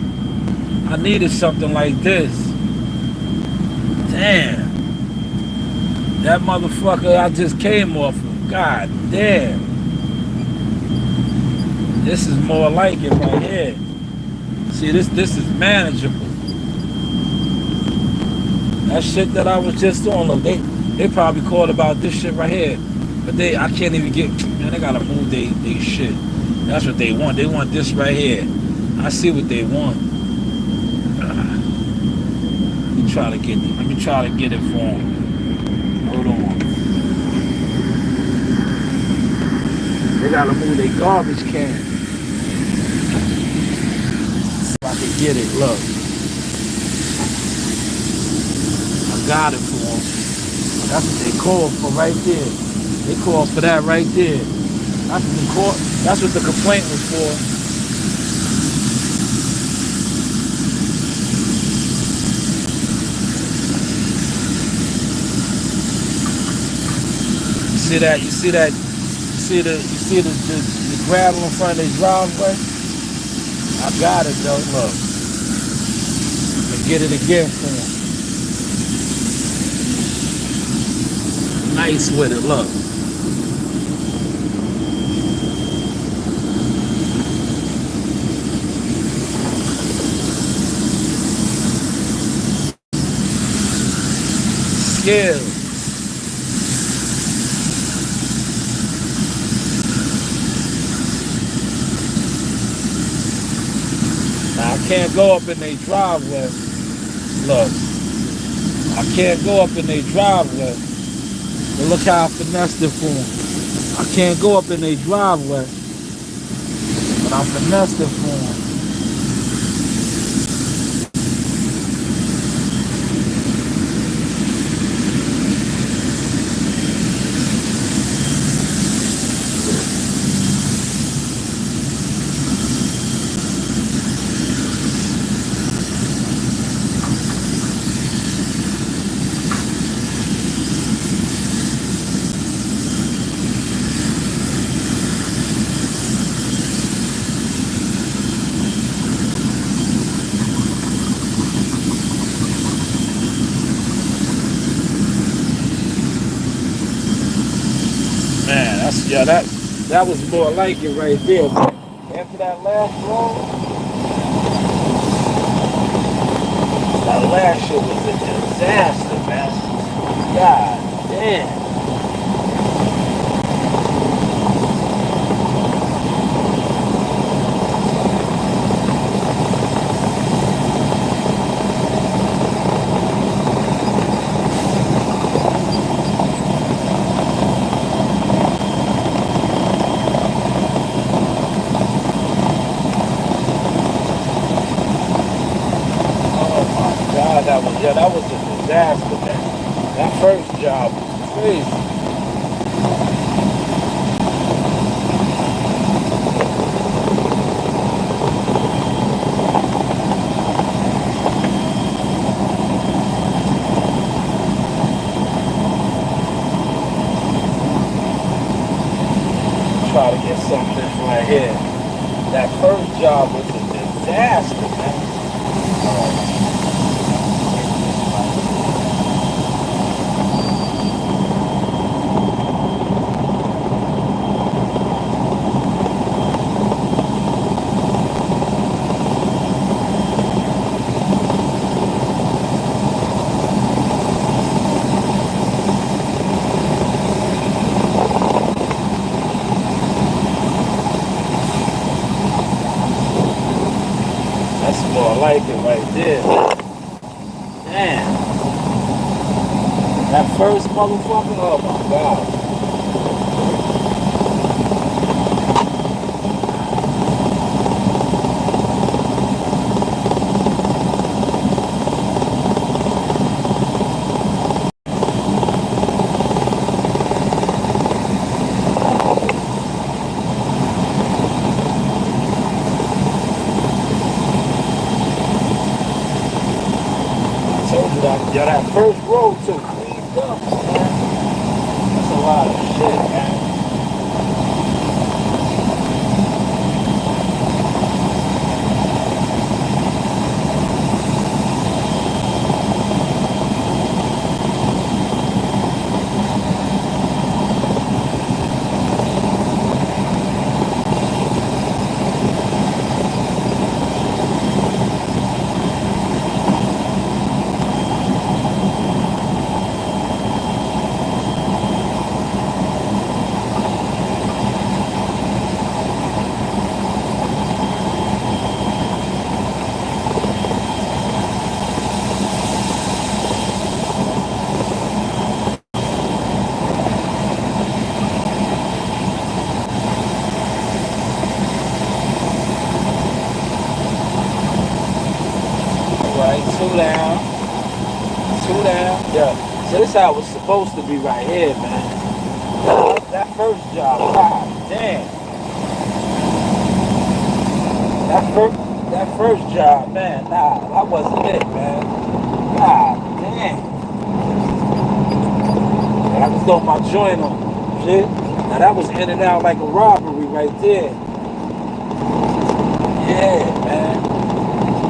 I needed something like this. Damn. That motherfucker I just came off of. God damn. This is more like it right here. See, this is manageable. That shit that I was just on, look, they probably called about this shit right here. But I can't even get, man, they gotta move they shit. That's what they want. They want this right here. I see what they want. Let me try to get it for them. Hold on. They gotta move their garbage can. See if I can get it. Look. I got it for them. That's what they call for right there. They call for that right there. That's what the complaint was for. You see the gravel in front of their driveway? I got it though, look. And get it again for them. Nice with it, look. Skills. Now I can't go up in their driveway. Look. I can't go up in their driveway. But look how I finessed it for them. I can't go up in their driveway. But I finessed it for them. That was more like it right there. But after that last roll, that last shit was a disaster, man. God damn. God, that was a disaster, man. That first job was crazy. Try to get something right here. That first job was a disaster, man. That's more like it right there. Damn. That first motherfucker, oh my God. Told you that first row took 3 dumps, man. That's a lot of shit, man. Right, 2 down, 2 down. Yeah. So this how it was supposed to be right here, man. That first job, god damn. That first job, man, nah, that wasn't it, man. God damn. I was throwing my joint on, shit. Now that was in and out like a robbery right there. Yeah, man.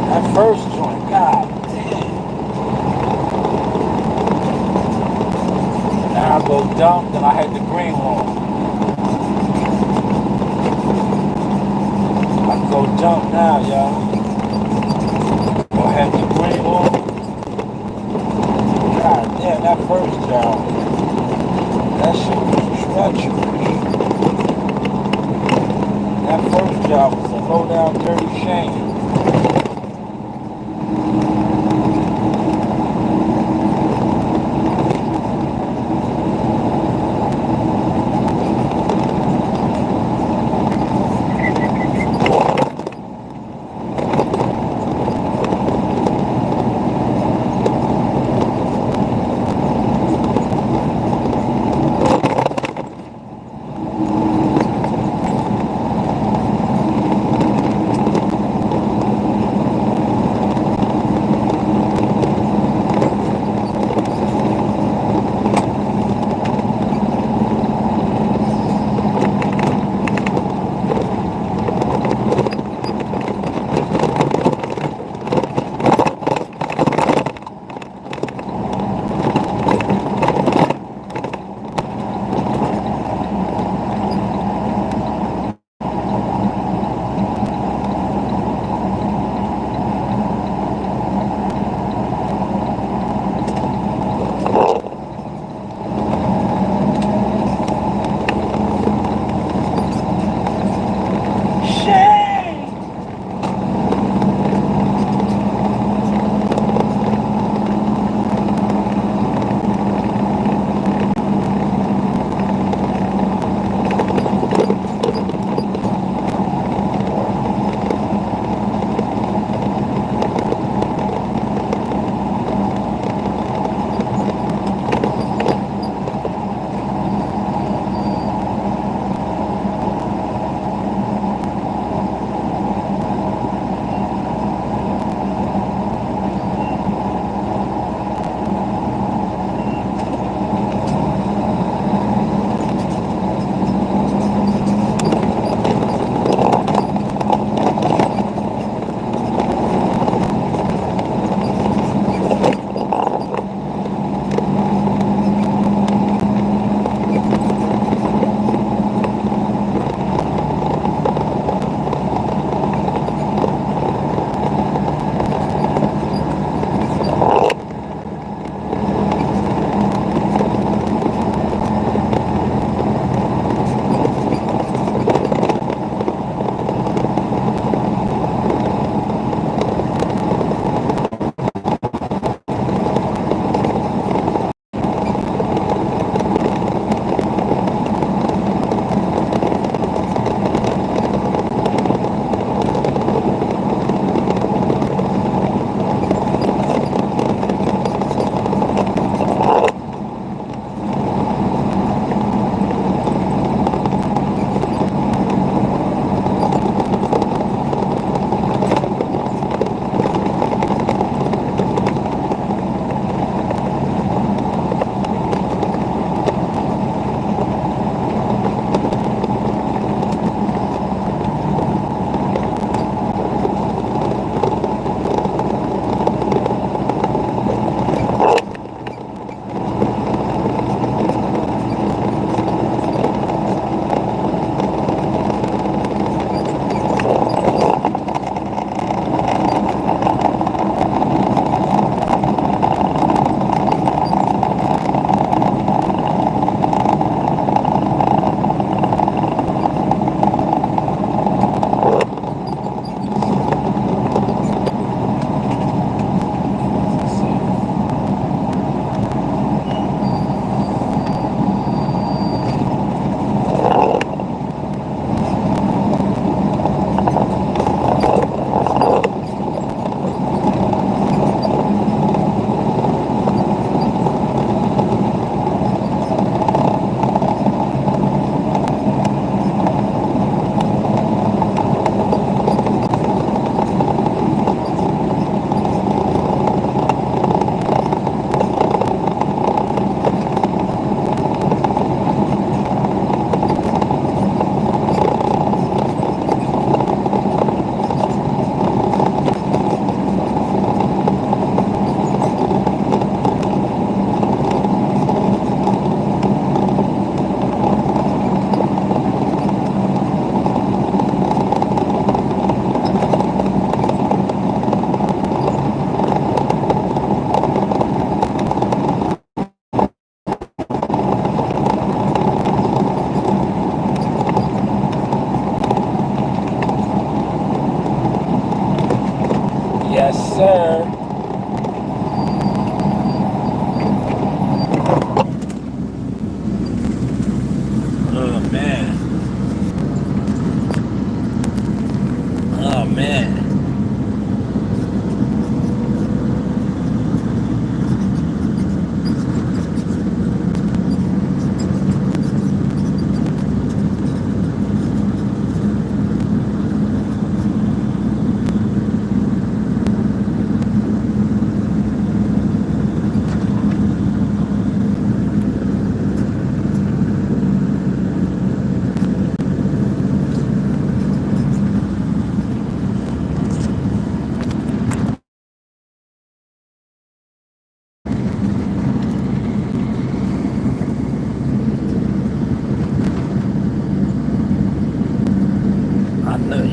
That first joint, god damn. Now I go dump, then I had the green one. I go dump now, y'all. Go ahead the green one. God damn, that first job. That shit was treacherous. That first job was a low down dirty shame.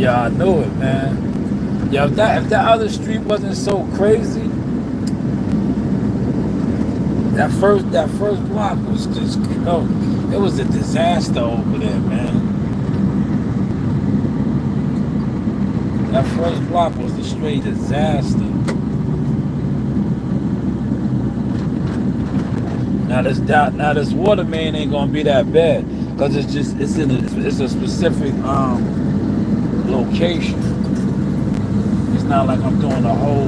Yeah, I knew it, man. Yeah, if that other street wasn't so crazy, that first block was just it was a disaster over there, man. That first block was a straight disaster. Now this water main ain't gonna be that bad because it's a specific location. It's not like I'm doing a whole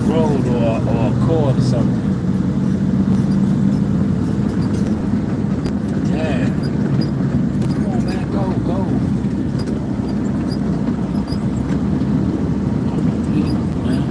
road or a chord or something. Damn. Come on, man, go. Man.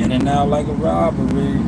In and out like a robbery.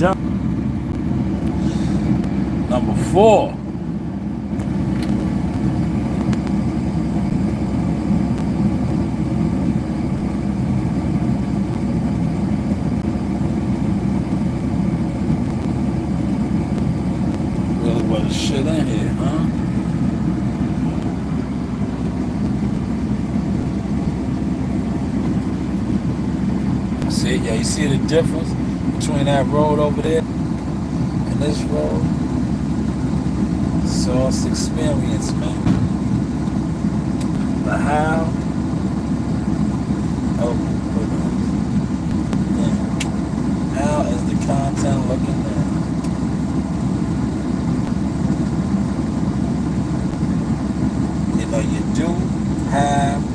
done. Number 4. Really was shit in here, huh? See, yeah, you see the difference between that road over there and this road? Source experience, man. But how? Oh, yeah. How is the content looking now? You know, you do have